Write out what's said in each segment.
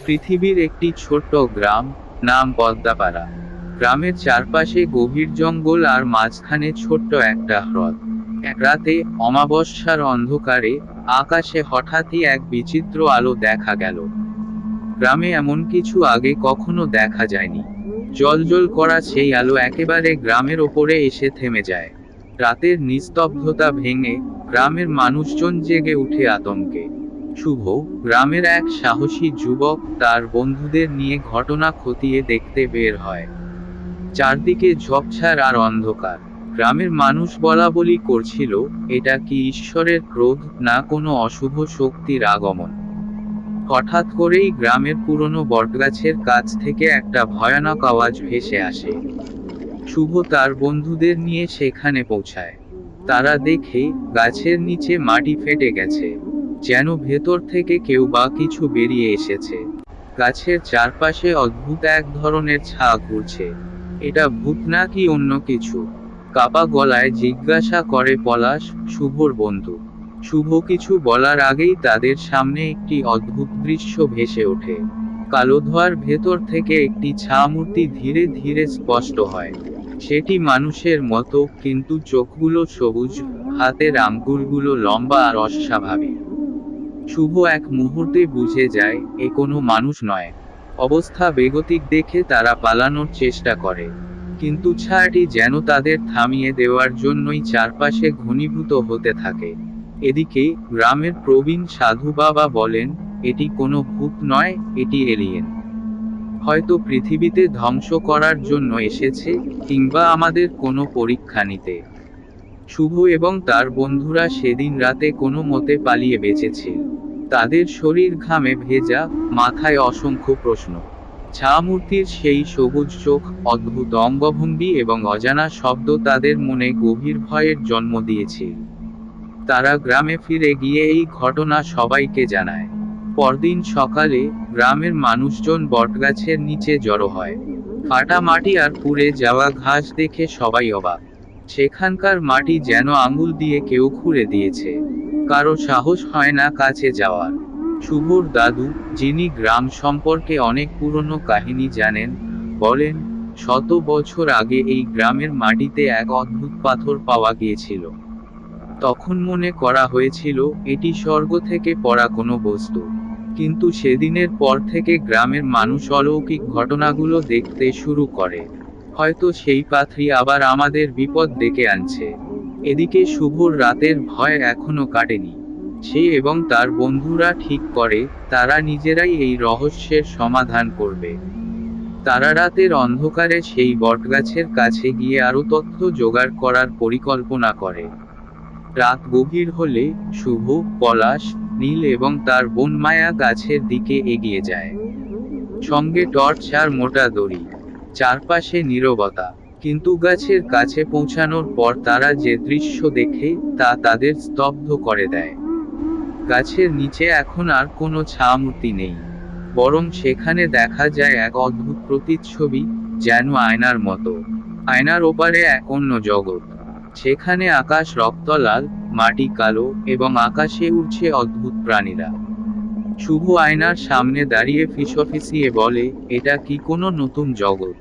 পৃথিবীর একটি ছোট্ট গ্রাম, নাম পদ্মাপাড়া। গ্রামের চারপাশে গভীর জঙ্গল আর মাঝখানে ছোট্ট একটা হ্রদ। এক রাতে অমাবস্যার অন্ধকারে আকাশে হঠাৎই এক বিচিত্র আলো দেখা গেল। গ্রামে এমন কিছু আগে কখনো দেখা যায়নি। জ্বলজ্বল করা সেই আলো একেবারে গ্রামের ওপরে এসে থেমে যায়। রাতের নিস্তব্ধতা ভেঙে গ্রামের মানুষজন জেগে উঠে আতঙ্কে। শুভ, গ্রামের এক সাহসী যুবক, তার বন্ধুদের নিয়ে ঘটনা খতিয়ে দেখতে বের হয়। চারদিকে ঝোপঝাড় আর অন্ধকার। গ্রামের মানুষ বলাবলি করছিল, এটা কি ঈশ্বরের ক্রোধ, না কোনো অশুভ শক্তির আগমন। হঠাৎ করেই গ্রামের পুরনো বটগাছের কাছ থেকে একটা ভয়ানক আওয়াজ ভেসে আসে। শুভ তার বন্ধুদের নিয়ে সেখানে পৌঁছায়। তারা দেখে গাছের নিচে মাটি ফেটে গেছে, যেন ভেতর থেকে কেউ বা কিছু বেরিয়ে এসেছে। গাছের চারপাশে অদ্ভুত এক ধরনের ছায়া ঘুরছে। এটা ভূত নাকি অন্য কিছু? কাপা গলায় জিজ্ঞাসা করে পলাশ, শুভর বন্ধু। শুভ কিছু বলার আগেই তাদের সামনে একটি অদ্ভুত দৃশ্য ভেসে ওঠে। কালো ধোঁয়ার ভেতর থেকে একটি ছায়ামূর্তি ধীরে ধীরে স্পষ্ট হয়। সেটি মানুষের মতো, কিন্তু চোখগুলো সবুজ, হাতের আঙ্গুলগুলো লম্বা আর অস্বাভাবিক। শুভ এক মুহূর্তে বুঝে যায়, এ কোনো মানুষ নয়। অবস্থা বেগতিক দেখে তারা পালানোর চেষ্টা করে, কিন্তু ছায়াটি যেন তাদের থামিয়ে দেওয়ার জন্যই চারপাশে ঘনীভূত হতে থাকে। এদিকে গ্রামের প্রবীণ সাধু বাবা বলেন, এটি কোনো ভূত নয়, এটি এলিয়েন। হয়তো পৃথিবীতে ধ্বংস করার জন্য এসেছে, কিংবা আমাদের কোনো পরীক্ষা নিতে। শুভ এবং তার বন্ধুরা সেদিন রাতে কোনো মতে পালিয়ে বেঁচেছিল। তাদের শরীর ঘামে ভেজা, মাথায় অসংখ্য প্রশ্ন। ছায়ামূর্তির সেই সবুজ চোখ, অদ্ভুত অঙ্গভঙ্গি এবং অজানা শব্দ তাদের মনে গভীর ভয়ের জন্ম দিয়েছিল। তারা গ্রামে ফিরে গিয়ে এই ঘটনা সবাইকে জানায়। পরদিন সকালে গ্রামের মানুষজন বটগাছের নিচে জড়ো হয়। ফাটা মাটি আর পুড়ে যাওয়া ঘাস দেখে সবাই অবাক। সেখানকার মাটি যেন আঙুল দিয়ে কেউ খুঁড়ে দিয়েছে। কারো সাহস হয় না কাছে যাওয়ার। শুভর দাদু, যিনি গ্রাম সম্পর্কে অনেক পুরনো কাহিনী জানেন, বলেন, শত বছর আগে এই গ্রামের মাটিতে এক অদ্ভুত পাথর পাওয়া গিয়েছিল। তখন মনে করা হয়েছিল এটি স্বর্গ থেকে পড়া কোনো বস্তু। কিন্তু সেদিনের পর থেকে গ্রামের মানুষ অলৌকিক ঘটনাগুলো দেখতে শুরু করে। হয়তো সেই পাথরই আবার আমাদের বিপদ ডেকে আনছে। এদিকে শুভর রাতের ভয় এখনো কাটেনি। সে এবং তার বন্ধুরা ঠিক করে, তারা নিজেরাই এই রহস্যের সমাধান করবে। তারা রাতের অন্ধকারে সেই বটগাছের কাছে গিয়ে আরো তথ্য জোগাড় করার পরিকল্পনা করে। রাত গভীর হলে শুভ, পলাশ, নীল এবং তার বোন মায়া গাছের দিকে এগিয়ে যায়। সঙ্গে টর্চ আর মোটা দড়ি। চারপাশে নীরবতা, কিন্তু গাছের কাছে পৌঁছানোর পর তারা যে দৃশ্য দেখে, তা তাদের স্তব্ধ করে দেয়। গাছের নিচে এখন আর কোনো ছায়ামূর্তি নেই, বরং সেখানে দেখা যায় এক অদ্ভুত প্রতিচ্ছবি, যেন আয়নার মতো। আয়নার ওপারে এক অন্য জগৎ। সেখানে আকাশ রক্তলাল, মাটি কালো, এবং আকাশে উড়ছে অদ্ভুত প্রাণীরা। শুভ আয়নার সামনে দাঁড়িয়ে ফিসফিসিয়ে বলে, এটা কি কোনো নতুন জগৎ?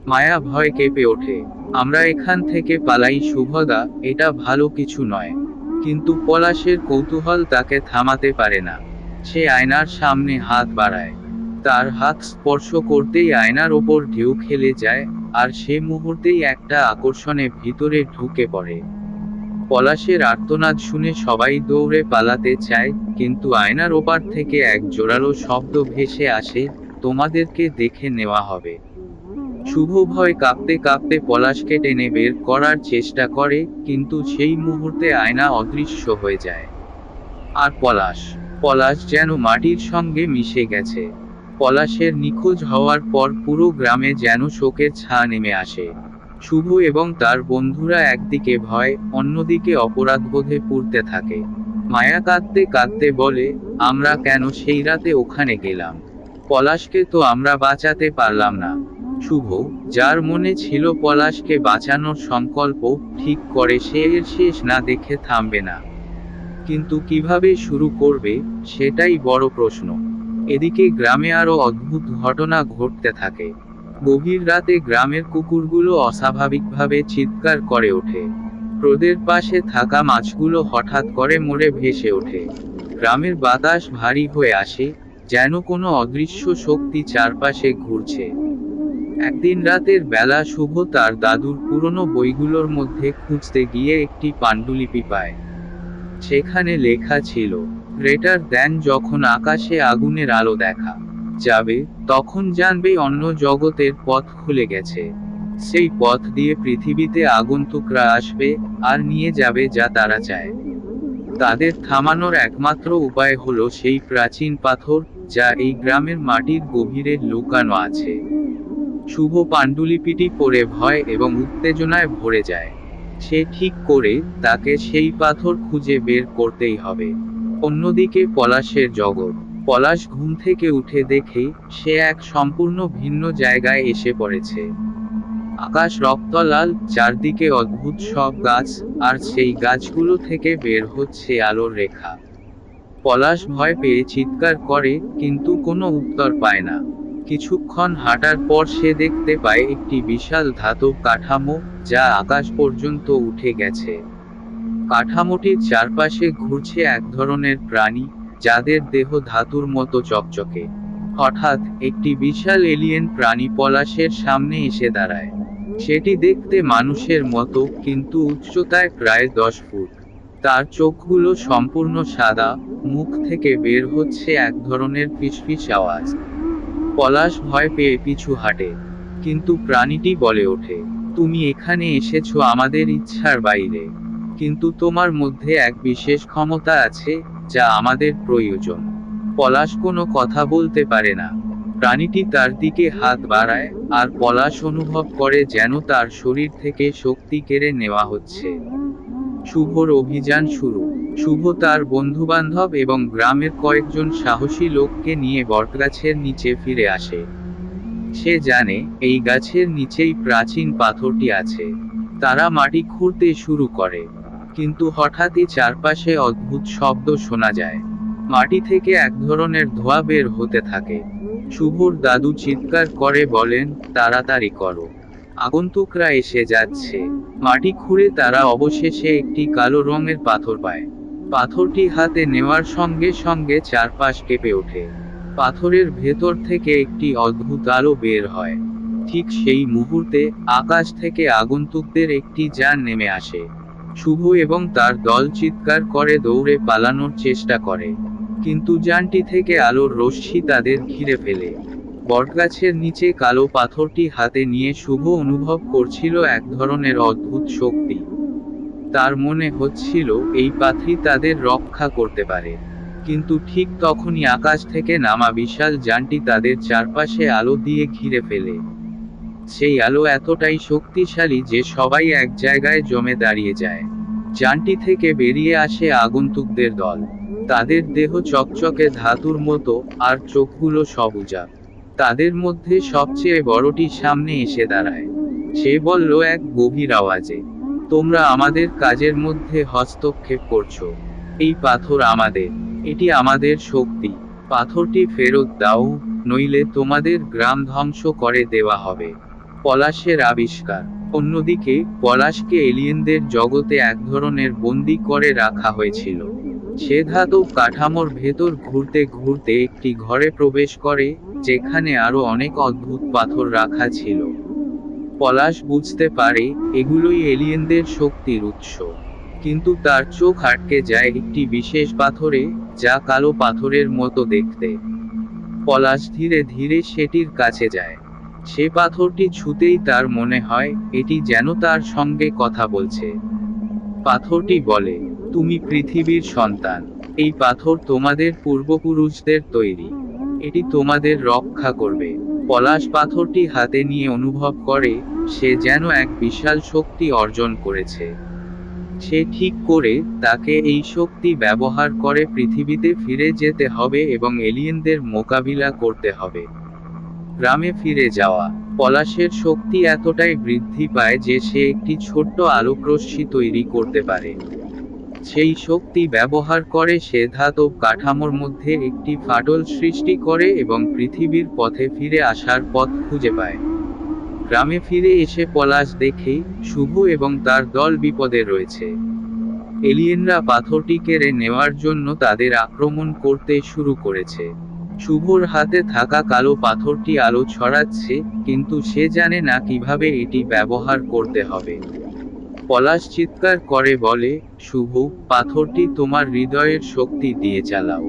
মায়া ভয় কেঁপে ওঠে। আমরা এখান থেকে পালাই শুভদা, এটা ভালো কিছু নয়। কিন্তু পলাশের কৌতূহল তাকে থামাতে পারে না। সে আয়নার সামনে হাত বাড়ায়। তার হাত স্পর্শ করতেই আয়নার ওপর ঢেউ খেলে যায়, আর সে মুহূর্তেই একটা আকর্ষণে ভিতরে ঢুকে পড়ে। পলাশের আর্তনাদ শুনে সবাই দৌড়ে পালাতে চায়, কিন্তু আয়নার ওপার থেকে এক জোরালো শব্দ ভেসে আসে, তোমাদেরকে দেখে নেওয়া হবে। শুভ ভয় কাঁপতে কাঁপতে পলাশকে টেনে বের করার চেষ্টা করে, কিন্তু সেই মুহূর্তে আয়না অদৃশ্য হয়ে যায়। আর পলাশ যেন মাটির সঙ্গে মিশে গেছে। পলাশের নিখোঁজ হওয়ার পর পুরো গ্রামে যেন শোকের ছায়া নেমে আসে। শুভ এবং তার বন্ধুরা একদিকে ভয়, অন্যদিকে অপরাধবোধে পুড়তে থাকে। মায়া কাঁদতে কাঁদতে বলে, আমরা কেন সেই রাতে ওখানে গেলাম? পলাশকে তো আমরা বাঁচাতে পারলাম না। শুভ, যার মনে ছিল পলাশকে বাঁচানোর সংকল্প, ঠিক করে সে এর শেষ না দেখে থামবে না। কিন্তু কিভাবে শুরু করবে, সেটাই বড় প্রশ্ন। এদিকে গ্রামে আরো অদ্ভুত ঘটনা ঘটতে থাকে। গভীর রাতে গ্রামের কুকুরগুলো অস্বাভাবিকভাবে চিৎকার করে ওঠে। হ্রদের পাশে থাকা মাছগুলো হঠাৎ করে মরে ভেসে ওঠে। গ্রামের বাতাস ভারী হয়ে আসে, যেন কোনো অদৃশ্য শক্তি চারপাশে ঘুরছে। একদিন রাতের বেলা শুভ তার দাদুর পুরনো বইগুলোর মধ্যে খুঁজতে গিয়ে একটি পাণ্ডুলিপি পায়। সেখানে লেখা ছিল, গ্রেটার দ্যান, যখন আকাশে আগুনের আলো দেখা যাবে, তখন জানবে অন্য জগতের পথ খুলে গেছে। সেই পথ দিয়ে পৃথিবীতে আগন্তুকরা আসবে, আর নিয়ে যাবে যা তারা চায়। তাদের থামানোর একমাত্র উপায় হলো সেই প্রাচীন পাথর, যা এই গ্রামের মাটির গভীরে লুকানো আছে। শুভ পাণ্ডুলিপিটি পড়ে ভয় এবং উত্তেজনায় ভরে যায়। সে ঠিক করে, তাকে সেই পাথর খুঁজে বের করতেই হবে। অন্যদিকে পলাশের জগৎ। পলাশ ঘুম থেকে উঠে দেখে, সে এক সম্পূর্ণ ভিন্ন জায়গায় এসে পড়েছে। আকাশ রক্তলাল, চারদিকে অদ্ভুত সব গাছ, আর সেই গাছগুলো থেকে বের হচ্ছে আলোর রেখা। পলাশ ভয় পেয়ে চিৎকার করে, কিন্তু কোনো উত্তর পায় না। কিছুক্ষণ হাঁটার পর সে দেখতে পায় একটি বিশাল ধাতব কাঠামো, যা আকাশ পর্যন্ত উঠে গেছে। কাঠামোটির চারপাশে ঘুরছে এক ধরনের প্রাণী, যাদের দেহ ধাতুর মতো চকচকে। হঠাৎ একটি বিশাল এলিয়েন প্রাণী পলাশের সামনে এসে দাঁড়ায়। সেটি দেখতে মানুষের মতো, কিন্তু উচ্চতায় প্রায় 10 ফুট। তার চোখগুলো সম্পূর্ণ সাদা, মুখ থেকে বের হচ্ছে এক ধরনের ফিসফিস আওয়াজ। পলাশ ভয় পেয়ে পিছু হাঁটে। কিন্তু প্রাণীটি বলে ওঠে, তুমি এখানে এসেছো আমাদের ইচ্ছার বাইরে। কিন্তু তোমার মধ্যে এক বিশেষ ক্ষমতা আছে, যা আমাদের প্রয়োজন। পলাশ কোনো কথা বলতে পারে না। প্রাণীটি তার দিকে হাত বাড়ায়, আর পলাশ অনুভব করে যেন তার শরীর থেকে শক্তি কেড়ে নেওয়া হচ্ছে। শুভর অভিযান শুরু। শুভ তার বন্ধুবান্ধব এবং গ্রামের কয়েকজন সাহসী লোককে নিয়ে বটগাছের নিচে ফিরে আসে। সে জানে, এই গাছের নিচেই প্রাচীন পাথরটি আছে। তারা মাটি খুঁড়তে শুরু করে। কিন্তু হঠাৎই চারপাশে অদ্ভুত শব্দ শোনা যায়। মাটি থেকে এক ধরনের ধোঁয়া বের হতে থাকে। শুভর দাদু চিৎকার করে বলেন, তাড়াতাড়ি করো, আগন্তুকরা এসে যাচ্ছে। মাটি খুঁড়ে তারা অবশেষে একটি কালো রঙের পাথর পায়। পাথরটি হাতে নেওয়ার সঙ্গে সঙ্গে চারপাশ কেঁপে ওঠে। পাথরের ভেতর থেকে একটি অদ্ভুত আলো বের হয়। ঠিক সেই মুহূর্তে আকাশ থেকে আগন্তুকদের একটি যান নেমে আসে। শুভ এবং তার দল চিৎকার করে দৌড়ে পালানোর চেষ্টা করে। কিন্তু যানটি থেকে আলোর রশ্মি তাদের ঘিরে ফেলে। বটগাছের নিচে কালো পাথরটি হাতে নিয়ে শুভ অনুভব করছিল এক ধরনের অদ্ভুত শক্তি। তার মনে হচ্ছিল, এই পাথরই তাদের রক্ষা করতে পারে। কিন্তু ঠিক তখনই আকাশ থেকে নামা বিশাল যানটি তাদের চারপাশে আলো দিয়ে ঘিরে ফেলে। সেই আলো এতটাই শক্তিশালী যে সবাই এক জায়গায় জমে দাঁড়িয়ে যায়। যানটি থেকে বেরিয়ে আসে আগন্তুকদের দল। তাদের দেহ চকচকে ধাতুর মতো, আর চোখগুলো সবুজা। তাদের মধ্যে সবচেয়ে বড়টি সামনে এসে দাঁড়ায়। সে বলল এক গভীর আওয়াজে, তোমরা আমাদের কাজের মধ্যে হস্তক্ষেপ করছো। এই পাথর আমাদের। এটি আমাদের শক্তি। পাথরটি ফেরত দাও, নইলে তোমাদের গ্রাম ধ্বংস করে দেওয়া হবে। পলাশের আবিষ্কার। অন্যদিকে পলাশকে এলিয়েনদের জগতে এক ধরনের বন্দী করে রাখা হয়েছিল। সে ধাতব কাঠামোর ভেতর ঘুরতে ঘুরতে একটি ঘরে প্রবেশ করে, যেখানে আরো অনেক অদ্ভুত পাথর রাখা ছিল। পলাশ বুঝতে পারে, এগুলোই এলিয়েনদের শক্তির উৎস। কিন্তু তার চোখ আটকে যায় একটি বিশেষ পাথরে, যা কালো পাথরের মতো দেখতে। পলাশ ধীরে ধীরে সেটির কাছে যায়। সে পাথরটি ছুঁতেই তার মনে হয়, এটি যেন তার সঙ্গে কথা বলছে। পাথরটি বলে, তুমি পৃথিবীর সন্তান। এই পাথর তোমাদের পূর্বপুরুষদের তৈরি। এটি তোমাদের রক্ষা করবে। পলাশ পাথরটি হাতে নিয়ে অনুভব করে, সে যেন এক বিশাল শক্তি অর্জন করেছে। সে ঠিক করে, তাকে এই শক্তি ব্যবহার করে পৃথিবীতে ফিরে যেতে হবে এবং এলিয়েনদের মোকাবিলা করতে হবে। গ্রামে ফিরে যাওয়া। পলাশের শক্তি এতটাই বৃদ্ধি পায় যে সে একটি ছোট্ট আলোকরশ্মি তৈরি করতে পারে। সেই শক্তি ব্যবহার করে সে ধাতব কাঠামোর মধ্যে একটি ফাটল সৃষ্টি করে এবং পৃথিবীর পথে ফিরে আসার পথ খুঁজে পায়। গ্রামে ফিরে এসে পলাশ দেখে শুভ এবং তার দল বিপদে রয়েছে। এলিয়েনরা পাথরটি কেড়ে নেওয়ার জন্য তাদের আক্রমণ করতে শুরু করেছে। শুভর হাতে থাকা কালো পাথরটি আলো ছড়াচ্ছে, কিন্তু সে জানে না কিভাবে এটি ব্যবহার করতে হবে। পলাশ চিৎকার করে বলে, শুভ, পাথরটি তোমার হৃদয়ের শক্তি দিয়ে চালাও।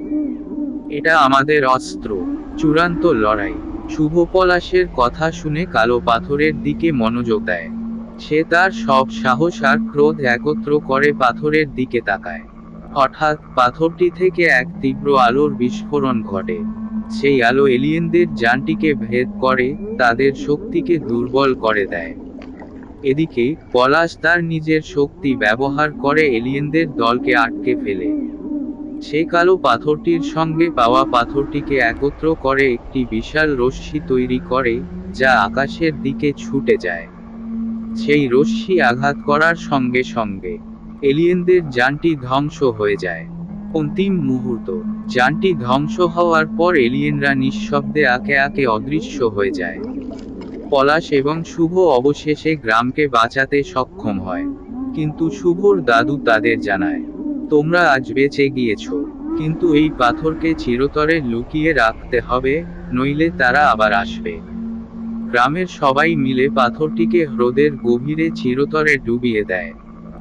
এটা আমাদের অস্ত্র। চূড়ান্ত লড়াই। শুভ পলাশের কথা শুনে কালো পাথরের দিকে মনোযোগ দেয়। সে তার সব সাহস আর ক্রোধ একত্র করে পাথরের দিকে তাকায়। হঠাৎ পাথরটি থেকে এক তীব্র আলোর বিস্ফোরণ ঘটে। সেই আলো এলিয়েনদের যানটিকে ভেদ করে, তাদের শক্তিকে দুর্বল করে দেয়। এদিকে পলাশ তার নিজের শক্তি ব্যবহার করে এলিয়েনদের দলকে আটকে ফেলে। সে কালো পাথরটির সঙ্গে পাওয়া পাথরটিকে একত্র করে একটি বিশাল রশ্মি তৈরি করে, যা আকাশের দিকে ছুটে যায়। সেই রশ্মি আঘাত করার সঙ্গে সঙ্গে এলিয়েনদের যানটি ধ্বংস হয়ে যায়। অন্তিম মুহূর্ত। যানটি ধ্বংস হওয়ার পর এলিয়েনরা নিঃশব্দে একে একে অদৃশ্য হয়ে যায়। পলাশ এবং শুভ অবশেষে গ্রামকে বাঁচাতে সক্ষম হয়। কিন্তু শুভর দাদু তাদের জানায়, তোমরা আজ বেঁচে গিয়েছ, কিন্তু এই পাথরকে চিরতরে লুকিয়ে রাখতে হবে, নইলে তারা আবার আসবে। গ্রামের সবাই মিলে পাথরটিকে হ্রদের গভীরে চিরতরে ডুবিয়ে দেয়।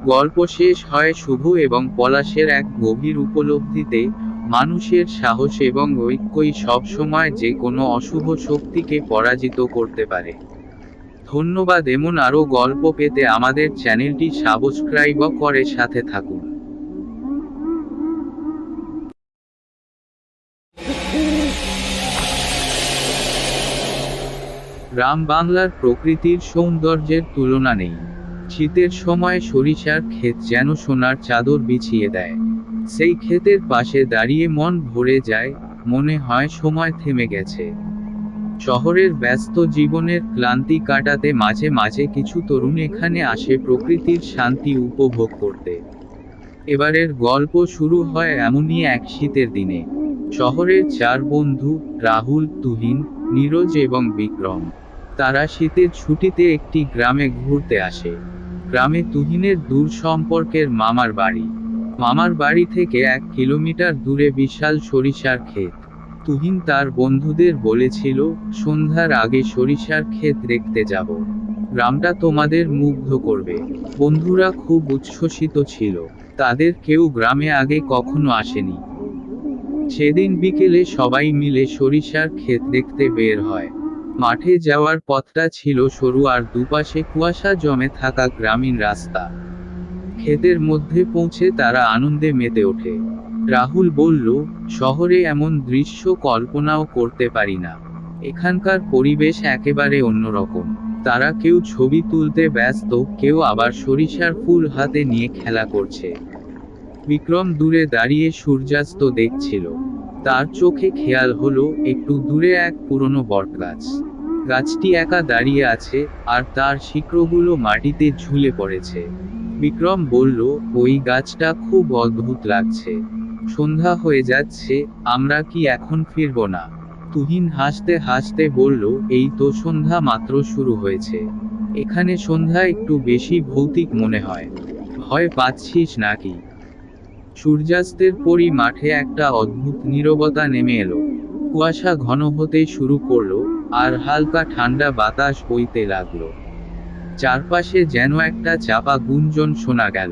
গল্প শেষ হয় শুভ এবং পলাশের এক গভীর উপলব্ধিতে, মানুষের সাহস এবং ঐক্যই সবসময় যে কোনো অশুভ শক্তিকে পরাজিত করতে পারে। ধন্যবাদ। এমন আরও গল্প পেতে আমাদের চ্যানেলটি সাবস্ক্রাইব করে সাথে থাকুন। গ্রাম বাংলার প্রকৃতির সৌন্দর্যের তুলনা নেই। শীতের সময় সরিষার ক্ষেত যেন সোনার চাদর বিছিয়ে দেয়। সেই ক্ষেতের পাশে দাঁড়িয়ে মন ভরে যায়, মনে হয় সময় থেমে গেছে। শহরের ব্যস্ত জীবনের ক্লান্তি কাটাতে মাঝে মাঝে কিছু তরুণ এখানে আসে প্রকৃতির শান্তি উপভোগ করতে। এবারের গল্প শুরু হয় এমনই এক শীতের দিনে। শহরের চার বন্ধু, রাহুল, তুহিন, নীরজ এবং বিক্রম, তারা শীতের ছুটিতে একটি গ্রামে ঘুরতে আসে। গ্রামে তুহিনের দূর সম্পর্কের মামার বাড়ি। মামার বাড়ি থেকে 1 কিলোমিটার দূরে বিশাল সরিষার ক্ষেত। তুহিন তার বন্ধুদের বলেছিল, সন্ধ্যার আগে সরিষার ক্ষেত দেখতে যাব। গ্রামটা তোমাদের মুগ্ধ করবে। বন্ধুরা খুব উচ্ছ্বসিত ছিল। তাদের কেউ গ্রামে আগে কখনো আসেনি। সেদিন বিকেলে সবাই মিলে সরিষার ক্ষেত দেখতে বের হয়। মাঠে যাওয়ার পথটা ছিল সরু আর দুপাশে কুয়াশা জমে থাকা গ্রামীণ রাস্তা। ক্ষেতের মধ্যে পৌঁছে তারা আনন্দে মেতে ওঠে। রাহুল বলল, শহরে এমন দৃশ্য কল্পনাও করতে পারি না। এখানকার পরিবেশ একেবারে অন্যরকম। তারা কেউ ছবি তুলতে ব্যস্ত, কেউ আবার সরিষার ফুল হাতে নিয়ে খেলা করছে। বিক্রম দূরে দাঁড়িয়ে সূর্যাস্ত দেখছিল। তার চোখে খেয়াল হলো, একটু দূরে এক পুরনো বটগাছ। গাছটি একা দাঁড়িয়ে আছে, আর তার শিকড়গুলো মাটিতে ঝুলে পড়েছে। বিক্রম বলল, ওই গাছটা খুব অদ্ভুত লাগছে। সন্ধ্যা হয়ে যাচ্ছে, আমরা কি এখন ফিরব না? তুহিন হাসতে হাসতে বলল, এই তো সন্ধ্যা মাত্র শুরু হয়েছে। এখানে সন্ধ্যা একটু বেশি ভৌতিক মনে হয়। ভয় পাচ্ছিস নাকি? সূর্যাস্তের পরই মাঠে একটা অদ্ভুত নীরবতা নেমে এলো। কুয়াশা ঘন হতে শুরু করলো, আর হালকা ঠান্ডা বাতাস বইতে লাগলো। চারপাশে যেন একটা চাপা গুঞ্জন শোনা গেল।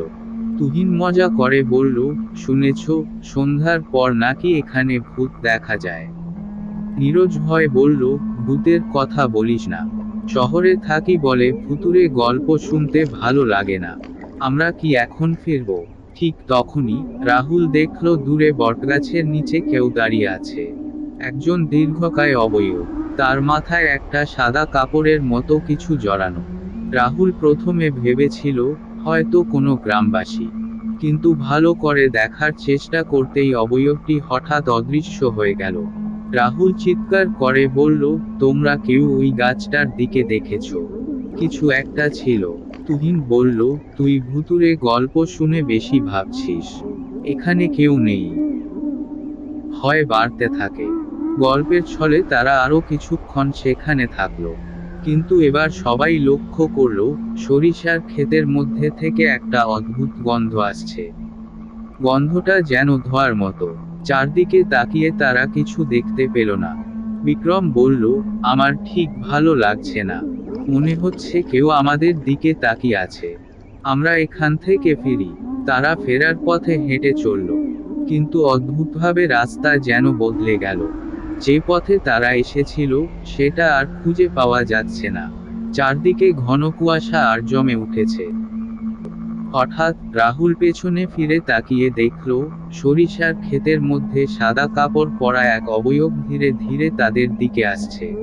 তুহিন মজা করে বলল, শুনেছ, সন্ধ্যার পর নাকি এখানে ভূত দেখা যায়। নীরজ ভয় বলল, ভূতের কথা বলিস না। শহরে থাকি বলে ভুতুরে গল্প শুনতে ভালো লাগে না। আমরা কি এখন ফিরব? ঠিক তখনই রাহুল দেখল দূরে বটগাছের নিচে কেউ দাঁড়িয়ে আছে। একজন দীর্ঘকায় অবয়ব। তার মাথায় একটা সাদা কাপড়ের মতো কিছু জড়ানো। রাহুল প্রথমে ভেবেছিল, হয়তো কোনো গ্রামবাসী। কিন্তু ভালো করে দেখার চেষ্টা করতেই অবয়বটি হঠাৎ অদৃশ্য হয়ে গেল। রাহুল চিৎকার করে বলল, তোমরা কেউ ওই গাছটার দিকে দেখেছ? কিছু একটা ছিল। তুহিন বলল, তুই ভুতুরে গল্প শুনে বেশি ভাবছিস। এখানে কেউ নেই। ভয় বাড়তে থাকে। গল্পের ছলে তারা আরো কিছুক্ষণ সেখানে থাকলো। কিন্তু এবার সবাই লক্ষ্য করলো, সরিষার ক্ষেতের মধ্যে থেকে একটা অদ্ভুত গন্ধ আসছে। গন্ধটা যেন ধোঁয়ার মতো। চারদিকে তাকিয়ে তারা কিছু দেখতে পেল না। বিক্রম বলল, আমার ঠিক ভালো লাগছে না। মনে হচ্ছে কেউ আমাদের দিকে তাকিয়ে আছে। আমরা এখান থেকে ফিরি। তারা ফেরার পথে হেঁটে চলল। কিন্তু অদ্ভুতভাবে রাস্তা যেন বদলে গেল। যে পথে তারা এসেছিল, সেটা আর খুঁজে পাওয়া যাচ্ছে না। চারদিকে ঘন কুয়াশা আর জমে উঠেছে। হঠাৎ রাহুল পেছনে ফিরে তাকিয়ে দেখল, সরিষার ক্ষেতের মধ্যে সাদা কাপড় পরা এক অবয়ব ধীরে ধীরে তাদের দিকে আসছে।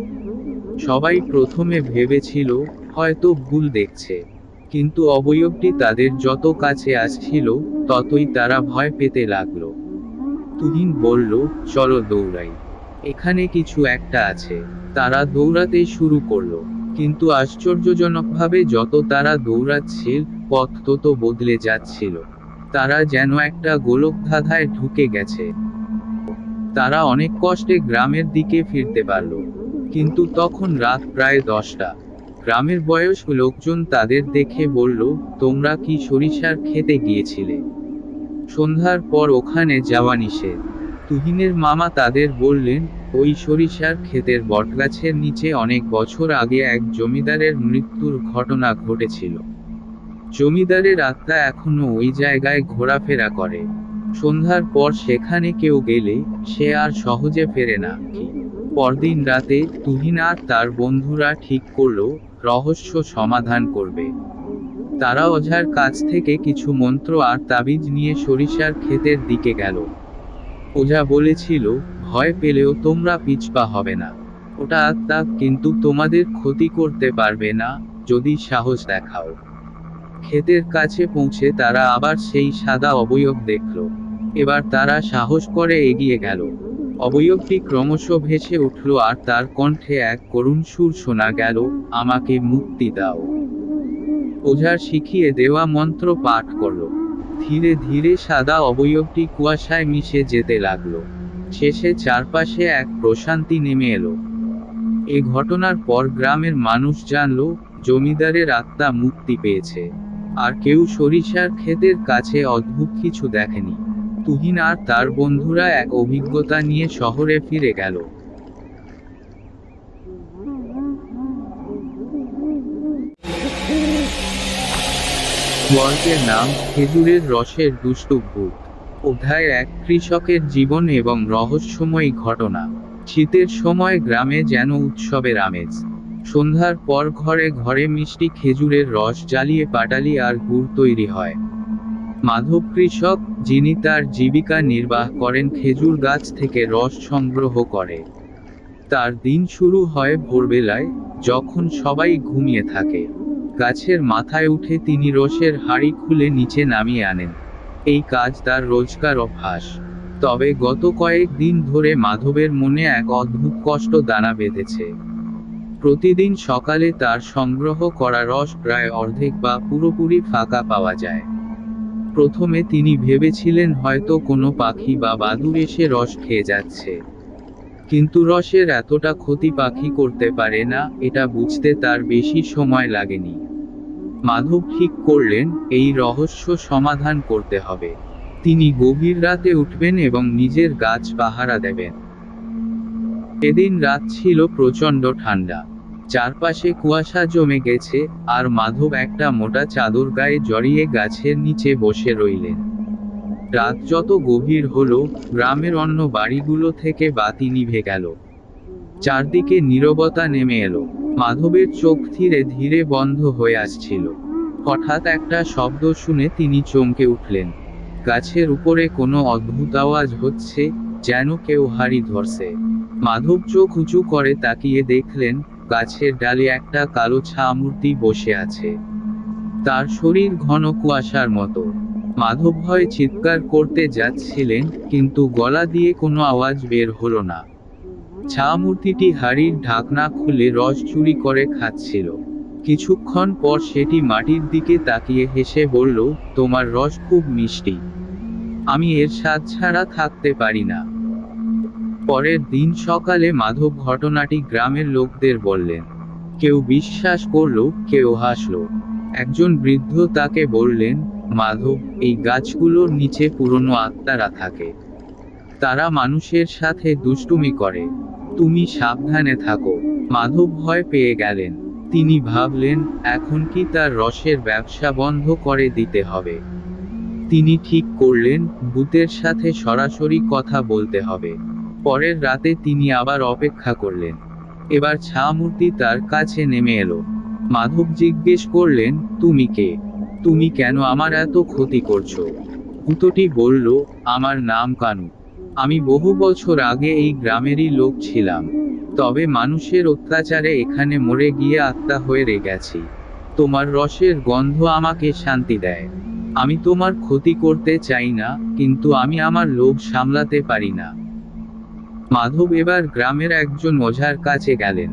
সবাই প্রথমে ভেবেছিল, হয়তো ভুল দেখছে। কিন্তু অবয়বটি তাদের যত কাছে আসছিল, ততই তারা ভয় পেতে লাগলো। তুহিন বলল, চলো দৌড়াই। এখানে কিছু একটা আছে। তারা দৌড়াতে শুরু করলো। কিন্তু আশ্চর্যজনকভাবে যত তারা দৌড়াচ্ছিল, পথ তত বদলে যাচ্ছিল। তারা যেন একটা গোলকধাঁধায় ঢুকে গেছে। তারা অনেক কষ্টে গ্রামের দিকে ফিরতে পারল। কিন্তু তখন রাত প্রায় 10টা। গ্রামের বয়স্ক লোকজন তাদের দেখে বলল, তোমরা কি সরিষার খেতে গিয়েছিলে? সন্ধ্যার পর ওখানে যাওয়া নিষেধ। তুহিনের মামা তাদের বললেন, ওই সরিষার ক্ষেতের বটগাছের নিচে অনেক বছর আগে এক জমিদারের মৃত্যুর ঘটনা ঘটেছিল। জমিদারের আত্মা এখনো ওই জায়গায় ঘোরাফেরা করে। সন্ধ্যার পর সেখানে কেউ গেলে, সে আর সহজে ফেরে না। পরদিন রাতে তুহিন আর তার বন্ধুরা ঠিক করলো, রহস্য সমাধান করবে। তারা ওঝার কাছ থেকে কিছু মন্ত্র আর তাবিজ নিয়ে সরিষার ক্ষেতের দিকে গেল। ওঝা বলেছিল, ভয় পেলেও তোমরা পিছপা হবে না। ওটা আত্মা, কিন্তু তোমাদের ক্ষতি করতে পারবে না, যদি সাহস দেখাও। ক্ষেতের কাছে পৌঁছে তারা আবার সেই সাদা অবয়ব দেখল। এবার তারা সাহস করে এগিয়ে গেল। অবয়বটি ক্রমশ ভেসে উঠল আর তার কণ্ঠে এক করুণ সুর শোনা গেল, আমাকে মুক্তি দাও। ওঝার শিখিয়ে দেওয়া মন্ত্র পাঠ করল। ধীরে ধীরে সাদা অবয়বটি কুয়াশায় মিশে যেতে লাগল। শেষে চারপাশে এক প্রশান্তি নেমে এলো। এ ঘটনার পর গ্রামের মানুষ জানল, জমিদারের আত্মা মুক্তি পেয়েছে। আর কেউ সরিষার ক্ষেতের কাছে অদ্ভুত কিছু দেখেনি। তুহিন আর তার বন্ধুরা এক অভিজ্ঞতা নিয়ে শহরে ফিরে গেল। গল্পের নাম, খেজুরের রসের দুষ্টু ভূত। অধ্যায় 1, কৃষকের জীবন এবং রহস্যময়ী ঘটনা। শীতের সময় গ্রামে যেন উৎসবের আমেজ। সন্ধ্যার পর ঘরে ঘরে মিষ্টি খেজুরের রস জ্বালিয়ে পাটালি আর গুড় তৈরি হয়। মাধব কৃষক, যিনি তার জীবিকা নির্বাহ করেন খেজুর গাছ থেকে রস সংগ্রহ করে। তার দিন শুরু হয় ভোরবেলায়, যখন সবাই ঘুমিয়ে থাকে। গাছের মাথায় উঠে তিনি রসের হাঁড়ি খুলে নিচে নামিয়ে আনেন। এই কাজ তার রোজকার অভ্যাস। তবে গত কয়েক দিন ধরে মাধবের মনে এক অদ্ভুত কষ্ট দানা বেঁধেছে। প্রতিদিন সকালে তার সংগ্রহ করা রস প্রায় অর্ধেক বা পুরোপুরি ফাঁকা পাওয়া যায়। প্রথমে তিনি ভেবেছিলেন হয়তো কোনো পাখি বা বাদুড় এসে রস খেয়ে যাচ্ছে। কিন্তু রসের এতটা ক্ষতি পাখি করতে পারে না, এটা বুঝতে তার বেশি সময় লাগেনি। মাধব ঠিক করলেন, এই রহস্য সমাধান করতে হবে। তিনি গভীর রাতে উঠবেন এবং নিজের গাছ পাহারা দেবেন। এদিন রাত ছিল প্রচণ্ড ঠান্ডা। চারপাশে কুয়াশা জমে গেছে, আর মাধব একটা মোটা চাদর গায়ে জড়িয়ে গাছের নিচে বসে রইলেন। রাত যত গভীর হলো, গ্রামের অন্য বাড়িগুলো থেকে বাতি নিভে গেল। চারদিকে নীরবতা নেমে এলো। মাধবের চোখ ধীরে ধীরে বন্ধ হয়ে আসছিল। হঠাৎ একটা শব্দ শুনে তিনি চমকে উঠলেন। গাছের উপরে কোনো অদ্ভুত আওয়াজ হচ্ছে, যেন কেউ হাঁড়ি ধরছে। মাধব চোখ উঁচু করে তাকিয়ে দেখলেন, গাছের ডালে একটা কালো ছামূর্তি বসে আছে। তার শরীর ঘন কুয়াশার মতো। মাধব ভয়ে চিৎকার করতে যাচ্ছিলেন, কিন্তু গলা দিয়ে কোনো আওয়াজ বের হলো না। ছামূর্তিটি হাঁড়ির ঢাকনা খুলে রস চুরি করে খাচ্ছিল। কিছুক্ষণ পর সেটি মাটির দিকে তাকিয়ে হেসে বলল, তোমার রস খুব মিষ্টি, আমি এর স্বাদ ছাড়া থাকতে পারি না। পরের দিন সকালে মাধব ঘটনাটি গ্রামের লোকদের বললেন। কেউ বিশ্বাস করলো, কেউ হাসলো। একজন বৃদ্ধ তাকে বললেন, মাধব, এই গাছগুলোর নিচে পুরনো আত্মারা থাকে, তারা মানুষের সাথে দুষ্টুমি করে, তুমি সাবধানে থাকো। মাধব ভয় পেয়ে গেলেন। তিনি ভাবলেন, এখন কি তার রসের ব্যবসা বন্ধ করে দিতে হবে। তিনি ঠিক করলেন, ভূতের সাথে সরাসরি কথা বলতে হবে। পরের রাতে তিনি আবার অপেক্ষা করলেন। এবার ছামূর্তি তার কাছে নেমে এলো। মাধব জিজ্ঞেস করলেন, তুমি কে? তুমি কেন আমার এত ক্ষতি করছো? ভূতটি বলল, আমার নাম কানু, আমি বহু বছর আগে এই গ্রামেরই লোক ছিলাম, তবে মানুষের অত্যাচারে এখানে মরে গিয়ে আত্মা হয়ে গেছি। তোমার রসের গন্ধ আমাকে শান্তি দেয়। আমি তোমার ক্ষতি করতে চাই না, কিন্তু আমি আমার লোভ সামলাতে পারি না। মাধব এবার গ্রামের একজন ওঝার কাছে গেলেন।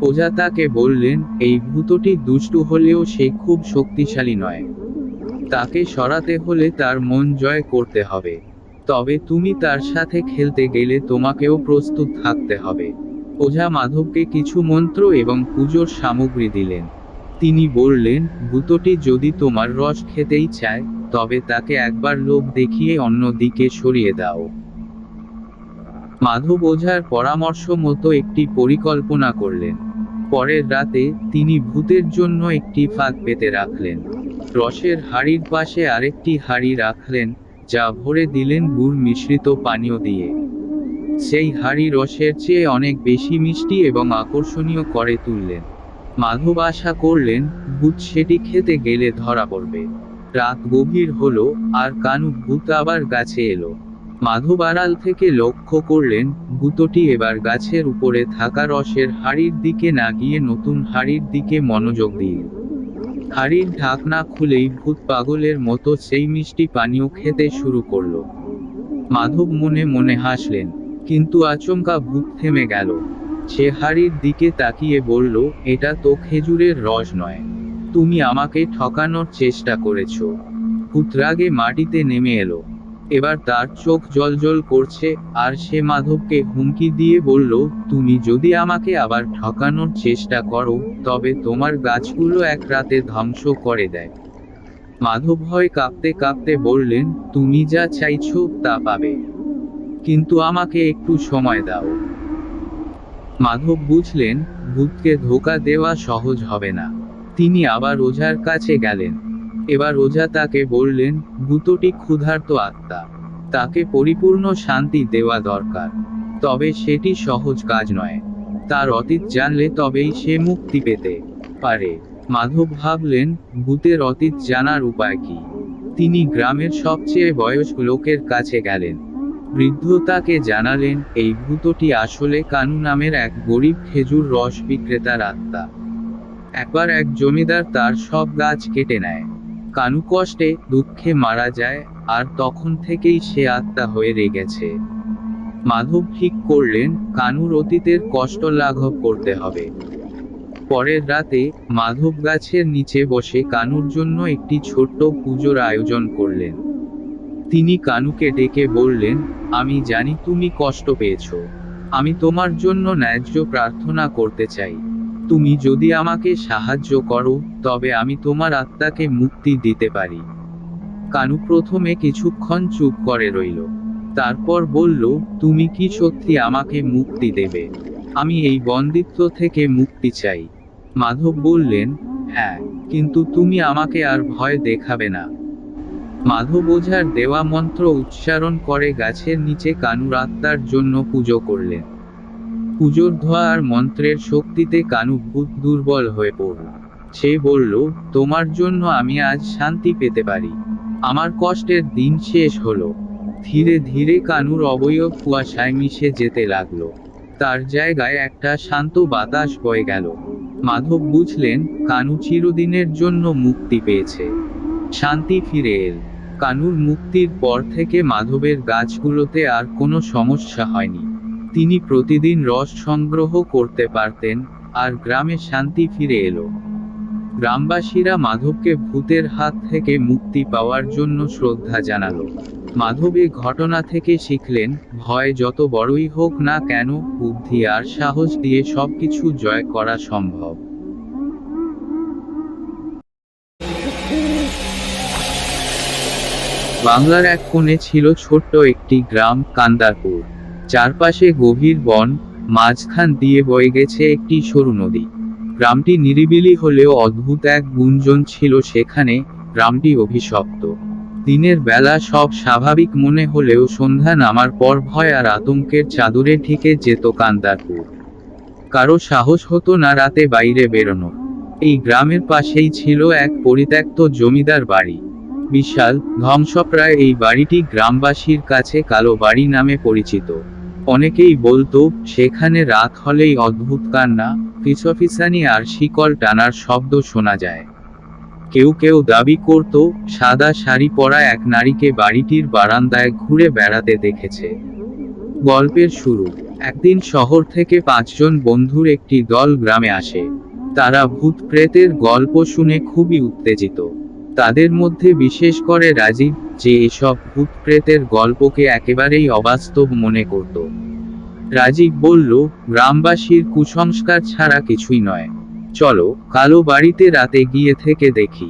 ওঝা তাকে বললেন, এই ভূতটি দুষ্টু হলেও সে খুব শক্তিশালী নয়, তাকে সরাতে হলে তার মন জয় করতে হবে। তবে তুমি তার সাথে খেলতে গেলে তোমাকেও প্রস্তুত থাকতে হবে। ওঝা মাধবকে কিছু মন্ত্র এবং পুজোর সামগ্রী দিলেন। তিনি বললেন, ভূতটি যদি তোমার রস খেতেই চায়, তবে তাকে একবার লোভ দেখিয়ে অন্য দিকে সরিয়ে দাও। মাধব ওঝার পরামর্শ মতো একটি পরিকল্পনা করলেন। পরের রাতে তিনি ভূতের জন্য একটি ফাঁদ পেতে রাখলেন। রসের হাড়ির পাশে আরেকটি হাড়ি রাখলেন, যা ভরে দিলেন গুড় মিশ্রিত পানীয় দিয়ে। সেই হাড়ি রসের চেয়ে অনেক বেশি মিষ্টি এবং আকর্ষণীয় করে তুললেন। মাধব আশা করলেন, ভূত সেটি খেতে গেলে ধরা পড়বে। রাত গভীর হলো, আর কানু ভূত আবার গাছে এলো। মাধব আড়াল থেকে লক্ষ্য করলেন, ভূতটি এবার গাছের উপরে থাকা রসের হাড়ির দিকে না গিয়ে নতুন হাড়ির দিকে মনোযোগ দিল। হাড়ির ঢাকনা খুলেই ভূত পাগলের মতো সেই মিষ্টি পানীয় খেতে শুরু করলো। মাধব মনে মনে হাসলেন, কিন্তু আচমকা ভূত থেমে গেল। সে হাড়ির দিকে তাকিয়ে বলল, এটা তো খেজুরের রস নয়, তুমি আমাকে ঠকানোর চেষ্টা করেছো। ভূত রাগে মাটিতে নেমে এলো। এবার তার চোখ জ্বলজ্বল করছে, আর সে মাধবকে হুমকি দিয়ে বলল, তুমি যদি আমাকে আবার ঠকানোর চেষ্টা করো, তবে তোমার গাছগুলো এক রাতে ধ্বংস করে দেয়। মাধব ভয় কাঁপতে কাঁপতে বললেন, তুমি যা চাইছো তা পাবে, কিন্তু আমাকে একটু সময় দাও। মাধব বুঝলেন, ভূতকে ধোঁকা দেওয়া সহজ হবে না। তিনি আবার ওঝার কাছে গেলেন। এবার ওঝা তাকে বললেন, ভূতটি ক্ষুধার্ত আত্মা, তাকে পরিপূর্ণ শান্তি দেওয়া দরকার। তবে সেটি সহজ কাজ নয়, তার অতীত জানলে তবেই সে মুক্তি পেতে পারে। মাধব ভাবলেন, ভূতের অতীত জানার উপায় কি? তিনি গ্রামের সবচেয়ে বয়স্ক লোকের কাছে গেলেন। বৃদ্ধ তাকে জানালেন, এই ভূতটি আসলে কানু নামের এক গরিব খেজুর রস বিক্রেতার আত্মা। একবার এক জমিদার তার সব গাছ কেটে নেয়। কানু কষ্টে দুঃখে মারা যায়, আর তখন থেকেই সে আত্মা হয়ে গেছে। মাধব ঠিক করলেন, কানুর অতীতের কষ্ট লাঘব করতে হবে। পরের রাতে মাধব গাছের নিচে বসে কানুর জন্য একটি ছোট্ট পুজোর আয়োজন করলেন। তিনি কানুকে ডেকে বললেন, আমি জানি তুমি কষ্ট পেয়েছ, আমি তোমার জন্য ন্যায্য প্রার্থনা করতে চাই। তুমি যদি আমাকে সাহায্য করো, তবে আমি তোমার আত্মাকে মুক্তি দিতে পারি। কানু প্রথমে কিছুক্ষণ চুপ করে রইল। তারপর বলল, তুমি কি সত্যি আমাকে মুক্তি দেবে? আমি এই বন্দিত্ব থেকে মুক্তি চাই। মাধব বললেন, হ্যাঁ, কিন্তু তুমি আমাকে আর ভয় দেখাবে না। মাধব ওঝার দেওয়া মন্ত্র উচ্চারণ করে গাছের নিচে কানুর আত্মার জন্য পুজো করলেন। পুজোর ধোঁয়া আর মন্ত্রের শক্তিতে কানু ভূত দুর্বল হয়ে পড়ল। সে বলল, তোমার জন্য আমি আজ শান্তি পেতে পারি। আমার কষ্টের দিন শেষ হলো। ধীরে ধীরে কানুর অবয়ব কুয়াশায় মিশে যেতে লাগলো। তার জায়গায় একটা শান্ত বাতাস বয়ে গেল। মাধব বুঝলেন, কানু চিরদিনের জন্য মুক্তি পেয়েছে। শান্তি ফিরে এল। কানুর মুক্তির পর থেকে মাধবের গাছগুলোতে আর কোনো সমস্যা হয়নি। তিনি প্রতিদিন রস সংগ্রহ করতে পারতেন, আর গ্রামে শান্তি ফিরে এলো। গ্রামবাসীরা মাধবকে ভূতের হাত থেকে মুক্তি পাওয়ার জন্য শ্রদ্ধা জানালো। মাধব এ ঘটনা থেকে শিখলেন, ভয় যত বড়ই হোক না কেন, বুদ্ধি আর সাহস দিয়ে সবকিছু জয় করা সম্ভব। বাংলার এক কোণে ছিল ছোট্ট একটি গ্রাম, কান্দারপুর। চারপাশে গভীর বন, মাঝখান দিয়ে বয়ে গেছে একটি সরু নদী। গ্রামটি নিরিবিলি হলেও অদ্ভুত এক গুঞ্জন ছিল সেখানে। গ্রামটি অভিশপ্ত। দিনের বেলা সব স্বাভাবিক মনে হলেও সন্ধ্যা নামার পর ভয় আর আতঙ্কের চাদরে ঢেকে যেত কান্দারপুর। কারো সাহস হতো না রাতে বাইরে বেরোনো। এই গ্রামের পাশেই ছিল এক পরিত্যক্ত জমিদার বাড়ি। বিশাল, ধ্বংসপ্রায় এই বাড়িটি গ্রামবাসীর কাছে কালো বাড়ি নামে পরিচিত। অনেকেই বলতো, সেখানে রাত হলেই অদ্ভুত কান্না, ফিসফিসানি আর শিকল টানার শব্দ শোনা যায়। কেউ কেউ দাবি করত, সাদা শাড়ি পরা এক নারীকে বাড়িটির বারান্দায় ঘুরে বেড়াতে দেখেছে। গল্পের শুরু। একদিন শহর থেকে 5 জন বন্ধুর একটি দল গ্রামে আসে। তারা ভূত প্রেতের গল্প শুনে খুবই উত্তেজিত। তাদের মধ্যে বিশেষ করে রাজীব, যে এসব ভূত প্রেতের গল্পকে একেবারেই অবাস্তব মনে করত। রাজীব বলল, গ্রামবাসীর কুসংস্কার ছাড়া কিছুই নয়। চলো, কালো বাড়িতে রাতে গিয়ে থেকে দেখি।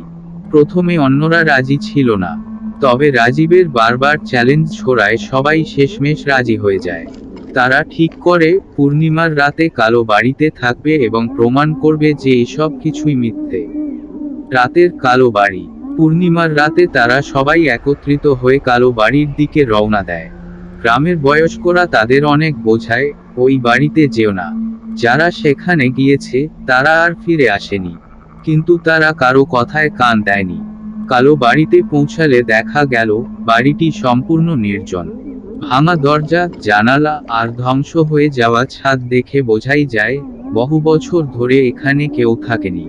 প্রথমে অন্যরা রাজি ছিল না। তবে রাজীবের বারবার চ্যালেঞ্জ ছোড়ায় সবাই শেষমেশ রাজি হয়ে যায়। তারা ঠিক করে, পূর্ণিমার রাতে কালো বাড়িতে থাকবে এবং প্রমাণ করবে যে এসব কিছুই মিথ্যে। রাতের কালো বাড়ি। পূর্ণিমার রাতে তারা সবাই একত্রিত হয়ে কালো বাড়ির দিকে রওনা দেয়। গ্রামের বয়স্করা তাদের অনেক বোঝায়, ওই বাড়িতে যেও না। যারা সেখানে গিয়েছে, তারা আর ফিরে আসেনি। কিন্তু তারা কারো কথায় কান দেয়নি। কালো বাড়িতে পৌঁছালে দেখা গেল, বাড়িটি সম্পূর্ণ নির্জন। ভাঙা দরজা, জানালা আর ধ্বংস হয়ে যাওয়া ছাদ দেখে বোঝাই যায়, বহু বছর ধরে এখানে কেউ থাকেনি।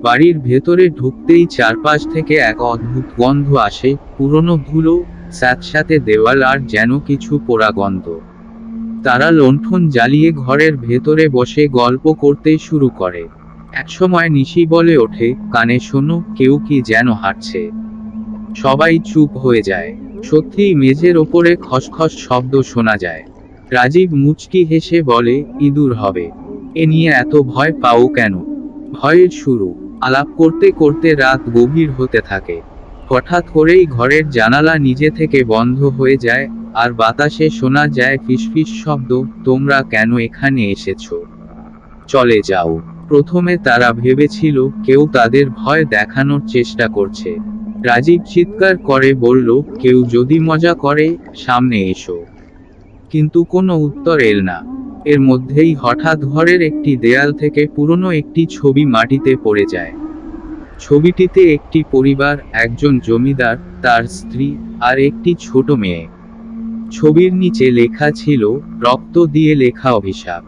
বাড়ির ভেতরে ঢুকতেই চারপাশ থেকে এক অদ্ভুত গন্ধ আসে, পুরনো ধুলো, স্যাঁতস্যাঁতে দেওয়াল আর যেন কিছু পোড়া গন্ধ। তারা লণ্ঠন জ্বালিয়ে ঘরের ভেতরে বসে গল্প করতে শুরু করে। একসময় নিশি বলে ওঠে, কানে শোনো, কেউ কি যেন হাঁটছে। সবাই চুপ হয়ে যায়। সত্যিই মেঝের ওপরে খসখস শব্দ শোনা যায়। রাজীব মুচকি হেসে বলে, ইঁদুর হবে। এ নিয়ে এত ভয় পাও কেন? ভয়ের শুরু। আলাপ করতে করতে রাত গভীর হতে থাকে। হঠাৎ করেই ঘরের জানালা নিজে থেকে বন্ধ হয়ে যায়, আর বাতাসে শোনা যায় ফিসফিস শব্দ, তোমরা কেন এখানে এসেছো? চলে যাও। প্রথমে তারা ভেবেছিল কেউ তাদের ভয় দেখানোর চেষ্টা করছে। রাজীব চিৎকার করে বলল, কেউ যদি মজা করে, সামনে এসো। কিন্তু কোনো উত্তর এল না। এর মধ্যেই হঠাৎ ঘরের একটি দেয়াল থেকে পুরনো একটি ছবি মাটিতে পড়ে যায়। ছবিটিতে একটি পরিবার, একজন জমিদার, তার স্ত্রী, আর একটি ছোট মেয়ে। ছবির নিচে লেখা ছিল, রক্ত দিয়ে লেখা অভিশাপ।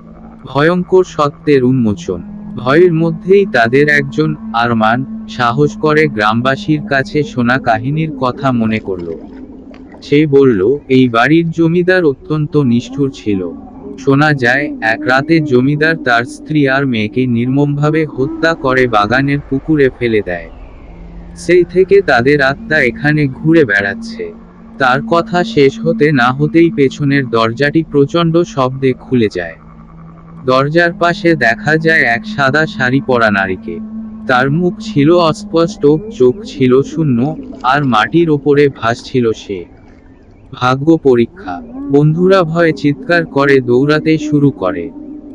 ভয়ঙ্কর সত্যের উন্মোচন। ভয়ের মধ্যেই তাদের একজন, আরমান, সাহস করে গ্রামবাসীর কাছে শোনা কাহিনীর কথা মনে করল। সে বলল, এই বাড়ির জমিদার অত্যন্ত নিষ্ঠুর ছিল। শোনা যায়, এক রাতে জমিদার তার স্ত্রী আর মেয়েকে নির্মমভাবে হত্যা করে বাগানের পুকুরে ফেলে দেয়। সেই থেকে তাদের আত্মা এখানে ঘুরে বেড়াচ্ছে। তার কথা শেষ হতে না হতেই পেছনের দরজাটি প্রচণ্ড শব্দে খুলে যায়। দরজার পাশে দেখা যায় এক সাদা শাড়ি পরা নারীকে। তার মুখ ছিল অস্পষ্ট, চোখ ছিল শূন্য, আর মাটির ওপরে ভাসছিল সে। ভাগ্য পরীক্ষা। বন্ধুরা ভয়ে চিৎকার করে দৌড়াতে শুরু করে।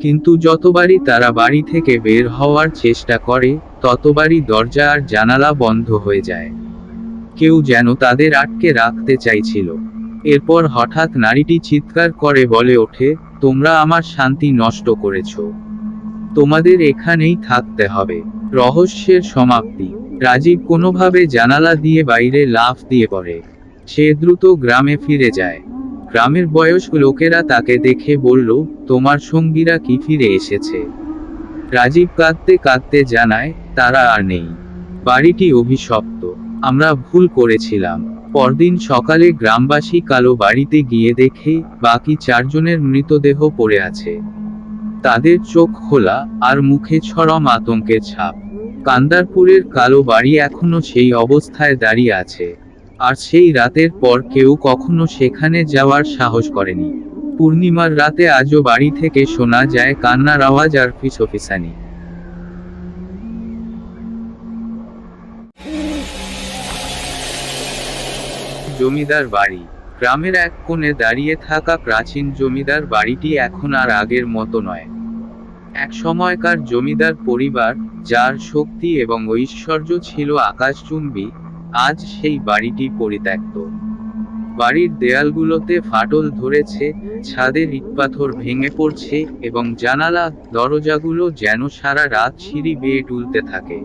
কিন্তু যতবারই তারা বাড়ি থেকে বের হওয়ার চেষ্টা করে, ততবারই দরজা আর জানালা বন্ধ হয়ে যায়। কেউ যেন তাদের আটকে রাখতে চাইছিল। এরপর হঠাৎ নারীটি চিৎকার করে বলে ওঠে, তোমরা আমার শান্তি নষ্ট করেছ। তোমাদের এখানেই থাকতে হবে। রহস্যের সমাপ্তি। রাজীব কোনোভাবে জানালা দিয়ে বাইরে লাফ দিয়ে পড়ে। সে দ্রুত গ্রামে ফিরে যায়। গ্রামের বয়স্ক লোকেরা তাকে দেখে বলল, তোমার সঙ্গীরা কি ফিরে এসেছে? রাজীব কাঁদতে কাঁদতে জানায়, তারা আর নেই। বাড়িটি অভিশপ্ত। আমরা ভুল করেছিলাম। পরদিন সকালে গ্রামবাসী কালো বাড়িতে গিয়ে দেখে, বাকি 4 জনের মৃতদেহ পড়ে আছে। তাদের চোখ খোলা, আর মুখে চরম আতঙ্কের ছাপ। কান্দারপুরের কালো বাড়ি এখনো সেই অবস্থায় দাঁড়িয়ে আছে, আর সেই রাতের পর কেউ কখনো সেখানে যাওয়ার সাহস করেনি। পূর্ণিমার রাতে আজও বাড়ি থেকে শোনা যায় কান্নার আওয়াজ আর ফিসফিসানি। জমিদার বাড়ি। গ্রামের এক কোণে দাঁড়িয়ে থাকা প্রাচীন জমিদার বাড়িটি এখন আর আগের মতো নয়। এক সময়কার জমিদার পরিবার, যার শক্তি এবং ঐশ্বর্য ছিল আকাশচুম্বী, আজ সেই বাড়িটি পরিত্যক্ত। বাড়ির দেয়ালগুলোতে ফাটল ধরেছে, ছাদের ইটপাথর ভেঙে পড়ছে, এবং জানালা দরজাগুলো যেন সারা রাত সিঁড়ি বেয়ে টুলতে থাকে।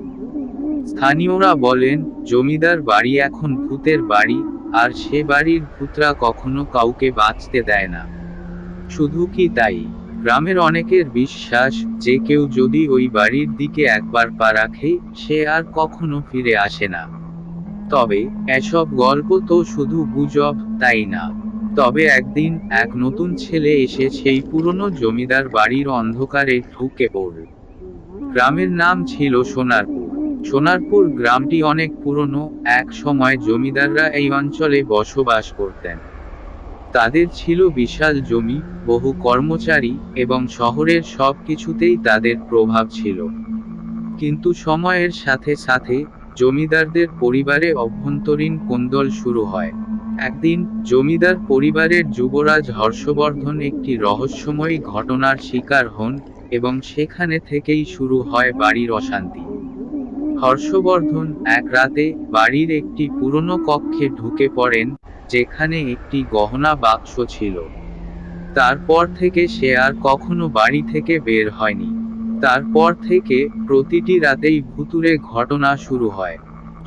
স্থানীয়রা বলেন, জমিদার বাড়ি এখন ভূতের বাড়ি, আর সে বাড়ির ভূতরা কখনো কাউকে বাঁচতে দেয় না। শুধু কি তাই, গ্রামের অনেকের বিশ্বাস যে কেউ যদি ওই বাড়ির দিকে একবার পা রাখে, সে আর কখনো ফিরে আসে না। তবে এসব গল্প তো শুধু গুজব, তাই না? তবে একদিন এক নতুন ছেলে এসে সেই পুরনো জমিদার বাড়ির অন্ধকারে ঢুকে পড়ল। গ্রামের নাম ছিল সোনারপুর। সোনারপুর গ্রামটি অনেক পুরনো, এক সময় জমিদাররা এই অঞ্চলে বসবাস করতেন। তাদের ছিল বিশাল জমি, বহু কর্মচারী, এবং শহরের সব কিছুতেই তাদের প্রভাব ছিল। কিন্তু সময়ের সাথে সাথে জমিদারদের পরিবারে অভ্যন্তরীণ কোন্দল শুরু হয়। একদিন জমিদার পরিবারের যুবরাজ হর্ষবর্ধন একটি রহস্যময়ী ঘটনার শিকার হন, এবং সেখানে থেকেই শুরু হয় বাড়ির অশান্তি। হর্ষবর্ধন এক রাতে বাড়ির একটি পুরনো কক্ষে ঢুকে পড়েন, যেখানে একটি গহনা বাক্স ছিল। তারপর থেকে সে আর কখনো বাড়ি থেকে বের হয়নি। তারপর থেকে প্রতিটি রাতেই ভুতুড়ে ঘটনা শুরু হয়।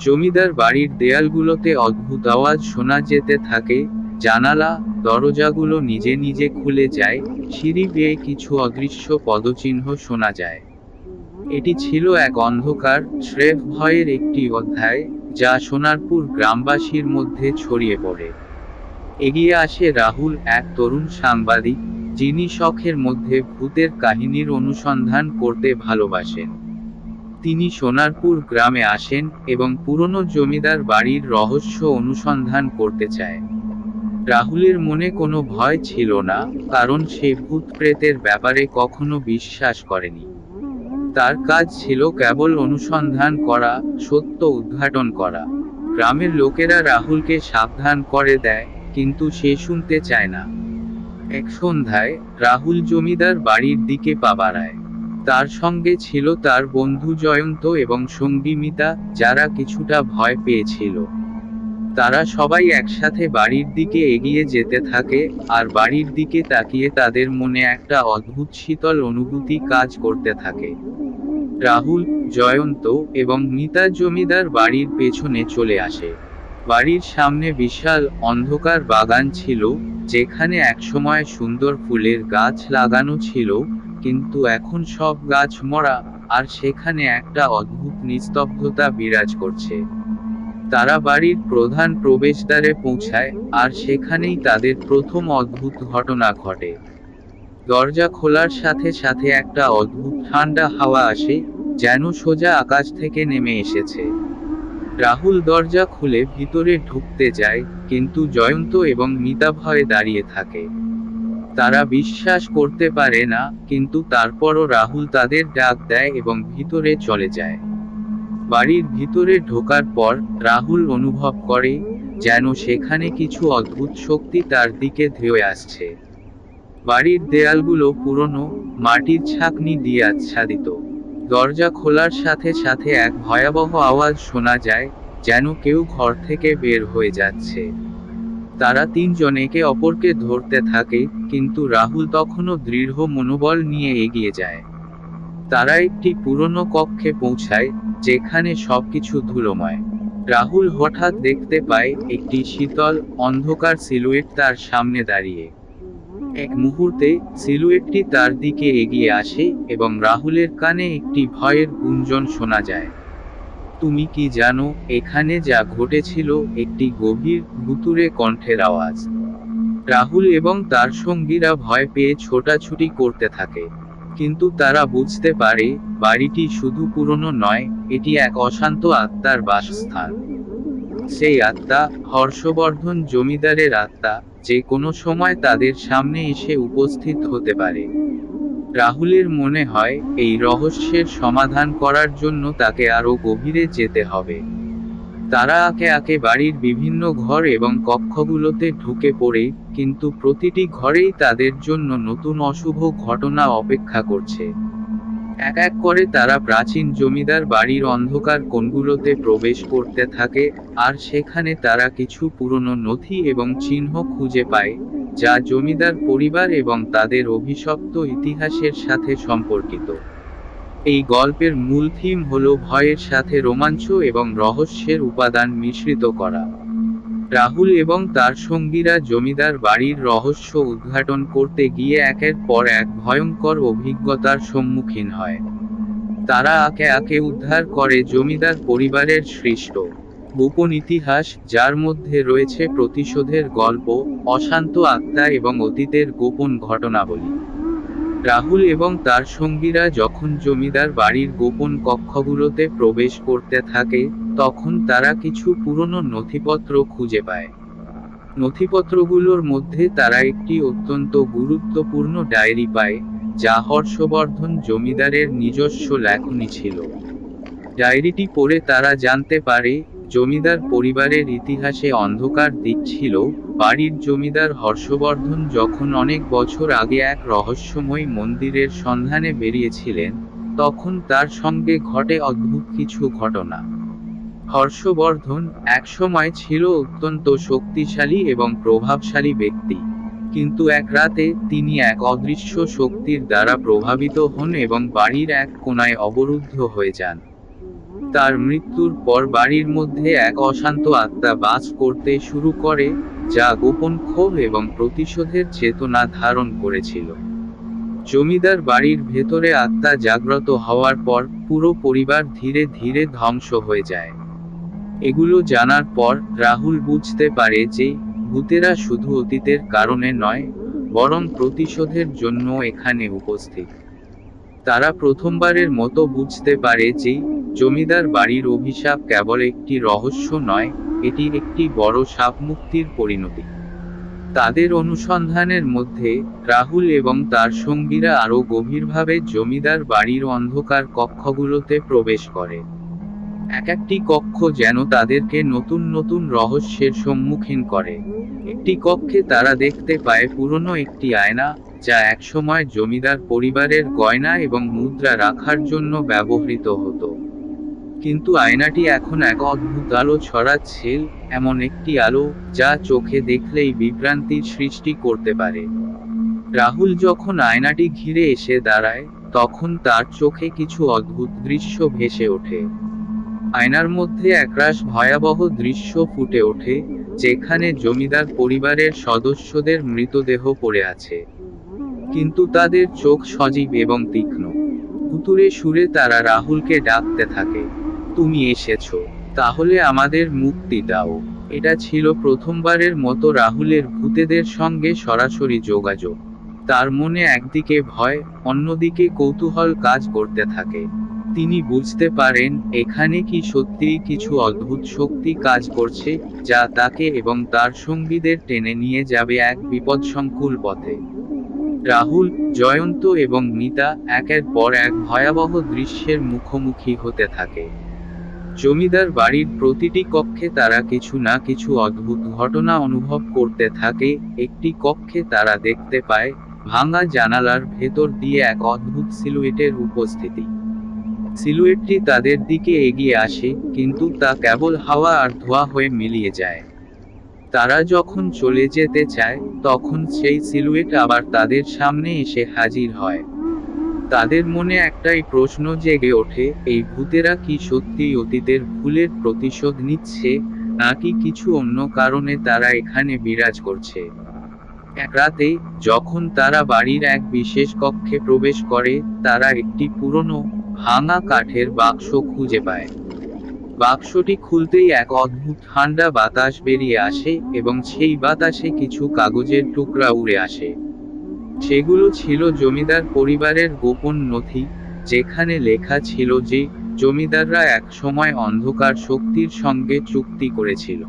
জমিদার বাড়ির দেয়ালগুলোতে অদ্ভুত আওয়াজ শোনা যেতে থাকে, জানালা দরজাগুলো নিজে নিজে খুলে যায়, সিঁড়ি বেয়ে কিছু অদৃশ্য পদচিহ্ন শোনা যায়। এটি ছিল এক অন্ধকার, স্রেফ ভয়ের একটি অধ্যায়, যা সোনারপুর গ্রামবাসীর মধ্যে ছড়িয়ে পড়ে। এগিয়ে আসে রাহুল, এক তরুণ সাংবাদিক, যিনি শখের মধ্যে ভূতের কাহিনীর অনুসন্ধান করতে ভালোবাসেন। তিনি সোনারপুর গ্রামে আসেন এবং পুরনো জমিদার বাড়ির রহস্য অনুসন্ধান করতে চায়। রাহুলের মনে কোনো ভয় ছিল না, কারণ সে ভূত প্রেতের ব্যাপারে কখনো বিশ্বাস করেনি। তার কাজ ছিল কেবল অনুসন্ধান করা, সত্য উদ্ঘাটন করা। গ্রামের লোকেরা রাহুলকে সাবধান করে দেয়, কিন্তু সে শুনতে চায় না। এক সন্ধ্যায় রাহুল জমিদার বাড়ির দিকে পা বাড়ায়। তার সঙ্গে ছিল তার বন্ধু জয়ন্ত এবং সঙ্গী মিতা, যারা কিছুটা ভয় পেয়েছিল। তারা সবাই একসাথে বাড়ির দিকে এগিয়ে যেতে থাকে, আর বাড়ির দিকে তাকিয়ে তাদের মনে একটা অদ্ভুত শীতল অনুভূতি কাজ করতে থাকে। রাহুল, জয়ন্ত এবং মিতা জমিদার বাড়ির পেছনে চলে আসে। বাড়ির সামনে বিশাল অন্ধকার বাগান ছিল, যেখানে একসময় সুন্দর ফুলের গাছ লাগানো ছিল, কিন্তু এখন সব গাছ মরা, আর সেখানে একটা অদ্ভুত নিস্তব্ধতা বিরাজ করছে। তারা বাড়ির প্রধান প্রবেশদ্বারে পৌঁছায়, আর সেখানেই তাদের প্রথম অদ্ভুত ঘটনা ঘটে। দরজা খোলার সাথে সাথে একটা অদ্ভুত ঠান্ডা হাওয়া আসে, যেন সোজা আকাশ থেকে নেমে এসেছে। রাহুল দরজা খুলে ভিতরে ঢুকতে যায়, কিন্তু জয়ন্ত এবং মিতা ভয়ে দাঁড়িয়ে থাকে। তারা বিশ্বাস করতে পারে না, কিন্তু তারপরও রাহুল তাদের ডাক দেয় এবং ভিতরে চলে যায়। বাড়ির ভিতরে ঢোকার পর রাহুল অনুভব করে, যেন সেখানে কিছু অদ্ভুত শক্তি তার দিকে ধেয়ে আসছে। বাড়ির দেয়ালগুলো পুরনো, মাটির ছাকনি দিয়ে আচ্ছাদিত। দরজা খোলার সাথে সাথে এক ভয়াবহ আওয়াজ শোনা যায়, যেন কেউ ঘর থেকে বের হয়ে যাচ্ছে। তারা তিনজন একে অপরকে ধরতে থাকে, কিন্তু রাহুল তখনও দৃঢ় মনোবল নিয়ে এগিয়ে যায়। তারা একটি পুরনো কক্ষে পৌঁছায়, যেখানে সবকিছু ধুলোময়। রাহুল হঠাৎ দেখতে পায় একটি শীতল, অন্ধকার সিলুয়েট তার সামনে দাঁড়িয়ে। এক মুহূর্তে সিলুয়েটটি তার দিকে এগিয়ে আসে, এবং রাহুলের কানে একটি ভয়ের গুঞ্জন শোনা যায়। তুমি কি জানো, এখানে যা ঘটেছিল? একটি গভীর, ভুতুড়ে কণ্ঠের আওয়াজ। রাহুল এবং তার সঙ্গীরা ভয় পেয়ে ছোটাছুটি করতে থাকে। কিন্তু তারা বুঝতে পারে বাড়িটি শুধু পুরনো নয়, এটি এক অশান্ত আত্মার বাসস্থান। সেই আত্মা হর্ষবর্ধন জমিদারের আত্মা, যে কোনো সময় তাদের সামনে এসে উপস্থিত হতে পারে। রাহুলের মনে হয় এই রহস্যের সমাধান করার জন্য তাকে আরো গভীরে যেতে হবে। তারা একে একে বাড়ির বিভিন্ন ঘর এবং কক্ষগুলোতে ঢুকে পড়ে, কিন্তু প্রতিটি ঘরেই তাদের জন্য নতুন অশুভ ঘটনা অপেক্ষা করছে। এক এক করে তারা প্রাচীন জমিদার বাড়ির অন্ধকার কোণগুলোতে প্রবেশ করতে থাকে, আর সেখানে তারা কিছু পুরনো নথি এবং চিহ্ন খুঁজে পায়, যা জমিদার পরিবার এবং তাদের অভিশপ্ত ইতিহাসের সাথে সম্পর্কিত। এই গল্পের মূল থিম হলো ভয়ের সাথে রোমাঞ্চ এবং রহস্যের উপাদান মিশ্রিত করা। রাহুল এবং তার সঙ্গীরা জমিদার বাড়ির রহস্য উদ্ঘাটন করতে গিয়ে একের পর এক ভয়ঙ্কর অভিজ্ঞতার সম্মুখীন হয়। তারা একে একে উদ্ধার করে জমিদার পরিবারের সৃষ্ট গোপন ইতিহাস, যার মধ্যে রয়েছে প্রতিশোধের গল্প, অশান্ত আত্মা এবং অতীতের গোপন ঘটনাবলী। রাহুল এবং তার সঙ্গীরা যখন জমিদার বাড়ির গোপন কক্ষগুলোতে প্রবেশ করতে থাকে, তখন তারা কিছু পুরনো নথিপত্র খুঁজে পায়। নথিপত্রগুলোর মধ্যে তারা একটি অত্যন্ত গুরুত্বপূর্ণ ডায়েরি পায়, যা হর্ষবর্ধন জমিদারের নিজস্ব লেখনী ছিল। ডায়েরিটি পড়ে তারা জানতে পারে, জমিদার পরিবারের ইতিহাসে অন্ধকার দিক ছিল। বাড়ির জমিদার হর্ষবর্ধন যখন অনেক বছর আগে এক রহস্যময় মন্দিরের সন্ধানে বেরিয়েছিলেন, তখন তার সঙ্গে ঘটে অদ্ভুত কিছু ঘটনা। হর্ষবর্ধন একসময় ছিল অত্যন্ত শক্তিশালী এবং প্রভাবশালী ব্যক্তি, কিন্তু এক রাতে তিনি এক অদৃশ্য শক্তির দ্বারা প্রভাবিত হন এবং বাড়ির এক কোণায় অবরুদ্ধ হয়ে যান। তার মৃত্যুর পর বাড়ির মধ্যে এক অশান্ত আত্মা বাস করতে শুরু করে, যা গোপন ক্ষোভ এবং প্রতিশোধের চেতনা ধারণ করেছিল। জমিদার বাড়ির ভেতরে আত্মা জাগ্রত হওয়ার পর পুরো পরিবার ধীরে ধীরে ধ্বংস হয়ে যায়। এগুলো জানার পর রাহুল বুঝতে পারে যে ভূতেরা শুধু অতীতের কারণে নয়, বরং প্রতিশোধের জন্য এখানে উপস্থিত। তারা প্রথমবারের মতো বুঝতে পারে যে জমিদার বাড়ির অভিশাপ কেবল একটি রহস্য নয়, এটি একটি বড় শাপমুক্তির পরিণতি। তাদের অনুসন্ধানের মধ্যে রাহুল এবং তার সঙ্গীরা আরও গভীরভাবে জমিদার বাড়ির অন্ধকার কক্ষগুলোতে প্রবেশ করে। এক একটি কক্ষ যেন তাদেরকে নতুন নতুন রহস্যের সম্মুখীন করে। একটি কক্ষে তারা দেখতে পায় পুরনো একটি আয়না, যা একসময় জমিদার পরিবারের গয়না এবং মুদ্রা রাখার জন্য ব্যবহৃত হতো। কিন্তু আয়নাটি এখন এক অদ্ভুত আলো ছড়াচ্ছে, এমন একটি আলো যা চোখে দেখলেই বিভ্রান্তির সৃষ্টি করতে পারে। রাহুল যখন আয়নাটি ঘিরে এসে দাঁড়ায়, তখন তার চোখে কিছু অদ্ভুত দৃশ্য ভেসে ওঠে। আয়নার মধ্যে একরাশ ভয়াবহ দৃশ্য ফুটে ওঠে, যেখানে জমিদার পরিবারের সদস্যদের মৃতদেহ পড়ে আছে, কিন্তু তাদের চোখ সজীব এবং তীক্ষ্ণ। ভুতুড়ে সুরে তারা রাহুলকে ডাকতে থাকে, তুমি এসেছো, তাহলে আমাদের মুক্তি দাও। এটা ছিল প্রথমবারের মতো রাহুলের ভূতেদের সঙ্গে সরাসরি যোগাযোগ। তার মনে একদিকে ভয়, অন্যদিকে কৌতূহল কাজ করতে থাকে। তিনি বুঝতে পারেন এখানে কি সত্যিই কিছু অদ্ভুত শক্তি কাজ করছে, যা তাকে এবং তার সঙ্গীদের টেনে নিয়ে যাবে এক বিপদসংকুল পথে। রাহুল, জয়ন্ত এবং মিতা একের পর এক ভয়াবহ দৃশ্যের মুখোমুখি হতে থাকে। জমিদার বাড়ির প্রতিটি কক্ষে তারা কিছু না কিছু অদ্ভুত ঘটনা অনুভব করতে থাকে। একটি কক্ষে তারা দেখতে পায় ভাঙা জানালার ভেতর দিয়ে এক অদ্ভুত সিলুয়েটের উপস্থিতি। সিলুয়েটটি তাদের দিকে এগিয়ে আসে, কিন্তু তা কেবল হাওয়া আর ধোঁয়া হয়ে মিলিয়ে যায়। তারা যখন চলে যেতে চায়, তখন সেই সিলুয়েট আবার তাদের সামনে এসে হাজির হয়। তাদের মনে একটাই প্রশ্ন জেগে ওঠে, এই ভূতেরা কি সত্যিই অতীতের ভুলের প্রতিশোধ নিচ্ছে, নাকি কিছু অন্য কারণে তারা এখানে বিরাজ করছে। এক রাতে যখন তারা বাড়ির এক বিশেষ কক্ষে প্রবেশ করে, তারা একটি পুরনো ভাঙা কাঠের বাক্স খুঁজে পায়। বাক্সটি খুলতেই এক অদ্ভুত ঠান্ডা বাতাস বেরিয়ে আসে এবং সেই বাতাসে কিছু কাগজের টুকরা উড়ে আসে। সেগুলো ছিল জমিদার পরিবারের গোপন নথি, যেখানে লেখা ছিল যে জমিদাররা এক সময় অন্ধকার শক্তির সঙ্গে চুক্তি করেছিল।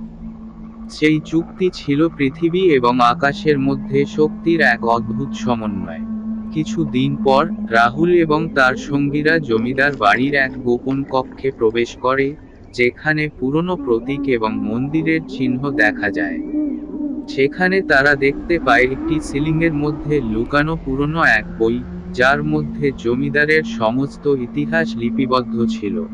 সেই চুক্তি ছিল পৃথিবী এবং আকাশের মধ্যে শক্তির এক অদ্ভুত সমন্বয়। কিছু দিন পর রাহুল এবং তার সঙ্গীরা জমিদার বাড়ির এক গোপন কক্ষে প্রবেশ করে, যেখানে পুরনো প্রতীক এবং মন্দিরের চিহ্ন দেখা যায়। সেখানে তারা দেখতে পায় একটি সিলিংয়ের মধ্যে লুকানো পুরনো এক বই, যার মধ্যে জমিদারের সমস্ত ইতিহাস লিপিবদ্ধ ছিল।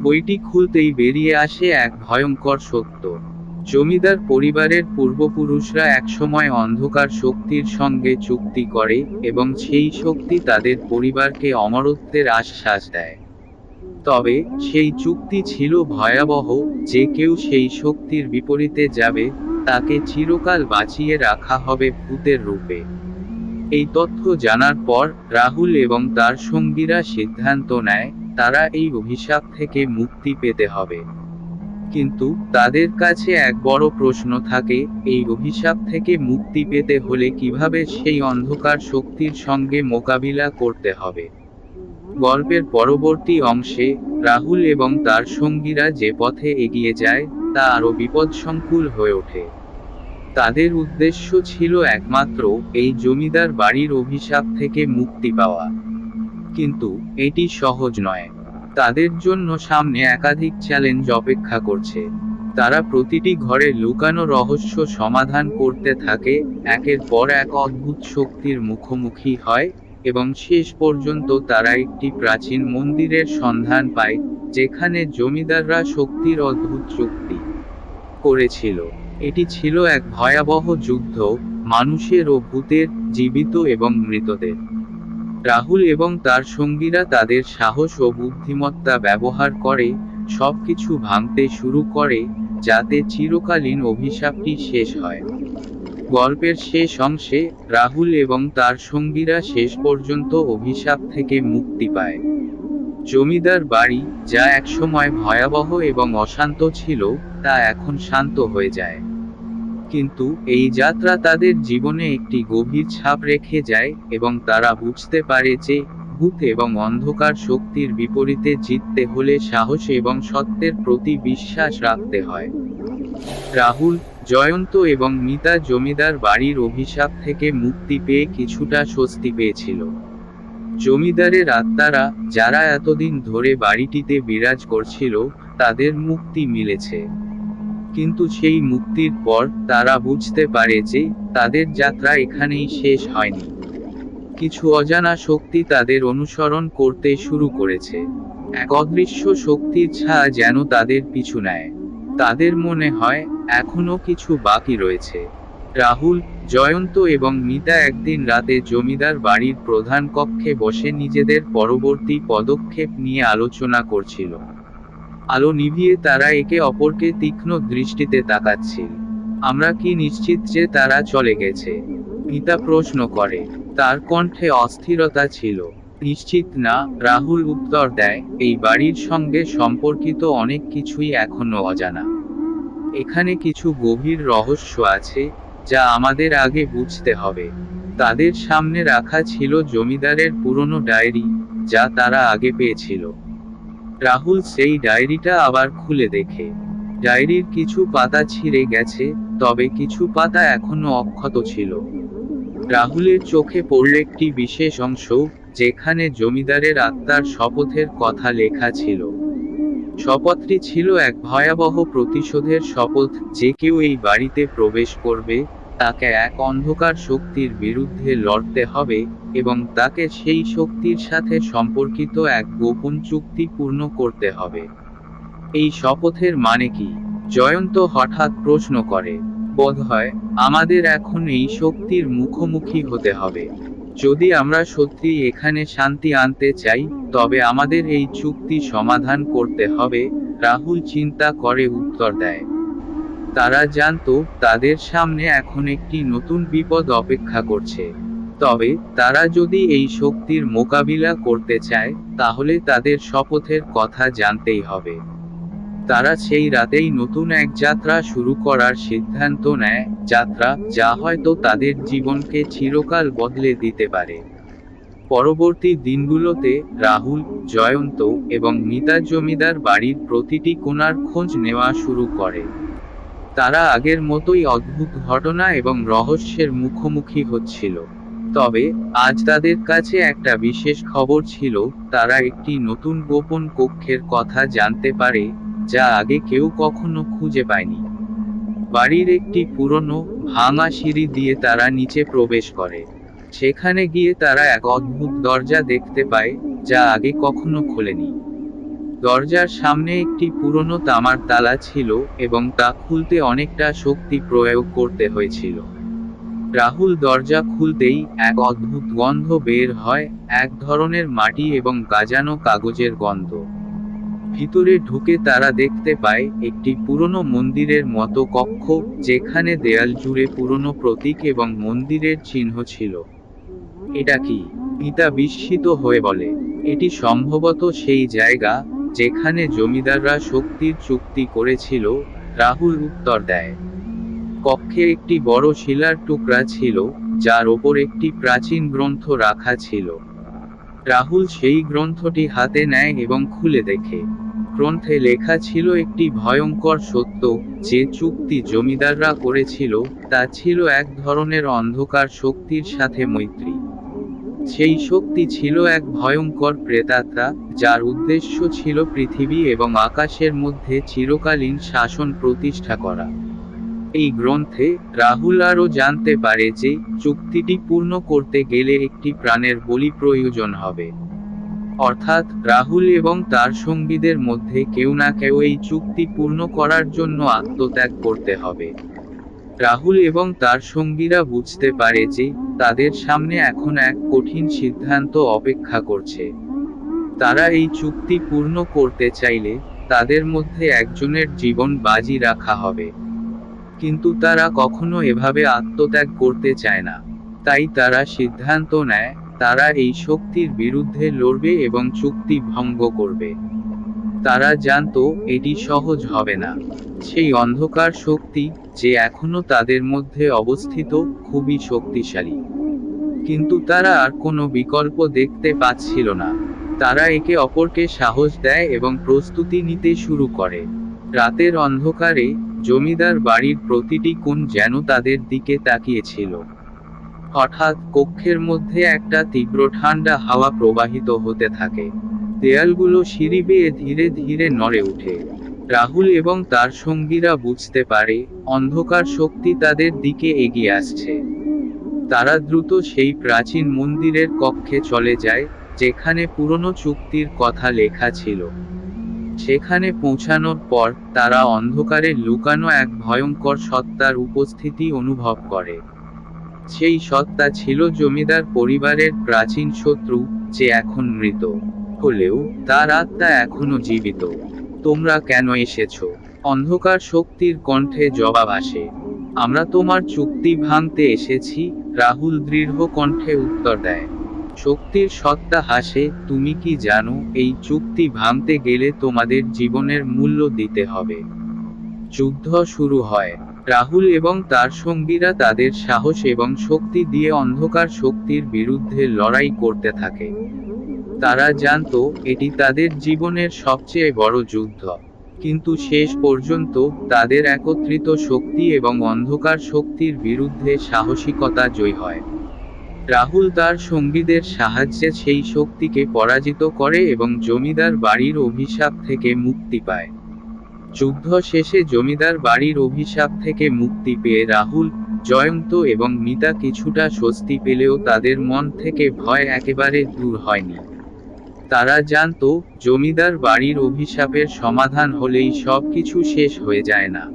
বইটি খুলতেই বেরিয়ে আসে এক ভয়ঙ্কর সত্য। জমিদার পরিবারের পূর্বপুরুষরা একসময় অন্ধকার শক্তির সঙ্গে চুক্তি করে, এবং সেই শক্তি তাদের পরিবারকে অমরত্বের আশ্বাস দেয়। তবে সেই চুক্তি ছিল ভয়াবহ, যে কেউ সেই শক্তির বিপরীতে যাবে, তাকে চিরকাল বাঁচিয়ে রাখা হবে ভূতের রূপে। এই তথ্য জানার পর রাহুল এবং তার সঙ্গীরা সিদ্ধান্ত নেয়, তারা এই অভিশাপ থেকে মুক্তি পেতে হবে। কিন্তু তাদের কাছে এক বড় প্রশ্ন থাকে, এই অভিশাপ থেকে মুক্তি পেতে হলে কিভাবে সেই অন্ধকার শক্তির সঙ্গে মোকাবিলা করতে হবে। গল্পের পরবর্তী অংশে রাহুল এবং তার সঙ্গীরা যে পথে এগিয়ে যায়, তা আরও বিপদসংকুল হয়ে ওঠে। তাদের উদ্দেশ্য ছিল একমাত্র এই জমিদার বাড়ির অভিশাপ থেকে মুক্তি পাওয়া। কিন্তু এটি সহজ নয়। তাদের জন্য সামনে একাধিক চ্যালেঞ্জ অপেক্ষা করছে। তারা প্রতিটি ঘরে লুকানো রহস্য সমাধান করতে থাকে, একের পর এক অদ্ভুত শক্তির মুখোমুখি হয়, এবং শেষ পর্যন্ত তারা একটি প্রাচীন মন্দিরের সন্ধান পায়, যেখানে জমিদাররা শক্তির অদ্ভুত চুক্তি করেছিল। এটি ছিল এক ভয়াবহ যুদ্ধ, মানুষের ও ভূতের, জীবিত এবং মৃতদের। রাহুল এবং তার সঙ্গীরা তাদের সাহস ও বুদ্ধিমত্তা ব্যবহার করে সবকিছু ভাঙতে শুরু করে, যাতে চিরকালীন অভিশাপটি শেষ হয়। গল্পের শেষ অংশে রাহুল এবং তার সঙ্গীরা শেষ পর্যন্ত অভিশাপ থেকে মুক্তি পায়। জমিদার বাড়ি, যা একসময় ভয়াবহ এবং অশান্ত ছিল, তা এখন শান্ত হয়ে যায়। কিন্তু এই যাত্রা তাদের জীবনে একটি গভীর ছাপ রেখে যায়, এবং তারা বুঝতে পারে যে ভূত এবং অন্ধকার শক্তির বিপরীতে জিততে হলে সাহস এবং সত্যের প্রতি বিশ্বাস রাখতে হয়। রাহুল, জয়ন্ত এবং মিতা জমিদার বাড়ির অভিশাপ থেকে মুক্তি পেয়ে কিছুটা স্বস্তি পেয়েছিল। জমিদারের আত্মারা, যারা এতদিন ধরে বাড়িটিতে বিরাজ করছিল, তাদের মুক্তি মিলেছে। কিন্তু সেই মুক্তির পর তারা বুঝতে পারে যে তাদের যাত্রা এখানেই শেষ হয়নি। কিছু অজানা শক্তি তাদের অনুসরণ করতে শুরু করেছে। এক অদৃশ্য শক্তির ছায়া যেন তাদের পিছু নেয়। তাদের মনে হয় এখনো কিছু বাকি রয়েছে। রাহুল, জয়ন্ত এবং মিতা একদিন রাতে জমিদার বাড়ির প্রধান কক্ষে বসে নিজেদের পরবর্তী পদক্ষেপ নিয়ে আলোচনা করছিল। আলো নিভিয়ে তারা একে অপরকে তীক্ষ্ণ দৃষ্টিতে তাকাচ্ছিল। আমরা কি নিশ্চিত যে তারা চলে গেছে? মিতা প্রশ্ন করে। তার কণ্ঠে অস্থিরতা ছিল। নিশ্চিত না, রাহুল উত্তর দেয়, এই বাড়ির সঙ্গে সম্পর্কিত অনেক কিছুই এখনো অজানা। এখানে কিছু গভীর রহস্য আছে, যা আমাদের আগে বুঝতে হবে। তাদের সামনে রাখা ছিল জমিদারের পুরনো ডায়েরি, যা তারা আগে পেয়েছিল। রাহুল সেই ডায়েরিটা আবার খুলে দেখে। ডায়েরির কিছু পাতা ছিঁড়ে গেছে, তবে কিছু পাতা এখনো অক্ষত ছিল। রাহুলের চোখে পড়ল একটি বিশেষ অংশ, যেখানে জমিদারের আত্মার শপথের কথা লেখা ছিল। শপথটি ছিল এক ভয়াবহ প্রতিশোধের শপথ, যে কেউ এই বাড়িতে প্রবেশ করবে, তাকে এক অন্ধকার শক্তির বিরুদ্ধে লড়তে হবে, এবং তাকে সেই শক্তির সাথে সম্পর্কিত এক গোপন চুক্তি পূর্ণ করতে হবে। এই শপথের মানে কি? জয়ন্ত হঠাৎ প্রশ্ন করে। বোধহয় আমাদের এখন এই শক্তির মুখোমুখি হতে হবে। যদি আমরা সত্যিই এখানে শান্তি আনতে চাই, তবে আমাদের এই চুক্তি সমাধান করতে হবে, রাহুল চিন্তা করে উত্তর দেয়। তারা জানতো তাদের সামনে এখন একটি নতুন বিপদ অপেক্ষা করছে। তবে তারা যদি এই শক্তির মোকাবিলা করতে চায়, তাহলে তাদের শপথের কথা জানতেই হবে। তারা সেই রাতেই নতুন এক যাত্রা শুরু করার সিদ্ধান্ত নেয়, যাত্রা যা হয়তো তাদের জীবনকে চিরকাল বদলে দিতে পারে। পরবর্তী দিনগুলোতে রাহুল, জয়ন্ত এবং মিতা জমিদার বাড়ির প্রতিটি কোণার খোঁজ নেওয়া শুরু করে। তারা আগের মতোই অদ্ভুত ঘটনা এবং রহস্যের মুখোমুখি হচ্ছিল। তবে আজ তাদের কাছে একটা বিশেষ খবর ছিল। তারা একটি নতুন গোপন কক্ষের কথা জানতে পারে, যা আগে কেউ কখনো খুঁজে পায়নি। বাড়ির একটি পুরনো ভাঙা সিঁড়ি দিয়ে তারা নিচে প্রবেশ করে। সেখানে গিয়ে তারা এক অদ্ভুত দরজা দেখতে পায়, যা আগে কখনো খোলেনি। দরজার সামনে একটি পুরনো তামার তালা ছিল এবং তা খুলতে অনেকটা শক্তি প্রয়োগ করতে হয়েছিল। রাহুল দরজা খুলতেই এক অদ্ভুত গন্ধ বের হয়, এক ধরনের মাটি এবং গাজানো কাগজের গন্ধ। ভিতরে ঢুকে তারা দেখতে পায় একটি পুরনো মন্দিরের মতো কক্ষ, যেখানে দেয়াল জুড়ে পুরনো প্রতীক এবং মন্দিরের চিহ্ন ছিল। এটা কি? পিতা বিস্মিত হয়ে বলে। এটি সম্ভবত সেই জায়গা যেখানে জমিদাররা শক্তির চুক্তি করেছিল, রাহুল উত্তর দেয়। কক্ষে একটি বড় শিলার টুকরা ছিল, যার ওপর একটি প্রাচীন গ্রন্থ রাখা ছিল। রাহুল সেই গ্রন্থটি হাতে নেয় এবং খুলে দেখে। গ্রন্থে লেখা ছিল একটি ভয়ঙ্কর সত্য, যে চুক্তি জমিদাররা করেছিল তা ছিল এক ধরনের অন্ধকার শক্তির সাথে মৈত্রী। সেই শক্তি ছিল এক ভয়ঙ্কর প্রেতাত্মা, যার উদ্দেশ্য ছিল পৃথিবী এবং আকাশের মধ্যে চিরকালীন শাসন প্রতিষ্ঠা করা। এই গ্রন্থে রাহুল আরও জানতে পারে যে চুক্তিটি পূর্ণ করতে গেলে একটি প্রাণের বলি প্রয়োজন হবে। অর্থাৎ রাহুল এবং তার সঙ্গীদের মধ্যে কেউ না কেউ এই চুক্তি পূর্ণ করার জন্য আত্মত্যাগ করতে হবে। রাহুল এবং তার সঙ্গীরা বুঝতে পারে যে তাদের সামনে এখন এক কঠিন সিদ্ধান্ত অপেক্ষা করছে। তারা এই চুক্তি পূর্ণ করতে চাইলে তাদের মধ্যে একজনের জীবন বাজি রাখা হবে। কিন্তু তারা কখনো এভাবে আত্মত্যাগ করতে চায় না। তাই তারা সিদ্ধান্ত নেয়, তারা এই শক্তির বিরুদ্ধে লড়বে এবং চুক্তি ভঙ্গ করবে। তারা জানতো এটি সহজ হবে না। সেই অন্ধকার শক্তি, যে এখনো তাদের মধ্যে অবস্থিত, খুবই শক্তিশালী। কিন্তু তারা আর কোনো বিকল্প দেখতে পাচ্ছিল না। তারা একে অপরকে সাহস দেয় এবং প্রস্তুতি নিতে শুরু করে। রাতের অন্ধকারে জমিদার বাড়ির প্রতিটি কোণ যেন তাদের দিকে তাকিয়েছিল। হঠাৎ কক্ষের মধ্যে একটা তীব্র ঠান্ডা হাওয়া প্রবাহিত হতে থাকে। দেয়ালগুলো সিঁড়ি বেয়ে ধীরে ধীরে নড়ে ওঠে। রাহুল এবং তার সঙ্গীরা বুঝতে পারে অন্ধকার শক্তি তাদের দিকে এগিয়ে আসছে। তারা দ্রুত সেই প্রাচীন মন্দিরের কক্ষে চলে যায়, যেখানে পুরনো চুক্তির কথা লেখা ছিল। সেখানে পৌঁছানোর পর তারা অন্ধকারে লুকানো এক ভয়ঙ্কর সত্তার উপস্থিতি অনুভব করে। সেই সত্তা ছিল জমিদার পরিবারের প্রাচীন শত্রু, যে এখন মৃত হলেও তার আত্মা এখনো জীবিত। তোমরা কেন এসেছো? অন্ধকার শক্তির কণ্ঠে জবাব আসে। আমরা তোমার চুক্তি ভাঙতে এসেছি, রাহুল দৃঢ় কণ্ঠে উত্তর দেয়। শক্তির সত্তা হাসে, তুমি কি জানো এই চুক্তি ভাঙতে গেলে তোমাদের জীবনের মূল্য দিতে হবে। যুদ্ধ শুরু হয়। রাহুল এবং তার সঙ্গীরা তাদের সাহস এবং শক্তি দিয়ে অন্ধকার শক্তির বিরুদ্ধে লড়াই করতে থাকে। তারা জানতো এটি তাদের জীবনের সবচেয়ে বড় যুদ্ধ। কিন্তু শেষ পর্যন্ত তাদের একত্রিত শক্তি এবং অন্ধকার শক্তির বিরুদ্ধে সাহসিকতা জয় হয়। রাহুল তার সঙ্গীদের সাহায্যে সেই শক্তিকে পরাজিত করে এবং জমিদার বাড়ির অভিশাপ থেকে মুক্তি পায়। যুদ্ধ শেষে জমিদার বাড়ির অভিশাপ থেকে মুক্তি পেয়ে রাহুল, জয়ন্ত এবং মিতা কিছুটা স্বস্তি পেলেও তাদের মন থেকে ভয় একেবারে দূর হয়নি। তারা জানতো জমিদার বাড়ির অভিশাপের সমাধান হলেই সবকিছু শেষ হয়ে যায় না।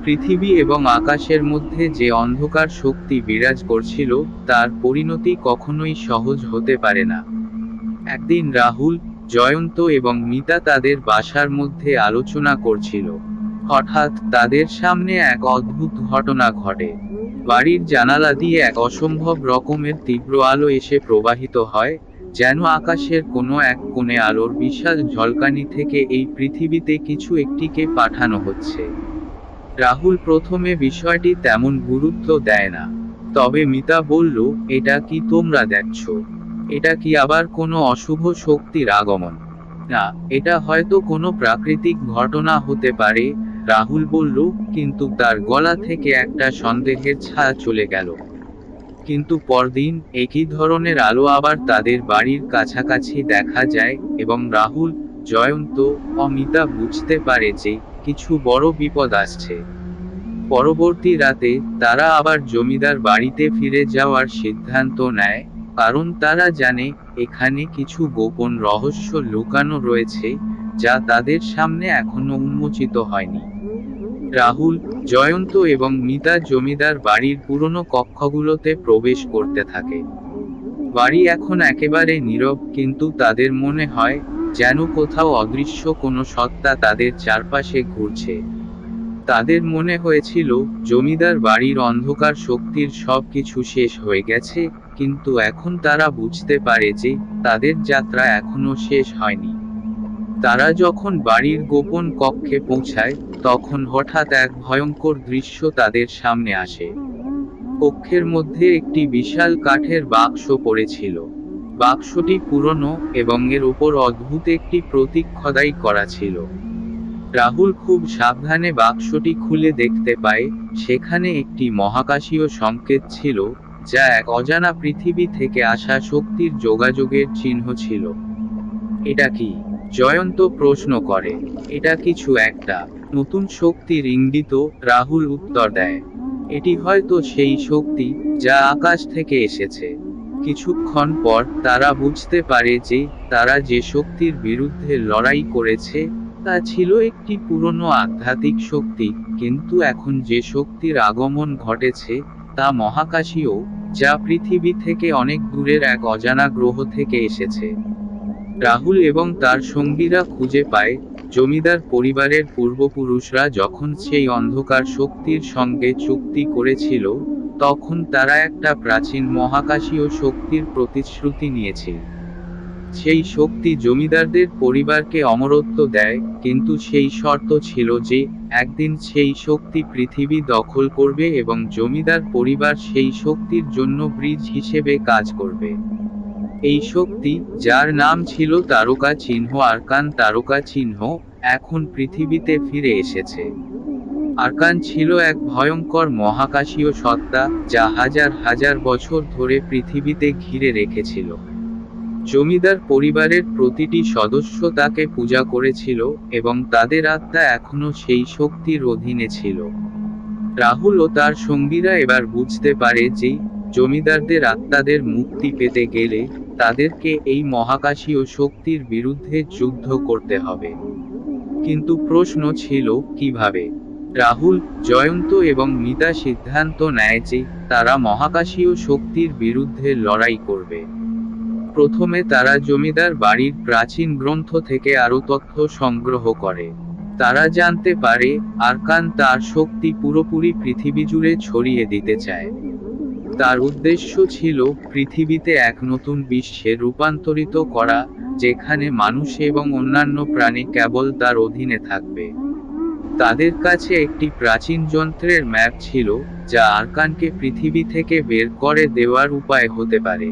পৃথিবী এবং আকাশের মধ্যে যে অন্ধকার শক্তি বিরাজ করছিল, তার পরিণতি কখনোই সহজ হতে পারে না। একদিন রাহুল, জয়ন্ত এবং মিতা তাদের বাসার মধ্যে আলোচনা করছিল। হঠাৎ তাদের সামনে এক অদ্ভুত ঘটনা ঘটে। বাড়ির জানালা দিয়ে এক অসম্ভব রকমের তীব্র আলো এসে প্রবাহিত হয়, যেন আকাশের কোনো এক কোণে আলোর বিশাল ঝলকানি থেকে এই পৃথিবীতে কিছু একটিকে পাঠানো হচ্ছে। রাহুল প্রথমে বিষয়টি তেমন গুরুত্ব দেয় না। তবে মিতা বলল, এটা কি তোমরা দেখছো? এটা কি আবার কোনো অশুভ শক্তির আগমন? না, এটা হয়তো কোনো প্রাকৃতিক ঘটনা হতে পারে, রাহুল বলল, কিন্তু তার গলা থেকে একটা সন্দেহের ছায়া চলে গেল। কিন্তু পরদিন একই ধরনের আলো আবার তাদের বাড়ির কাছাকাছি দেখা যায়, এবং রাহুল, জয়ন্ত ও মিতা বুঝতে পারে যে কিছু বড় বিপদ আসছে। পরবর্তী রাতে তারা আবার জমিদার বাড়িতে ফিরে যাওয়ার সিদ্ধান্ত নেয়, কারণ তারা জানে এখানে কিছু গোপন রহস্য লুকানো রয়েছে, যা তাদের সামনে এখনো উন্মোচিত হয়নি। রাহুল, জয়ন্ত এবং মিতা জমিদার বাড়ির পুরনো কক্ষগুলোতে প্রবেশ করতে থাকে। বাড়ি এখন একেবারে নীরব, কিন্তু তাদের মনে হয় যেন কোথাও অদৃশ্য কোনো সত্তা তাদের চারপাশে ঘুরছে। তাদের মনে হয়েছিল জমিদার বাড়ির অন্ধকার শক্তির সবকিছু শেষ হয়ে গেছে, কিন্তু এখন তারা বুঝতে পারে যে তাদের যাত্রা এখনো শেষ হয়নি। তারা যখন বাড়ির গোপন কক্ষে পৌঁছায়, তখন হঠাৎ এক ভয়ঙ্কর দৃশ্য তাদের সামনে আসে। কক্ষের মধ্যে একটি বিশাল কাঠের বাক্স পড়েছিল। বাক্সটি পুরনো, এবং এর উপর অদ্ভুত একটি প্রতীক খোদাই করা ছিল। রাহুল খুব সাবধানে বাক্সটি খুলে দেখতে পায়, সেখানে একটি মহাকাশীয় সংকেত ছিল, যা এক অজানা পৃথিবী থেকে আসা শক্তির যোগাযোগের চিহ্ন ছিল। এটা কি? জয়ন্ত প্রশ্ন করে। এটা কিছু একটা নতুন শক্তির ইঙ্গিত, রাহুল উত্তর দেয়। এটি হয়তো সেই শক্তি যা আকাশ থেকে এসেছে। কিছুক্ষণ পর তারা বুঝতে পারে যে তারা যে শক্তির বিরুদ্ধে লড়াই করেছে তা ছিল একটি পুরনো আধ্যাত্মিক শক্তি, কিন্তু এখন যে শক্তির আগমন ঘটেছে তা মহাকাশীয়, যা পৃথিবী থেকে অনেক দূরের এক অজানা গ্রহ থেকে এসেছে। রাহুল এবং তার সঙ্গীরা খুঁজে পায়, জমিদার পরিবারের পূর্বপুরুষরা যখন সেই অন্ধকার শক্তির সঙ্গে চুক্তি করেছিল, তখন তারা একটা প্রাচীন মহাকাশীয় শক্তির প্রতিশ্রুতি নিয়েছিল। সেই শক্তি জমিদারদের পরিবারকে অমরত্ব দেয়, কিন্তু সেই শর্ত ছিল যে একদিন সেই শক্তি পৃথিবী দখল করবে এবং জমিদার পরিবার সেই শক্তির জন্য ব্রিজ হিসেবে কাজ করবে। এই শক্তি, যার নাম ছিল তারকা চিহ্ন আরকান তারকা চিহ্ন, এখন পৃথিবীতে ফিরে এসেছে। আরকান ছিল এক ভয়ঙ্কর মহাকাশীয় সত্তা, যা হাজার হাজার বছর ধরে পৃথিবীতে ঘিরে রেখেছিল। জমিদার পরিবারের প্রতিটি সদস্য তাকে পূজা করেছিল, এবং তাদের আত্মা এখনো সেই শক্তির অধীনে ছিল। রাহুল ও তার সঙ্গীরা এবার বুঝতে পারে যে জমিদারদের আত্মাদের মুক্তি পেতে গেলে তাদেরকে এই মহাকাশীয় শক্তির বিরুদ্ধে যুদ্ধ করতে হবে। কিন্তু প্রশ্ন ছিল, কিভাবে? রাহুল, জয়ন্ত এবং মিতা সিদ্ধান্ত নেয় যে তারা মহাকাশীয় শক্তির বিরুদ্ধে লড়াই করবে। প্রথমে তারা জমিদার বাড়ির প্রাচীন গ্রন্থ থেকে আরও তথ্য সংগ্রহ করে। তারা জানতে পারে আরকান তার শক্তি পুরোপুরি পৃথিবী জুড়ে ছড়িয়ে দিতে চায়। তার উদ্দেশ্য ছিল পৃথিবীতে এক নতুন বিশ্বে রূপান্তরিত করা, যেখানে মানুষ এবং অন্যান্য প্রাণী কেবল তার অধীনে থাকবে। তাদের কাছে একটি প্রাচীন যন্ত্রের ম্যাপ ছিল, যা আরকানকে পৃথিবী থেকে বের করে দেওয়ার উপায় হতে পারে।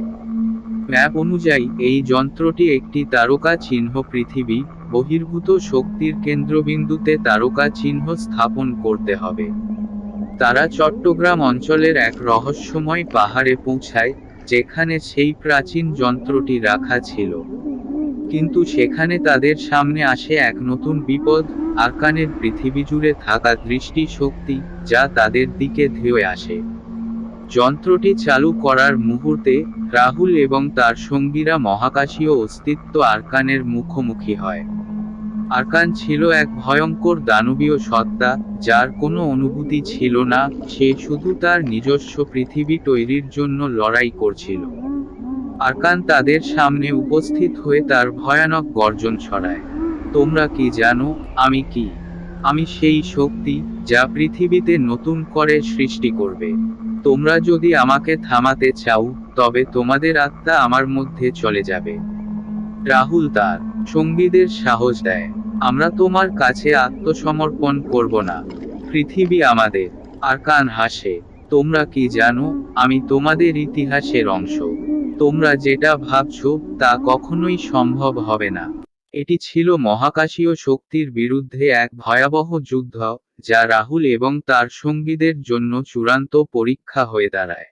ম্যাপ অনুযায়ী এই যন্ত্রটি একটি তারকা চিহ্ন পৃথিবী বহির্ভূত শক্তির কেন্দ্রবিন্দুতে তারকা চিহ্ন স্থাপন করতে হবে। তারা চট্টগ্রাম অঞ্চলের এক রহস্যময় পাহাড়ে পৌঁছায়, যেখানে সেই প্রাচীন যন্ত্রটি রাখা ছিল। কিন্তু সেখানে তাদের সামনে আসে এক নতুন বিপদ, আরকানের পৃথিবী জুড়ে থাকা দৃষ্টি শক্তি, যা তাদের দিকে ধেয়ে আসে। যন্ত্রটি চালু করার মুহূর্তে রাহুল এবং তার সঙ্গীরা মহাকাশীয় অস্তিত্ব আরকানের মুখোমুখি হয়। আরকান ছিল এক ভয়ঙ্কর দানবীয় সত্তা, যার কোনো অনুভূতি ছিল না, সে শুধু তার নিজস্ব পৃথিবী তৈরির জন্য লড়াই করছিল। আরকান তাদের সামনে উপস্থিত হয়ে তার ভয়ানক গর্জন ছড়ায়। তোমরা কি জানো আমি কি? আমি সেই শক্তি, যা পৃথিবীতে নতুন করে সৃষ্টি করবে। তোমরা যদি আমাকে থামাতে চাও, তবে তোমাদের আত্মা আমার মধ্যে চলে যাবে। রাহুল তার সঙ্গীদের সাহস দেয়, আমরা তোমার কাছে আত্মসমর্পণ করব না। পৃথিবী আমাদের। আরকান হাসে, তোমরা কি জানো, আমি তোমাদের ইতিহাসের অংশ। তোমরা যেটা ভাবছো তা কখনোই সম্ভব হবে না। এটি ছিল মহাকাশীয় শক্তির বিরুদ্ধে এক ভয়াবহ যুদ্ধ, যা রাহুল এবং তার সঙ্গীদের জন্য চূড়ান্ত পরীক্ষা হয়ে দাঁড়ায়।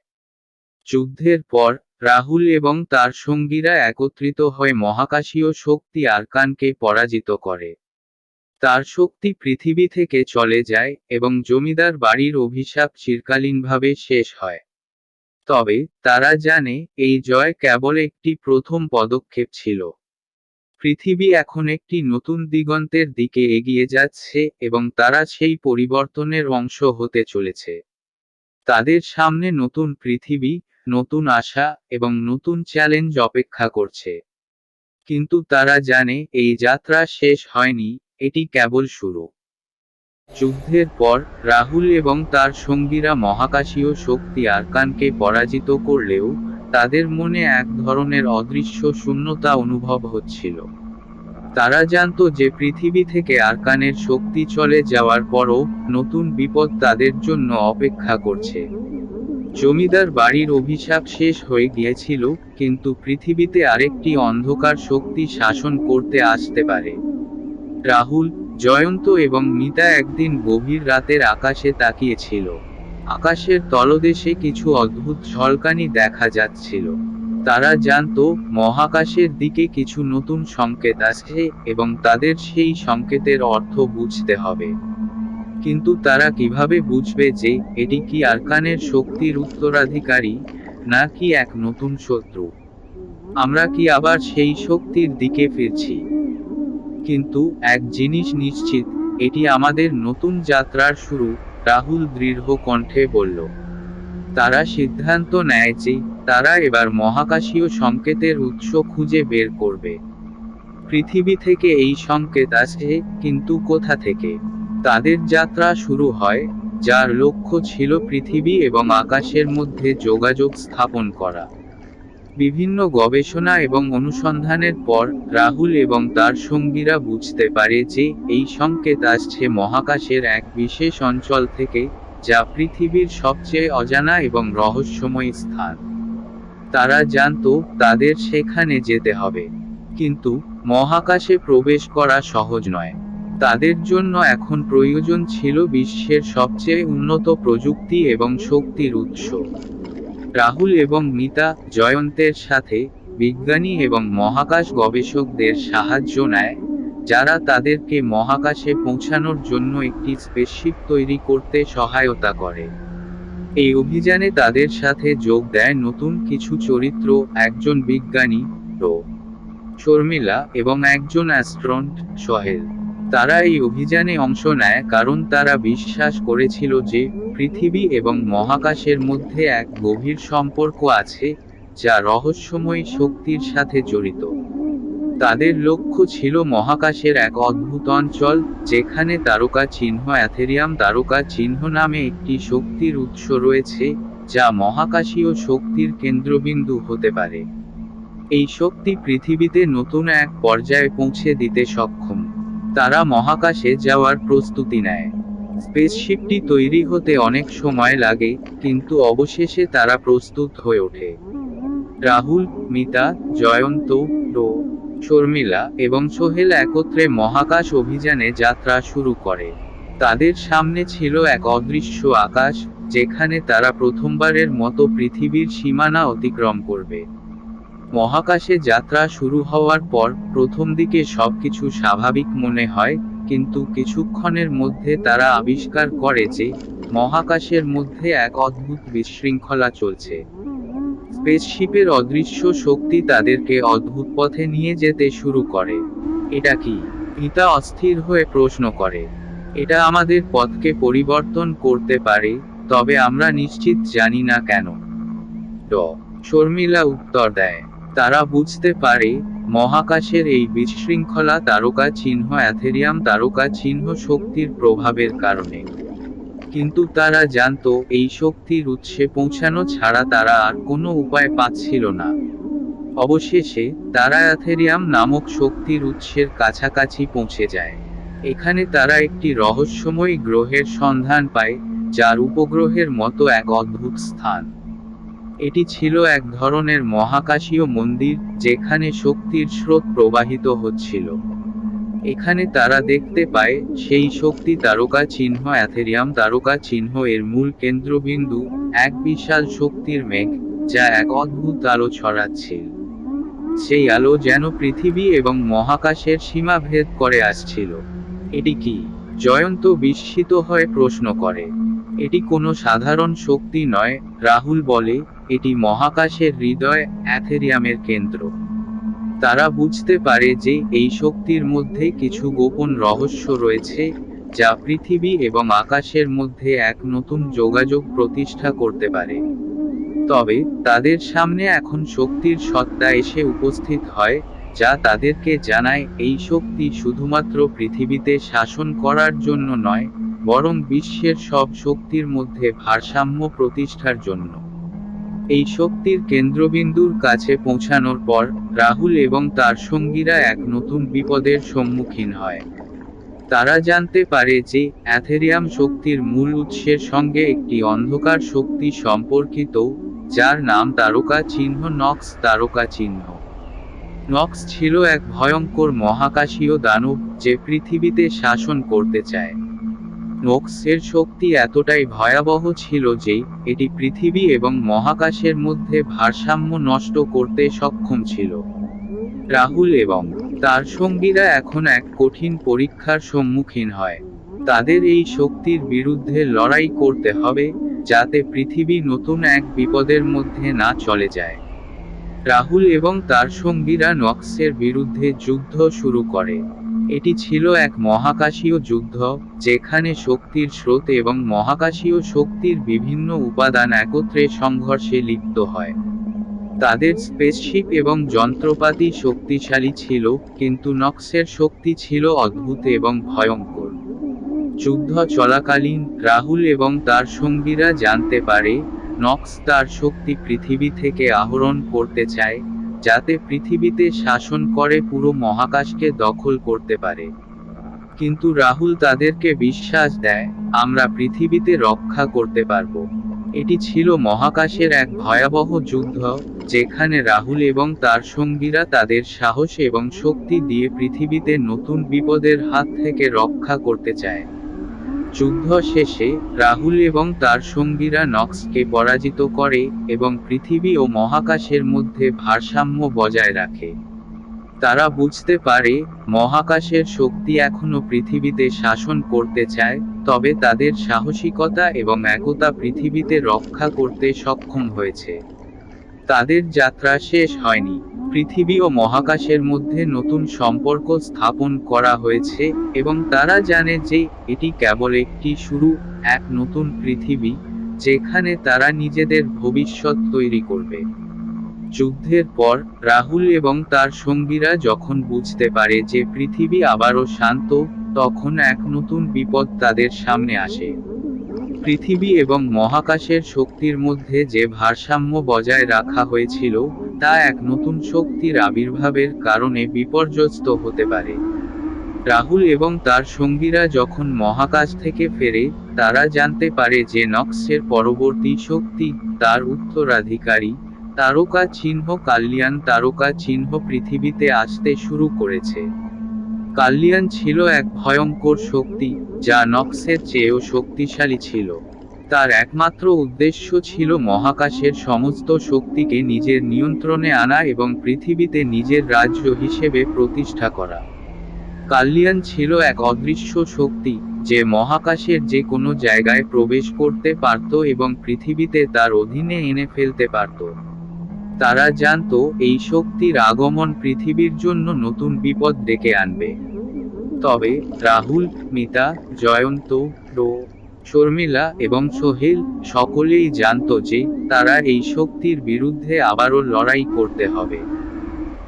যুদ্ধের পর রাহুল এবং তার সঙ্গীরা একত্রিত হয়ে মহাকাশীয় শক্তি আরকানকে পরাজিত করে। তার শক্তি পৃথিবী থেকে চলে যায় এবং জমিদার বাড়ির অভিশাপ চিরকালীনভাবে শেষ হয়। তবে তারা জানে এই জয় কেবল একটি প্রথম পদক্ষেপ ছিল। পৃথিবী এখন একটি নতুন দিগন্তের দিকে এগিয়ে যাচ্ছে এবং তারা সেই পরিবর্তনের অংশ হতে চলেছে। তাদের সামনে নতুন পৃথিবী, নতুন আশা এবং নতুন চ্যালেঞ্জ অপেক্ষা করছে। কিন্তু তারা জানে এই যাত্রা শেষ হয়নি, এটি কেবল শুরু। যুদ্ধের পর রাহুল এবং তার সঙ্গীরা মহাকাশীয় শক্তি আরকানকে পরাজিত করলেও তাদের মনে এক ধরনের অদৃশ্য শূন্যতা অনুভব হচ্ছিল। তারা জানত যে পৃথিবী থেকে আরকানের শক্তি চলে যাওয়ার পরও নতুন বিপদ তাদের জন্য অপেক্ষা করছে। জমিদার বাড়ির অভিশাপ শেষ হয়ে গিয়েছিল, কিন্তু পৃথিবীতে আরেকটি অন্ধকার শক্তি শাসন করতে আসতে পারে। রাহুল, জয়ন্ত এবং মিতা একদিন গভীর রাতের আকাশে তাকিয়েছিল। আকাশের তলদেশে কিছু অদ্ভুত ঝলকানি দেখা যাচ্ছিল। তারা জানত মহাকাশের দিকে কিছু নতুন সংকেত আসছে এবং তাদের সেই সংকেতের অর্থ বুঝতে হবে। কিন্তু তারা কিভাবে বুঝবে যে এটি কি আরকানের শক্তির উত্তরাধিকারী, নাকি এক নতুন শত্রু? আমরা কি আবার সেই শক্তির দিকে ফিরছি? কিন্তু এক জিনিস নিশ্চিত, এটি আমাদের নতুন যাত্রার শুরু, রাহুল দৃঢ় কণ্ঠে বলল। তারা সিদ্ধান্ত নেয় যে তারা এবার মহাকাশীয় সংকেতের উৎস খুঁজে বের করবে। পৃথিবী থেকে এই সংকেত আসে, কিন্তু কোথা থেকে? তাদের যাত্রা শুরু হয়, যার লক্ষ্য ছিল পৃথিবী এবং আকাশের মধ্যে যোগাযোগ স্থাপন করা। বিভিন্ন গবেষণা এবং অনুসন্ধানের পর রাহুল এবং তার সঙ্গীরা বুঝতে পারে যে এই সংকেত আসছে মহাকাশের এক বিশেষ অঞ্চল থেকে, যা পৃথিবীর সবচেয়ে অজানা এবং রহস্যময় স্থান। তারা জানত তাদের সেখানে যেতে হবে। কিন্তু মহাকাশে প্রবেশ করা সহজ নয়। তাদের জন্য এখন প্রয়োজন ছিল বিশ্বের সবচেয়ে উন্নত প্রযুক্তি এবং শক্তির উৎস। রাহুল এবং মিতা জয়ন্তের সাথে বিজ্ঞানী এবং মহাকাশ গবেষকদের সাহায্য নেয়, যারা তাদেরকে মহাকাশে পৌঁছানোর জন্য একটি স্পেসশিপ তৈরি করতে সহায়তা করে। এই অভিযানে তাদের সাথে যোগ দেয় নতুন কিছু চরিত্র, একজন বিজ্ঞানী, শর্মিলা, এবং একজন অ্যাস্ট্রনট, সোহেল। তারা এই অভিযানে অংশ নেয় কারণ তারা বিশ্বাস করেছিল যে পৃথিবী এবং মহাকাশের মধ্যে এক গভীর সম্পর্ক আছে, যা রহস্যময়ী শক্তির সাথে জড়িত। তাদের লক্ষ্য ছিল মহাকাশের এক অদ্ভুত অঞ্চল, যেখানে তারকা চিহ্ন অ্যাথেরিয়াম তারকা চিহ্ন নামে একটি শক্তির উৎস রয়েছে, যা মহাকাশীয় শক্তির কেন্দ্রবিন্দু হতে পারে। এই শক্তি পৃথিবীতে নতুন এক পর্যায়ে পৌঁছে দিতে সক্ষম। তারা মহাকাশে যাওয়ার প্রস্তুতি নেয়। স্পেসশিপটি তৈরি হতে অনেক সময় লাগে, কিন্তু অবশেষে তারা প্রস্তুত হয়ে ওঠে। রাহুল, মিতা, জয়ন্ত, শর্মিলা এবং সোহেল একত্রে মহাকাশ অভিযানে যাত্রা শুরু করে। তাদের সামনে ছিল এক অদৃশ্য আকাশ, যেখানে তারা প্রথমবারের মতো পৃথিবীর সীমানা অতিক্রম করবে। মহাকাশে যাত্রা শুরু হওয়ার পর প্রথম দিকে সবকিছু স্বাভাবিক মনে হয়, কিন্তু কিছুক্ষণের মধ্যে তারা আবিষ্কার করে যে মহাকাশের মধ্যে এক অদ্ভুত বিশৃঙ্খলা চলছে। স্পেসশিপের অদৃশ্য শক্তি তাদেরকে অদ্ভুত পথে নিয়ে যেতে শুরু করে। এটা কি? মিতা অস্থির হয়ে প্রশ্ন করে। এটা আমাদের পথকে পরিবর্তন করতে পারে, তবে আমরা নিশ্চিত জানি না কেন। শর্মিলা উত্তর দেয়, তারা বুঝতে পারে মহাকাশের এই বিশৃঙ্খলা তারকা চিহ্ন অ্যাথেরিয়াম তারকা চিহ্ন শক্তির প্রভাবের কারণে। কিন্তু তারা জানতো এই শক্তির উৎসে পৌঁছানো ছাড়া তারা আর কোনো উপায় পাচ্ছিল না। অবশেষে তারা অ্যাথেরিয়াম নামক শক্তির উৎসের কাছাকাছি পৌঁছে যায়। এখানে তারা একটি রহস্যময়ী গ্রহের সন্ধান পায়, যার উপগ্রহের মতো এক অদ্ভুত স্থান। এটি ছিল এক ধরনের মহাকাশীয় মন্দির, যেখানে শক্তির স্রোত প্রবাহিত হচ্ছিল। এখানে তারা দেখতে পায় সেই শক্তি তারকা চিহ্ন, অ্যাথেরিয়াম তারকা চিহ্ন এর মূল কেন্দ্রবিন্দু, এক বিশাল শক্তির মেঘ, যা এক অদ্ভুত আলো ছড়াচ্ছিল। সেই আলো যেন পৃথিবী এবং মহাকাশের সীমা ভেদ করে আসছিল। এটি কি? জয়ন্ত বিস্মিত হয়ে প্রশ্ন করে। এটি কোনো সাধারণ শক্তি নয়, রাহুল বলে, এটি মহাকাশের হৃদয়, অ্যাথেরিয়ামের কেন্দ্র। তারা বুঝতে পারে যে এই শক্তির মধ্যে কিছু গোপন রহস্য রয়েছে, যা পৃথিবী এবং আকাশের মধ্যে এক নতুন যোগাযোগ প্রতিষ্ঠা করতে পারে। তবে তাদের সামনে এখন শক্তির সত্তা এসে উপস্থিত হয়, যা তাদেরকে জানায় এই শক্তি শুধুমাত্র পৃথিবীতে শাসন করার জন্য নয়, বরং বিশ্বের সব শক্তির মধ্যে ভারসাম্য প্রতিষ্ঠার জন্য। এই শক্তির কেন্দ্রবিন্দুর কাছে পৌঁছানোর পর রাহুল এবং তার সঙ্গীরা এক নতুন বিপদের সম্মুখীন হয়। তারা জানতে পারে যে অ্যাথেরিয়াম শক্তির মূল উৎসের সঙ্গে একটি অন্ধকার শক্তি সম্পর্কিত, যার নাম তারকা চিহ্ন নক্স তারকা চিহ্ন। নক্স ছিল এক ভয়ঙ্কর মহাকাশীয় দানব, যে পৃথিবীতে শাসন করতে চায়। নক্সের শক্তি এতটাই ভয়াবহ ছিল যে এটি পৃথিবী এবং মহাকাশের মধ্যে ভারসাম্য নষ্ট করতে সক্ষম ছিল। রাহুল এবং তার সঙ্গীরা এখন এক কঠিন পরীক্ষার সম্মুখীন হয়। তাদের এই শক্তির বিরুদ্ধে লড়াই করতে হবে, যাতে পৃথিবী নতুন এক বিপদের মধ্যে না চলে যায়। রাহুল এবং তার সঙ্গীরা নক্সের বিরুদ্ধে যুদ্ধ শুরু করে। এটি ছিল এক মহাকাশীয় যুদ্ধ, যেখানে শক্তির স্রোত এবং মহাকাশীয় শক্তির বিভিন্ন উপাদান একত্রে সংঘর্ষে লিপ্ত হয়। তাদের স্পেসশিপ এবং যন্ত্রপাতি শক্তিশালী ছিল, কিন্তু নক্সের শক্তি ছিল অদ্ভুত এবং ভয়ঙ্কর। যুদ্ধ চলাকালীন রাহুল এবং তার সঙ্গীরা জানতে পারে নক্স তার শক্তি পৃথিবী থেকে আহরণ করতে চায়, যাতে পৃথিবীতে শাসন করে পুরো মহাকাশকে দখল করতে পারে। কিন্তু রাহুল তাদেরকে বিশ্বাস দেয়, আমরা পৃথিবীতে রক্ষা করতে পারব। এটি ছিল মহাকাশের এক ভয়াবহ যুদ্ধ, যেখানে রাহুল এবং তার সঙ্গীরা তাদের সাহস এবং শক্তি দিয়ে পৃথিবীতে নতুন বিপদের হাত থেকে রক্ষা করতে চায়। যুদ্ধ শেষে রাহুল এবং তার সঙ্গীরা নক্সকে পরাজিত করে এবং পৃথিবী ও মহাকাশের মধ্যে ভারসাম্য বজায় রাখে। তারা বুঝতে পারে মহাকাশের শক্তি এখনো পৃথিবীতে শাসন করতে চায়, তবে তাদের সাহসিকতা এবং একতা পৃথিবীতে রক্ষা করতে সক্ষম হয়েছে। তাদের যাত্রা শেষ হয়নি। পৃথিবী ও মহাকাশের মধ্যে নতুন সম্পর্ক স্থাপন করা হয়েছে, এবং তারা জানে যে এটি কেবল একটি শুরু, এক নতুন পৃথিবী, যেখানে তারা নিজেদের ভবিষ্যৎ তৈরি করবে। যুদ্ধের পর রাহুল এবং তার সঙ্গীরা যখন বুঝতে পারে যে পৃথিবী আবারও শান্ত, তখন এক নতুন বিপদ তাদের সামনে আসে। পৃথিবী এবং মহাকাশের শক্তির মধ্যে যে ভারসাম্য বজায় রাখা হয়েছিল, তা এক নতুন শক্তির আবির্ভাবের কারণে বিপর্যস্ত হতে পারে। রাহুল এবং তার সঙ্গীরা যখন মহাকাশ থেকে ফেরে, তারা জানতে পারে যে নক্সের পরবর্তী শক্তি, তার উত্তরাধিকারী তারকা চিহ্ন কাল্লিয়ান তারকা চিহ্ন পৃথিবীতে আসতে শুরু করেছে। কাল্লিয়ান ছিল এক ভয়ঙ্কর শক্তি, যা নক্সের চেয়েও শক্তিশালী ছিল। তার একমাত্র উদ্দেশ্য ছিল মহাকাশের সমস্ত শক্তিকে নিজের নিয়ন্ত্রণে আনা এবং পৃথিবীতে নিজের রাজ্য হিসেবে প্রতিষ্ঠা করা। কাল্লিয়ান ছিল এক অদৃশ্য শক্তি, যে মহাকাশের যে কোনো জায়গায় প্রবেশ করতে পারত এবং পৃথিবীতে তার অধীনে এনে ফেলতে পারত। তারা জানত এই শক্তির আগমন পৃথিবীর জন্য নতুন বিপদ ডেকে আনবে। তবে রাহুল, মিতা, জয়ন্ত, রো, শর্মিলা এবং সোহেল সকলেই জানত যে তারা এই শক্তির বিরুদ্ধে আবারও লড়াই করতে হবে।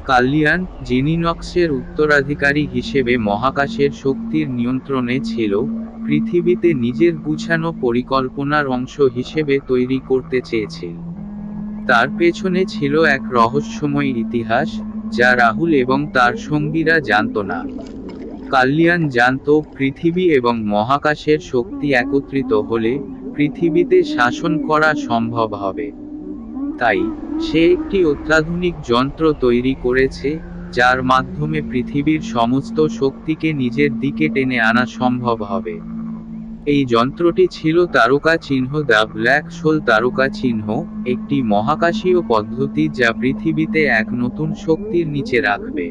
কাল্লিয়ান, যিনি নক্সের উত্তরাধিকারী হিসেবে মহাকাশের শক্তির নিয়ন্ত্রণে ছিল, পৃথিবীতে নিজের গুছানো পরিকল্পনার অংশ হিসেবে তৈরি করতে চেয়েছিল। তার পেছনে ছিল এক রহস্যময় ইতিহাস, যা রাহুল এবং তার সঙ্গীরা জানত না। কাল্যাণ জানত পৃথিবী এবং মহাকাশের শক্তি একত্রিত হলে পৃথিবীতে শাসন করা সম্ভব হবে। তাই সে একটি অত্যাধুনিক যন্ত্র তৈরি করেছে, যার মাধ্যমে পৃথিবীর সমস্ত শক্তিকে নিজের দিকে টেনে আনা সম্ভব হবে। এই যন্ত্রটি ছিল তারকা চিহ্ন, দ্য ব্ল্যাক হোল তারকা চিহ্ন, একটি মহাকাশীয় পদ্ধতি যা পৃথিবীতে এক নতুন শক্তির নিচে রাখবে।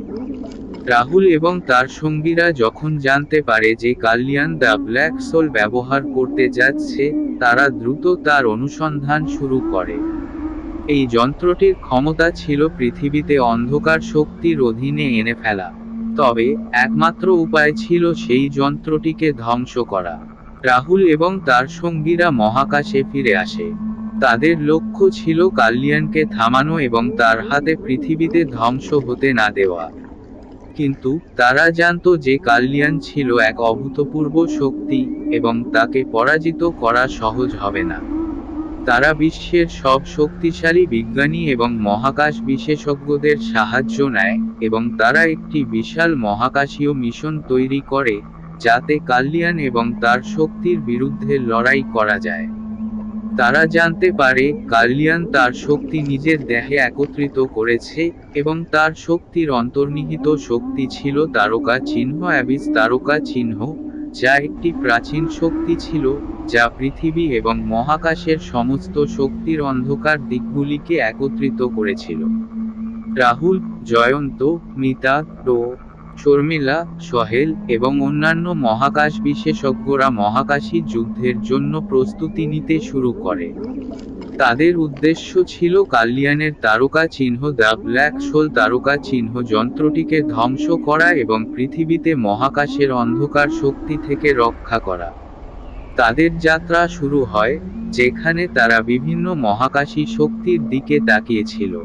রাহুল এবং তার সঙ্গীরা যখন জানতে পারে যে কাল্যাণ দ্য ব্ল্যাক হোল ব্যবহার করতে যাচ্ছে, তারা দ্রুত তার অনুসন্ধান শুরু করে। এই যন্ত্রটির ক্ষমতা ছিল পৃথিবীতে অন্ধকার শক্তির অধীনে এনে ফেলা। তবে একমাত্র উপায় ছিল সেই যন্ত্রটিকে ধ্বংস করা। রাহুল এবং তার সঙ্গীরা মহাকাশে ফিরে আসে। তাদের লক্ষ্য ছিল কাল্যাণকে থামানো এবং তার হাতে পৃথিবীতে ধ্বংস হতে না দেওয়া। কিন্তু তারা জানত যে কাল্যাণ ছিল এক অভূতপূর্ব শক্তি, এবং তাকে পরাজিত করা সহজ হবে না। তারা বিশ্বের সব শক্তিশালী বিজ্ঞানী এবং মহাকাশ বিশেষজ্ঞদের সাহায্য নেয়, এবং তারা একটি বিশাল মহাকাশীয় মিশন তৈরি করে, যাতে কাল্যাণ এবং তার শক্তির বিরুদ্ধে লড়াই করা যায়। তারা জানতে পারে কাল্যাণ তার শক্তি নিজের দেহে একত্রিত করেছে, এবং তার শক্তির অন্তর্নিহিত শক্তি ছিল তারকা চিহ্ন, অ্যাবিস তারকা চিহ্ন, যা একটি প্রাচীন শক্তি ছিল, যা পৃথিবী এবং মহাকাশের সমস্ত শক্তির অন্ধকার দিকগুলিকে একত্রিত করেছিল। রাহুল, জয়ন্ত, মিতা, টো, শর্মিলা, সোহেল এবং অন্যান্য মহাকাশ বিশেষজ্ঞরা মহাকাশী যুদ্ধের জন্য প্রস্তুতি নিতে শুরু করে। তাদের উদ্দেশ্য ছিল কাল্যাণের তারকা চিহ্ন, দ্য ব্ল্যাক হোল তারকা চিহ্ন যন্ত্রটিকে ধ্বংস করা এবং পৃথিবীতে মহাকাশের অন্ধকার শক্তি থেকে রক্ষা করা। তাদের যাত্রা শুরু হয়, যেখানে তারা বিভিন্ন মহাকাশী শক্তির দিকে তাকিয়েছিল।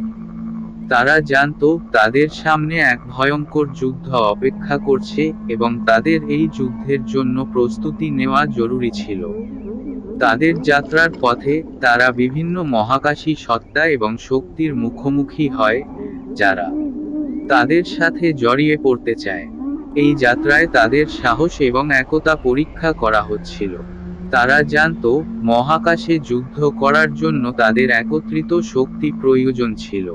তারা জানত তাদের সামনে এক ভয়ঙ্কর যুদ্ধ অপেক্ষা করছে, এবং তাদের এই যুদ্ধের জন্য প্রস্তুতি নেওয়া জরুরি ছিল। তাদের যাত্রার পথে তারা বিভিন্ন মহাকাশী সত্তা এবং শক্তির মুখোমুখি হয়, যারা তাদের সাথে জড়িয়ে পড়তে চায়। এই যাত্রায় তাদের সাহস এবং একতা পরীক্ষা করা হচ্ছিল। তারা জানত মহাকাশে যুদ্ধ করার জন্য তাদের একত্রিত শক্তি প্রয়োজন ছিল।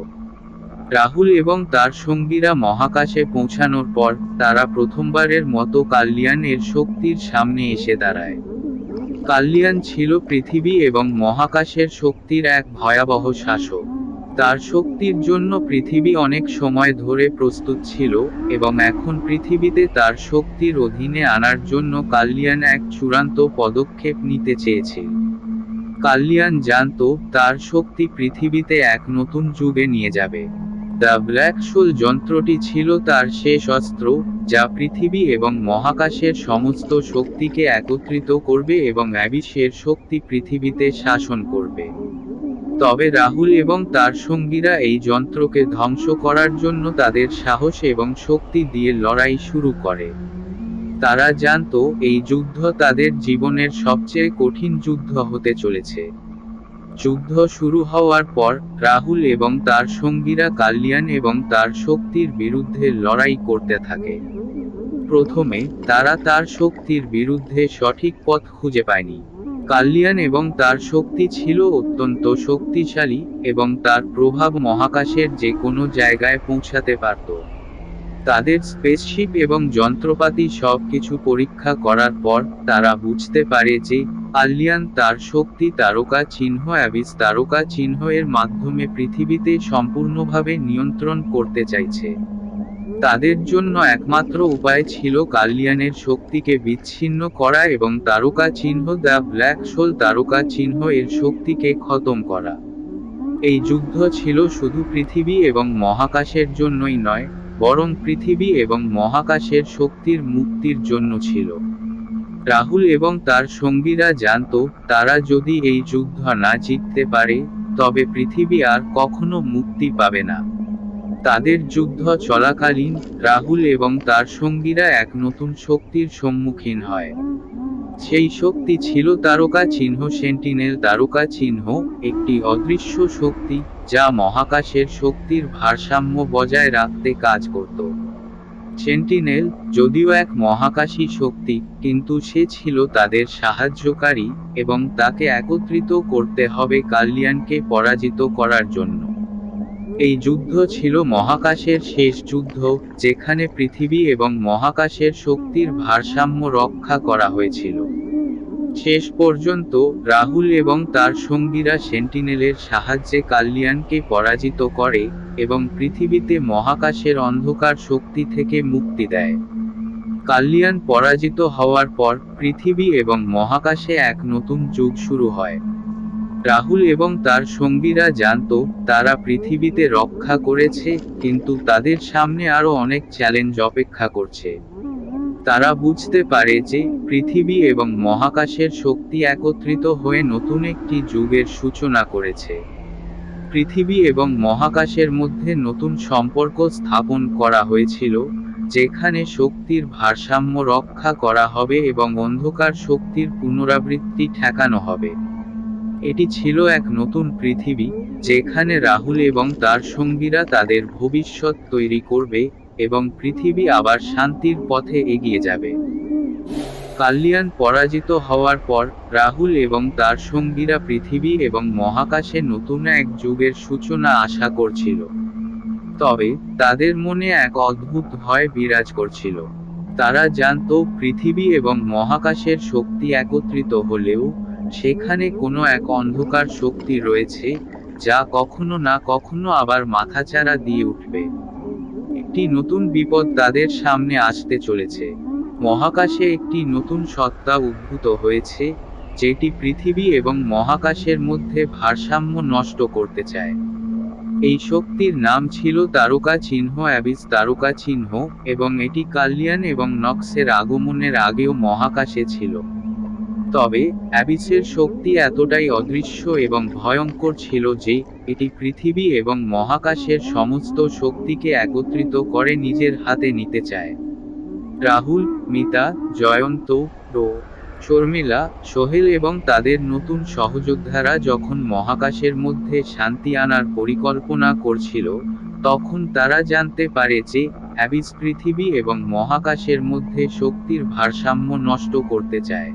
রাহুল এবং তার সঙ্গীরা মহাকাশে পৌঁছানোর পর তারা প্রথমবারের মতো কাল্যাণ এর শক্তির সামনে এসে দাঁড়ায়। কাল্যাণ ছিল পৃথিবী এবং মহাকাশের শক্তির এক ভয়াবহ শাসক। তার শক্তির জন্য পৃথিবী অনেক সময় ধরে প্রস্তুত ছিল, এবং এখন পৃথিবীতে তার শক্তির অধীনে আনার জন্য কাল্যাণ এক চূড়ান্ত পদক্ষেপ নিতে চেয়েছিল। কাল্যাণ জানত তার শক্তি পৃথিবীতে এক নতুন যুগে নিয়ে যাবে। দ্য ব্ল্যাক হোল যন্ত্রটি ছিল তার শেষ অস্ত্র, যা পৃথিবী এবং মহাকাশের সমস্ত শক্তিকে একত্রিত করবে এবং অ্যাবিসের শক্তি পৃথিবীতে শাসন করবে। তবে রাহুল এবং তার সঙ্গীরা এই যন্ত্রকে ধ্বংস করার জন্য তাদের সাহস এবং শক্তি দিয়ে লড়াই শুরু করে। তারা জানত এই যুদ্ধ তাদের জীবনের সবচেয়ে কঠিন যুদ্ধ হতে চলেছে। যুদ্ধ শুরু হওয়ার পর রাহুল এবং তার সঙ্গীরা কাল্যাণ এবং তার শক্তির বিরুদ্ধে লড়াই করতে থাকে। প্রথমে তারা তার শক্তির বিরুদ্ধে সঠিক পথ খুঁজে পায়নি। কাল্যাণ এবং তার শক্তি ছিল অত্যন্ত শক্তিশালী, এবং তার প্রভাব মহাকাশের যে কোনো জায়গায় পৌঁছাতে পারত। তাদের স্পেসশিপ এবং যন্ত্রপাতি সবকিছু পরীক্ষা করার পর তারা বুঝতে পারে যে কাল্যাণ তার শক্তি তারকা চিহ্ন, অ্যাবিস তারকা চিহ্ন এর মাধ্যমে পৃথিবীতে সম্পূর্ণভাবে নিয়ন্ত্রণ করতে চাইছে। তাদের জন্য একমাত্র উপায় ছিল কাল্যাণের শক্তিকে বিচ্ছিন্ন করা এবং তারকা চিহ্ন, দ্য ব্ল্যাক হোল তারকা চিহ্ন এর শক্তিকে খতম করা। এই যুদ্ধ ছিল শুধু পৃথিবী এবং মহাকাশের জন্যই নয়, বরং পৃথিবী এবং মহাকাশের শক্তির মুক্তির জন্য ছিল। রাহুল এবং তার সঙ্গীরা জানত তারা যদি এই যুদ্ধ না জিততে পারে, তবে পৃথিবী আর কখনো মুক্তি পাবে না। তাদের যুদ্ধ চলাকালীন রাহুল এবং তার সঙ্গীরা এক নতুন শক্তির সম্মুখীন হয়। সেই শক্তি ছিল তারকা চিহ্ন সেন্টিনেল। তারকা চিহ্ন একটি অদৃশ্য শক্তি যা মহাকাশের শক্তির ভারসাম্য বজায় রাখতে কাজ করত। সেন্টিনেল যদিও এক মহাকাশী শক্তি, কিন্তু সে ছিল তাদের সাহায্যকারী, এবং তাকে একত্রিত করতে হবে কাল্লিয়ানকে পরাজিত করার জন্য। এই যুদ্ধ ছিল মহাকাশের শেষ যুদ্ধ, যেখানে পৃথিবী এবং মহাকাশের শক্তির ভারসাম্য রক্ষা করা হয়েছিল। শেষ পর্যন্ত রাহুল এবং তার সঙ্গীরা সেন্টিনেলের সাহায্যে কাল্লিয়ানকে পরাজিত করে এবং পৃথিবীতে মহাকাশের অন্ধকার শক্তি থেকে মুক্তি দেয়। কাল্লিয়ান পরাজিত হওয়ার পর পৃথিবী এবং মহাকাশে এক নতুন যুগ শুরু হয়। রাহুল এবং তার সঙ্গীরা জানত তারা পৃথিবীতে রক্ষা করেছে, কিন্তু তাদের সামনে আরও অনেক চ্যালেঞ্জ অপেক্ষা করছে। তারা বুঝতে পারে যে পৃথিবী এবং মহাকাশের শক্তি একত্রিত হয়ে নতুন একটি যুগের সূচনা করেছে। পৃথিবী এবং মহাকাশের মধ্যে নতুন সম্পর্ক স্থাপন করা হয়েছিল, যেখানে শক্তির ভারসাম্য রক্ষা করা হবে এবং অন্ধকার শক্তির পুনরাবৃত্তি ঠেকানো হবে। এটি ছিল এক নতুন পৃথিবী, যেখানে রাহুল এবং তার সঙ্গীরা তাদের ভবিষ্যৎ তৈরি করবে, এবং পৃথিবী আবার শান্তির পথে এগিয়ে যাবে। কাল্লিয়ান পরাজিত হওয়ার পর রাহুল এবং তার সঙ্গীরা পৃথিবী এবং মহাকাশে নতুন এক যুগের সূচনা আশা করছিল। তবে তাদের মনে এক অদ্ভুত ভয় বিরাজ করছিল। তারা জানত পৃথিবী এবং মহাকাশের শক্তি একত্রিত হলেও সেখানে কোনো এক অন্ধকার শক্তি রয়েছে, যা কখনো না কখনো আবার মাথাচাড়া দিয়ে উঠবে। একটি নতুন বিপদ তাদের সামনে আসতে চলেছে। মহাকাশে একটি নতুন সত্তা উদ্ভূত হয়েছে, যেটি পৃথিবী এবং মহাকাশের মধ্যে ভারসাম্য নষ্ট করতে চায়। এই শক্তির নাম ছিল তারকা চিহ্ন অ্যাবিস তারকা চিহ্ন, এবং এটি কাল্লিয়ান এবং নক্সের আগমনের আগেও মহাকাশে ছিল। তবে অ্যাবিসের শক্তি এতটাই অদৃশ্য এবং ভয়ঙ্কর ছিল যে এটি পৃথিবী এবং মহাকাশের সমস্ত শক্তিকে একত্রিত করে নিজের হাতে নিতে চায়। রাহুল, মিতা, জয়ন্ত, রো, শর্মিলা, সোহেল এবং তাদের নতুন সহযোদ্ধারা যখন মহাকাশের মধ্যে শান্তি আনার পরিকল্পনা করছিল, তখন তারা জানতে পারে যে অ্যাবিস পৃথিবী এবং মহাকাশের মধ্যে শক্তির ভারসাম্য নষ্ট করতে চায়।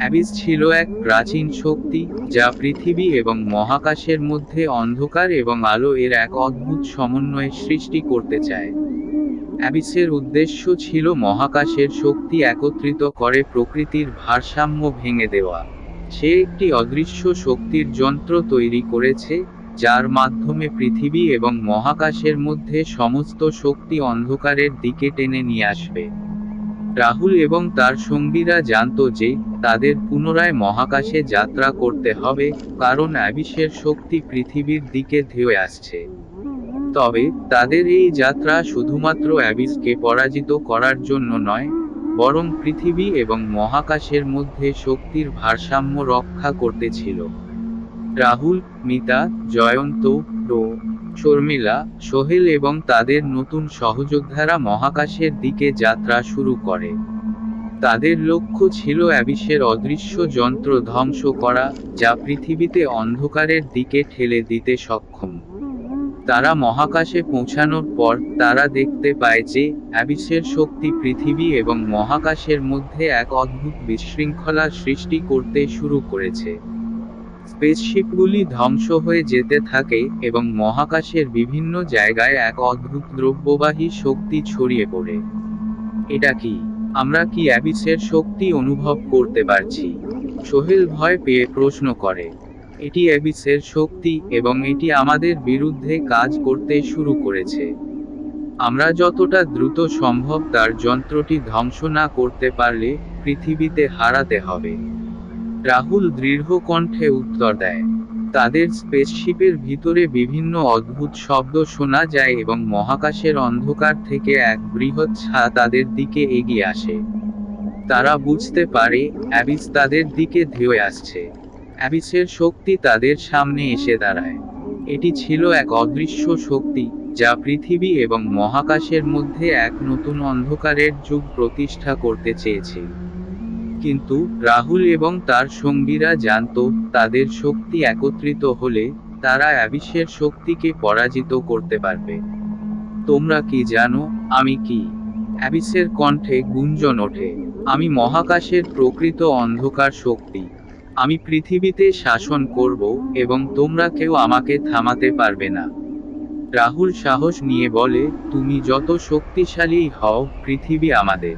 অ্যাবিস ছিল এক প্রাচীন শক্তি যা পৃথিবী এবং মহাকাশের মধ্যে অন্ধকার এবং আলো এর এক অদ্ভুত সমন্বয় সৃষ্টি করতে চায়। অ্যাবিসের উদ্দেশ্য ছিল মহাকাশের শক্তি একত্রিত করে প্রকৃতির ভারসাম্য ভেঙে দেওয়া। সে একটি অদৃশ্য শক্তির যন্ত্র তৈরি করেছে, যার মাধ্যমে পৃথিবী এবং মহাকাশের মধ্যে সমস্ত শক্তি অন্ধকারের দিকে টেনে নিয়ে আসবে। রাহুল এবং তার সঙ্গীরা জানত যে তাদের পুনরায় মহাকাশে যাত্রা করতে হবে, কারণ অ্যাবিসের শক্তি পৃথিবীর দিকে ধেয়ে আসছে। তবে তাদের এই যাত্রা শুধুমাত্র অ্যাবিসকে পরাজিত করার জন্য নয়, বরং পৃথিবী এবং মহাকাশের মধ্যে শক্তির ভারসাম্য রক্ষা করতে ছিল। রাহুল, মিতা, জয়ন্ত, রো, শর্মিলা, সোহেল এবং তাদের নতুন সহযোদ্ধারা মহাকাশের দিকে যাত্রা শুরু করে। তাদের লক্ষ্য ছিল অ্যাবিসের অদৃশ্য যন্ত্র ধ্বংস করা, যা পৃথিবীতে অন্ধকারের দিকে ঠেলে দিতে সক্ষম। তারা মহাকাশে পৌঁছানোর পর তারা দেখতে পায় যে অ্যাবিসের শক্তি পৃথিবী এবং মহাকাশের মধ্যে এক অদ্ভুত বিশৃঙ্খলা সৃষ্টি করতে শুরু করেছে। স্পেসশিপগুলি ধ্বংস হয়ে যেতে থাকে এবং মহাকাশের বিভিন্ন জায়গায় এক অদ্ভুত দ্রব্যবাহী শক্তি ছড়িয়ে পড়ে। এটা কি? আমরা কি অ্যাবিসের শক্তি অনুভব করতে পারছি? সোহেল ভয় পেয়ে প্রশ্ন করে। এটি অ্যাবিসের শক্তি এবং এটি আমাদের বিরুদ্ধে কাজ করতে শুরু করেছে। আমরা যতটা দ্রুত সম্ভব তার যন্ত্রটি ধ্বংস না করতে পারলে পৃথিবীতে হারাতে হবে। রাহুল দৃঢ় কণ্ঠে উত্তর দেয়। তাদের স্পেসশিপের ভিতরে বিভিন্ন অদ্ভুত শব্দ শোনা যায় এবং মহাকাশের অন্ধকার থেকে এক বৃহৎ ছায়া তাদের দিকে এগিয়ে আসে। তারা বুঝতে পারে অ্যাবিস তাদের দিকে ধেয়ে আসছে। অ্যাবিসের শক্তি তাদের সামনে এসে দাঁড়ায়। এটি ছিল এক অদৃশ্য শক্তি যা পৃথিবী এবং মহাকাশের মধ্যে এক নতুন অন্ধকারের যুগ প্রতিষ্ঠা করতে চেয়েছিল। কিন্তু রাহুল এবং তার সঙ্গীরা জানত তাদের শক্তি একত্রিত হলে তারা অ্যাবিসের শক্তিকে পরাজিত করতে পারবে। তোমরা কি জানো আমি কি? অ্যাবিসের কণ্ঠে গুঞ্জন ওঠে। আমি মহাকাশের প্রকৃত অন্ধকার শক্তি। আমি পৃথিবীতে শাসন করব এবং তোমরা কেউ আমাকে থামাতে পারবে না। রাহুল সাহস নিয়ে বলে, তুমি যত শক্তিশালী হও, পৃথিবী আমাদের।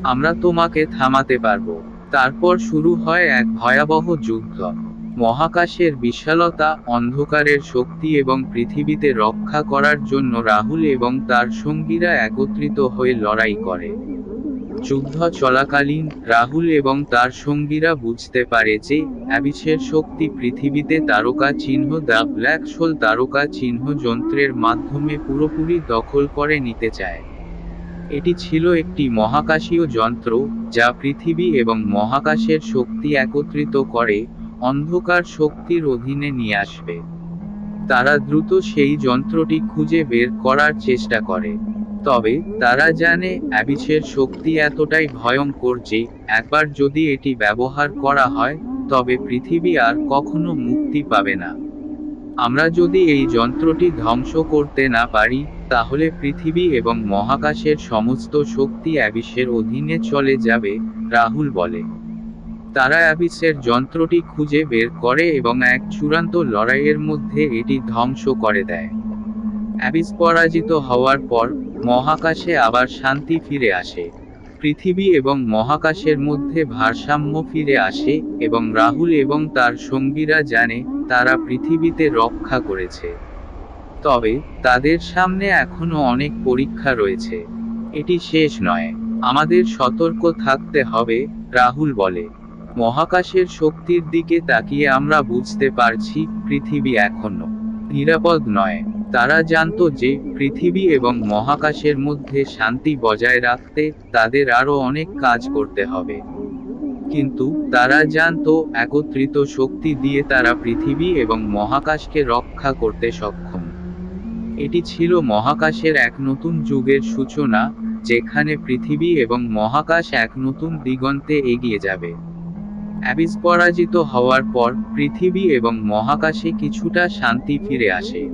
আমরা তোমাকে থামাতে পারবো। তারপর শুরু হয় এক ভয়াবহ যুদ্ধ। মহাকাশের বিশালতা, অন্ধকারের শক্তি এবং পৃথিবীতে রক্ষা করার জন্য রাহুল এবং তার সঙ্গীরা একত্রিত হয়ে লড়াই করে। যুদ্ধ চলাকালীন রাহুল এবং তার সঙ্গীরা বুঝতে পারে যে অ্যাবিসের শক্তি পৃথিবীতে তারকা চিহ্ন দ্য ব্ল্যাক হোল তারকা চিহ্ন যন্ত্রের মাধ্যমে পুরোপুরি দখল করে নিতে চায়। এটি ছিল একটি মহাকাশীয় যন্ত্র যা পৃথিবী এবং মহাকাশের শক্তি একত্রিত করে অন্ধকার শক্তির অধীনে নিয়ে আসবে। তারা দ্রুত সেই যন্ত্রটি খুঁজে বের করার চেষ্টা করে। তবে তারা জানে অ্যাবিসের শক্তি এতটাই ভয়ঙ্কর যে একবার যদি এটি ব্যবহার করা হয় তবে পৃথিবী আর কখনো মুক্তি পাবে না। আমরা যদি এই যন্ত্রটি ধ্বংস করতে না পারি তাহলে পৃথিবী এবং মহাকাশের সমস্ত শক্তি অ্যাবিসের অধীনে চলে যাবে, রাহুল বলে। তারা অ্যাবিসের যন্ত্রটি খুঁজে বের করে এবং এক চূড়ান্ত লড়াইয়ের মধ্যে এটি ধ্বংস করে দেয়। অ্যাবিস পরাজিত হওয়ার পর মহাকাশে আবার শান্তি ফিরে আসে। পৃথিবী এবং মহাকাশের মধ্যে ভারসাম্য ফিরে আসে এবং রাহুল এবং তার সঙ্গীরা জানে তারা পৃথিবীতে রক্ষা করেছে। তবে তাদের সামনে এখনো অনেক পরীক্ষা রয়েছে। এটি শেষ নয়, আমাদের সতর্ক থাকতে হবে, রাহুল বলে। মহাকাশের শক্তির দিকে তাকিয়ে আমরা বুঝতে পারছি পৃথিবী এখনো নিরাপদ নয়। তারা জানত যে পৃথিবী এবং মহাকাশের মধ্যে শান্তি বজায় রাখতে তাদের আরও অনেক কাজ করতে হবে। কিন্তু তারা জানত একত্রিত শক্তি দিয়ে তারা পৃথিবী এবং মহাকাশকে রক্ষা করতে সক্ষম। এটি ছিল মহাকাশের এক নতুন যুগের সূচনা, যেখানে পৃথিবী এবং মহাকাশ এক নতুন দিগন্তে এগিয়ে যাবে। অ্যাবিস পরাজিত হওয়ার পর পৃথিবী এবং মহাকাশে কিছুটা শান্তি ফিরে আসে।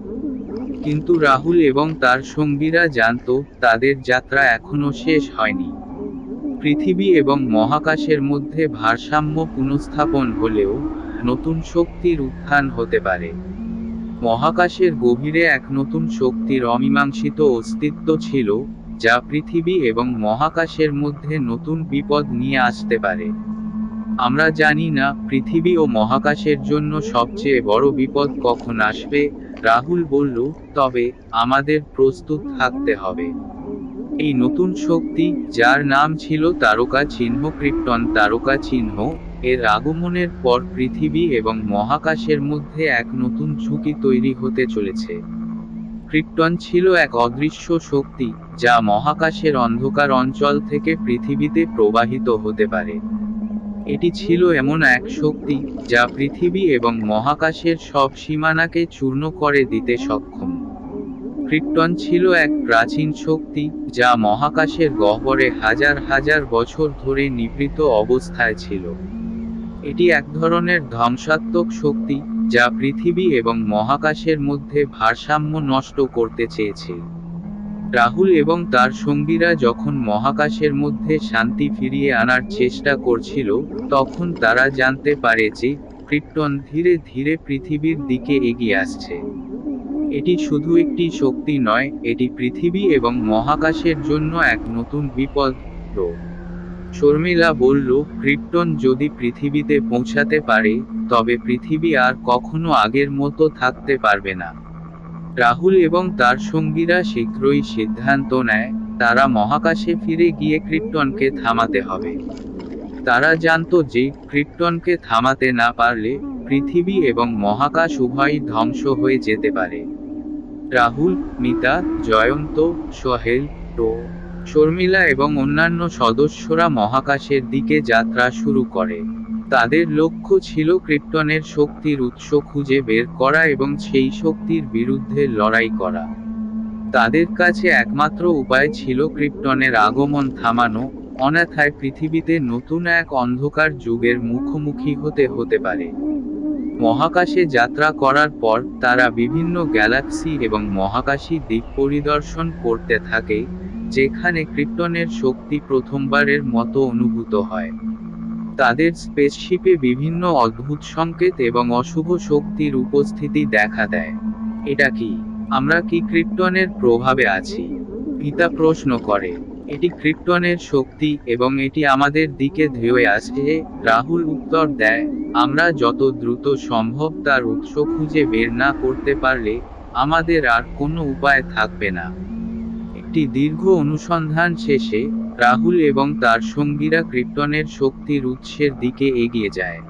কিন্তু রাহুল এবং তার সঙ্গীরা জানত তাদের যাত্রা এখনো শেষ হয়নি। পৃথিবী এবং মহাকাশের মধ্যে ভারসাম্য পুনঃস্থাপন হলেও নতুন শক্তির উত্থান হতে পারে। মহাকাশের গভীরে এক নতুন শক্তির অমীমাংসিত অস্তিত্ব ছিল, যা পৃথিবী এবং মহাকাশের মধ্যে নতুন বিপদ নিয়ে আসতে পারে। আমরা জানি না পৃথিবী ও মহাকাশের জন্য সবচেয়ে বড় বিপদ কখন আসবে, রাহুল বলল, তবে আমাদের প্রস্তুত থাকতে হবে। এই নতুন শক্তি, যার নাম ছিল তারকা চিহ্ন ক্রিপ্টন তারকা চিহ্ন, এর আগমনের পর পৃথিবী এবং মহাকাশের মধ্যে এক নতুন ঝুঁকি তৈরি হতে চলেছে। ক্রিপ্টন ছিল এক অদৃশ্য শক্তি যা মহাকাশের অন্ধকার অঞ্চল থেকে পৃথিবীতে প্রবাহিত হতে পারে। এটি ছিল এমন এক শক্তি যা পৃথিবী এবং মহাকাশের সব সীমানাকে চূর্ণ করে দিতে সক্ষম। ক্রিপ্টন ছিল এক প্রাচীন শক্তি যা মহাকাশের গহ্বরে হাজার হাজার বছর ধরে নিভৃত অবস্থায় ছিল। এটি এক ধরনের ধ্বংসাত্মক শক্তি যা পৃথিবী এবং মহাকাশের মধ্যে ভারসাম্য নষ্ট করতে চেয়েছিল। রাহুল এবং তার সঙ্গীরা যখন মহাকাশের মধ্যে শান্তি ফিরিয়ে আনার চেষ্টা করছিল তখন তারা জানতে পারে যে ক্রিপ্টন ধীরে ধীরে পৃথিবীর দিকে এগিয়ে আসছে। এটি শুধু একটি শক্তি নয়, এটি পৃথিবী এবং মহাকাশের জন্য এক নতুন বিপদ। শর্মিলা বলল, ক্রিপ্টন যদি পৃথিবীতে পৌঁছাতে পারে তবে পৃথিবী আর কখনো আগের মতো থাকতে পারবে না। রাহুল এবং তার সঙ্গীরা শীঘ্রই সিদ্ধান্ত নেয় তারা মহাকাশে ফিরে গিয়ে ক্রিপ্টনকে থামাতে হবে। তারা জানত যে ক্রিপ্টনকে থামাতে না পারলে পৃথিবী এবং মহাকাশ উভয়ই ধ্বংস হয়ে যেতে পারে। রাহুল, মিতা, জয়ন্ত, সোহেল, শর্মিলা এবং অন্যান্য সদস্যরা মহাকাশের দিকে যাত্রা শুরু করে। তাদের লক্ষ্য ছিল ক্রিপ্টনের শক্তির উৎস খুঁজে বের করা এবং সেই শক্তির বিরুদ্ধে লড়াই করা। তাদের কাছে একমাত্র উপায় ছিল ক্রিপ্টনের আগমন থামানো, অন্যথায় পৃথিবীতে নতুন এক অন্ধকার যুগের মুখোমুখি হতে পারে। মহাকাশে যাত্রা করার পর তারা বিভিন্ন গ্যালাক্সি এবং মহাকাশী দ্বীপ পরিদর্শন করতে থাকে, যেখানে ক্রিপ্টনের শক্তি প্রথমবারের মতো অনুভূত হয়। তাদের স্পেসশিপে বিভিন্ন অদ্ভুত সংকেত এবং অশুভ শক্তির উপস্থিতি দেখা দেয়। এটা কি আমরা কি ক্রিপ্টনের প্রভাবে আছি? পিতা প্রশ্ন করে। এটি ক্রিপ্টনের শক্তি এবং এটি আমাদের দিকে ধেয়ে আসছে, রাহুল উত্তর দেয়। আমরা যত দ্রুত সম্ভব তার উৎস খুঁজে বের না করতে পারলে আমাদের আর কোনো উপায় থাকবে না। একটি দীর্ঘ অনুসন্ধান শেষে রাহুল এবং তার সঙ্গীরা ক্রিপ্টনের শক্তির উৎসের দিকে এগিয়ে যায়।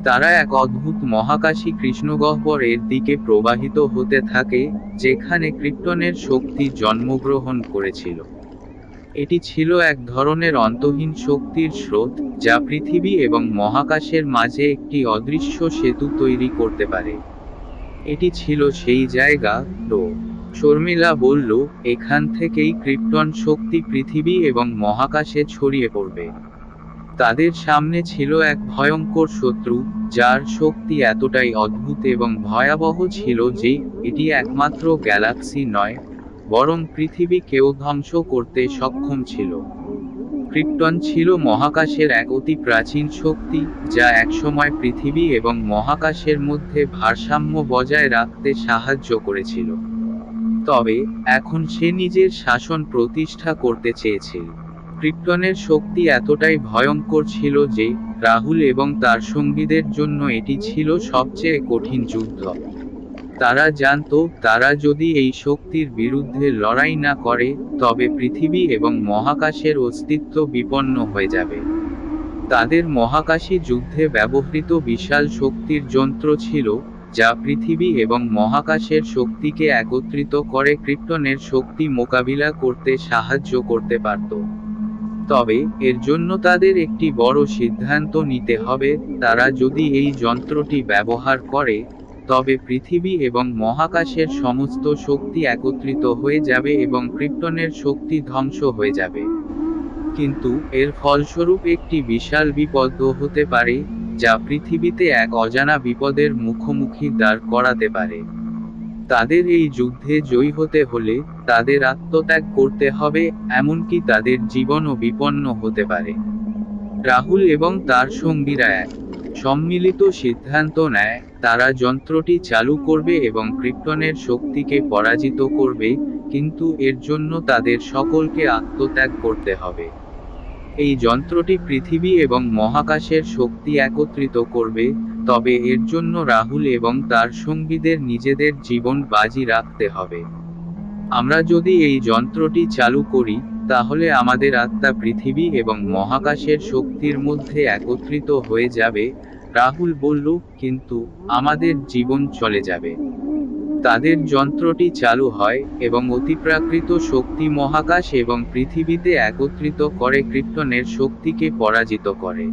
তারা এক অদ্ভুত মহাকাশী কৃষ্ণগহ্বর এর দিকে প্রবাহিত হতে থাকে, যেখানে ক্রিপ্টনের শক্তি জন্মগ্রহণ করেছিল। এটি ছিল এক ধরনের অন্তহীন শক্তির স্রোত, যা পৃথিবী এবং মহাকাশের মাঝে একটি অদৃশ্য সেতু তৈরি করতে পারে। এটি ছিল সেই জায়গা। শর্মিলা বলল, এখান থেকেই ক্রিপ্টন শক্তি পৃথিবী এবং মহাকাশে ছড়িয়ে পড়বে। তাদের সামনে ছিল এক ভয়ঙ্কর শত্রু, যার শক্তি এতটাই অদ্ভুত এবং ভয়াবহ ছিল যে এটি একমাত্র গ্যালাক্সি নয়, বরং পৃথিবীকেও ধ্বংস করতে সক্ষম ছিল। ক্রিপ্টন ছিল মহাকাশের এক অতি প্রাচীন শক্তি, যা একসময় পৃথিবী এবং মহাকাশের মধ্যে ভারসাম্য বজায় রাখতে সাহায্য করেছিল। তবে এখন সে নিজের শাসন প্রতিষ্ঠা করতে চেয়েছিল। ক্রিপ্টনের শক্তি এতটাই ভয়ঙ্কর ছিল যে রাহুল এবং তার সঙ্গীদের জন্য এটি ছিল সবচেয়ে কঠিন যুদ্ধ। তারা জানত, তারা যদি এই শক্তির বিরুদ্ধে লড়াই না করে, তবে পৃথিবী এবং মহাকাশের অস্তিত্ব বিপন্ন হয়ে যাবে। তাদের মহাকাশী যুদ্ধে ব্যবহৃত বিশাল শক্তির যন্ত্র ছিল, যা পৃথিবী এবং মহাকাশের শক্তিকে একত্রিত করে ক্রিপ্টনের শক্তি মোকাবিলা করতে সাহায্য করতে পারত। তবে এর জন্য তাদের একটি বড় সিদ্ধান্ত নিতে হবে। তারা যদি এই যন্ত্রটি ব্যবহার করে, তবে পৃথিবী এবং মহাকাশের সমস্ত শক্তি একত্রিত হয়ে যাবে এবং ক্রিপ্টনের শক্তি ধ্বংস হয়ে যাবে। কিন্তু এর ফলস্বরূপ একটি বিশাল বিপদ হতে পারে, যা পৃথিবীতে এক অজানা বিপদের মুখোমুখি দাঁড় করাতে পারে। তাদের এই যুদ্ধে জয়ী হতে হলে তাদের আত্মত্যাগ করতে হবে, এমনকি তাদের জীবনও বিপন্ন হতে পারে। রাহুল এবং তার সঙ্গীরা এক সম্মিলিত সিদ্ধান্ত নেয়। তারা যন্ত্রটি চালু করবে এবং ক্রিপ্টনের শক্তিকে পরাজিত করবে, কিন্তু এর জন্য তাদের সকলকে আত্মত্যাগ করতে হবে। এই যন্ত্রটি পৃথিবী এবং মহাকাশের শক্তি একত্রিত করবে, তবে এর জন্য রাহুল এবং তার সঙ্গীদের নিজেদের জীবন বাজি রাখতে হবে। আমরা যদি এই যন্ত্রটি চালু করি, তাহলে আমাদের আত্মা পৃথিবী এবং মহাকাশের শক্তির মধ্যে একত্রিত হয়ে যাবে, রাহুল বলল, কিন্তু আমাদের জীবন চলে যাবে। তাদের যন্ত্রটি চালু হয় এবং অতিপ্রাকৃত শক্তি মহাকাশ এবং পৃথিবীতে একত্রিত করে ক্রিপ্টনের শক্তিকে পরাজিত করে।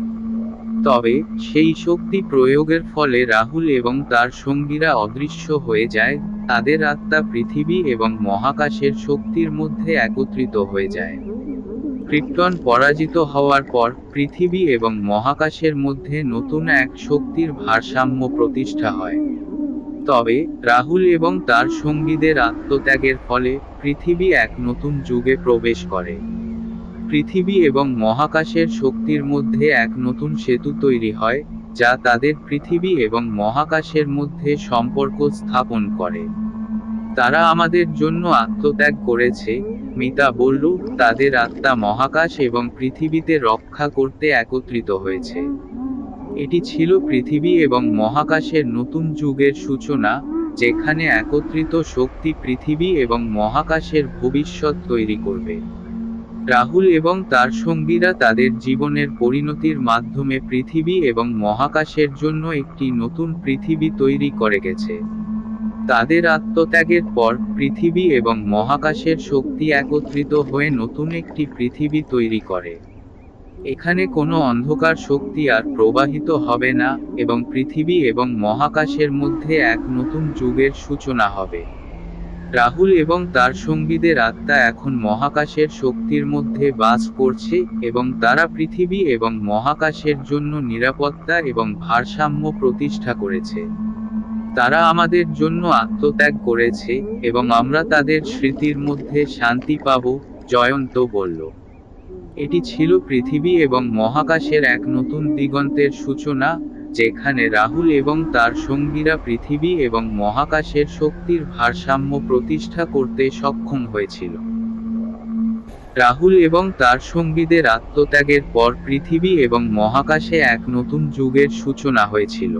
তবে সেই শক্তি প্রয়োগের ফলে রাহুল এবং তার সঙ্গীরা অদৃশ্য হয়ে যায়। তাদের আত্মা পৃথিবী এবং মহাকাশের শক্তির মধ্যে একত্রিত হয়ে যায়। ক্রিপ্টন পরাজিত হওয়ার পর পৃথিবী এবং মহাকাশের মধ্যে নতুন এক শক্তির ভারসাম্য প্রতিষ্ঠা হয়। তবে রাহুল এবং তার সঙ্গীদের আত্মত্যাগের ফলে পৃথিবী এক নতুন যুগে প্রবেশ করে। পৃথিবী এবং মহাকাশের শক্তির মধ্যে এক নতুন সেতু তৈরি হয়, যা তাদের পৃথিবী এবং মহাকাশের মধ্যে সম্পর্ক স্থাপন করে। তারা আমাদের জন্য আত্মত্যাগ করেছে, মিতা বলল। তাদের আত্মা মহাকাশ এবং পৃথিবীতে রক্ষা করতে একত্রিত হয়েছে। এটি ছিল পৃথিবী এবং মহাকাশের নতুন যুগের সূচনা, যেখানে একত্রিত শক্তি পৃথিবী এবং মহাকাশের ভবিষ্যৎ তৈরি করবে। রাহুল এবং তার সঙ্গীরা তাদের জীবনের পরিণতির মাধ্যমে পৃথিবী এবং মহাকাশের জন্য একটি নতুন পৃথিবী তৈরি করে গেছে। তাদের আত্মত্যাগের পর পৃথিবী এবং মহাকাশের শক্তি একত্রিত হয়ে নতুন একটি পৃথিবী তৈরি করে। এখানে কোনো অন্ধকার শক্তি আর প্রবাহিত হবে না, এবং পৃথিবী এবং মহাকাশের মধ্যে এক নতুন যুগের সূচনা হবে। রাহুল এবং তার সঙ্গীদের আত্মা এখন মহাকাশের শক্তির মধ্যে বাস করছে এবং তারা পৃথিবী এবং মহাকাশের জন্য নিরাপত্তা এবং ভারসাম্য প্রতিষ্ঠা করেছে। তারা আমাদের জন্য আত্মত্যাগ করেছে এবং আমরা তাদের স্মৃতির মধ্যে শান্তি পাব, জয়ন্ত বলল। এটি ছিল পৃথিবী এবং মহাকাশের এক নতুন দিগন্তের সূচনা, যেখানে রাহুল এবং তার সঙ্গীরা পৃথিবী এবং মহাকাশের শক্তির ভারসাম্য প্রতিষ্ঠা করতে সক্ষম হয়েছিল। রাহুল এবং তার সঙ্গীদের আত্মত্যাগের পর পৃথিবী এবং মহাকাশে এক নতুন যুগের সূচনা হয়েছিল।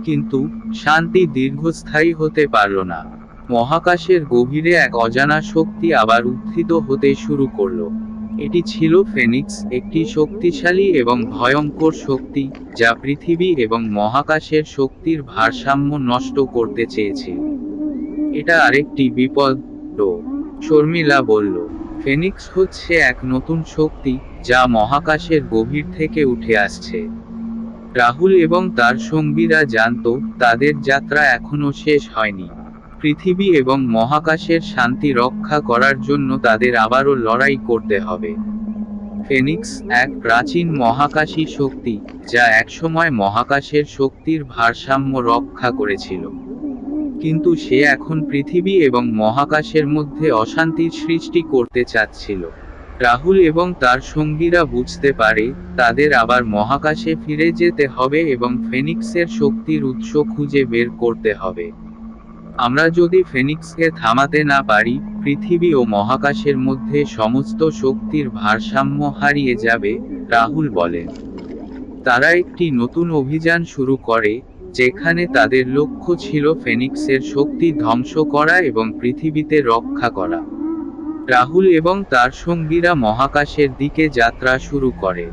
কিন্তু শান্তি দীর্ঘস্থায়ী হতে পারল না। মহাকাশের গভীরে এক অজানা শক্তি আবার উত্থিত হতে শুরু করল। এটি ছিল ফেনিক্স, একটি শক্তিশালী এবং ভয়ঙ্কর শক্তি, যা পৃথিবী এবং মহাকাশের শক্তির ভারসাম্য নষ্ট করতে চেয়েছিল। এটা আরেকটি বিপদ, শর্মিলা বলল। ফেনিক্স হচ্ছে এক নতুন শক্তি, যা মহাকাশের গভীর থেকে উঠে আসছে। রাহুল এবং তার সঙ্গীরা জানত তাদের যাত্রা এখনো শেষ হয়নি। পৃথিবী এবং মহাকাশের শান্তি রক্ষা করার জন্য তাদের আবারও লড়াই করতে হবে। ফেনিক্স এক প্রাচীন মহাকাশী শক্তি, যা একসময় মহাকাশের শক্তির ভারসাম্য রক্ষা করেছিল। কিন্তু সে এখন পৃথিবী এবং মহাকাশের মধ্যে অশান্তির সৃষ্টি করতে চাচ্ছিল। রাহুল এবং তার সঙ্গীরা বুঝতে পারে তাদের আবার মহাকাশে ফিরে যেতে হবে এবং ফেনিক্সের শক্তির উৎস খুঁজে বের করতে হবে। আমরা যদি ফেনিক্সকে থামাতে না পারি, পৃথিবী ও মহাকাশের মধ্যে সমস্ত শক্তির ভারসাম্য হারিয়ে যাবে, রাহুল বলেন। তারা একটি নতুন অভিযান শুরু করে, যেখানে তাদের লক্ষ্য ছিল ফেনিক্সের শক্তি ধ্বংস করা এবং পৃথিবীতে রক্ষা করা। রাহুল এবং তার সঙ্গীরা মহাকাশের দিকে যাত্রা শুরু করে।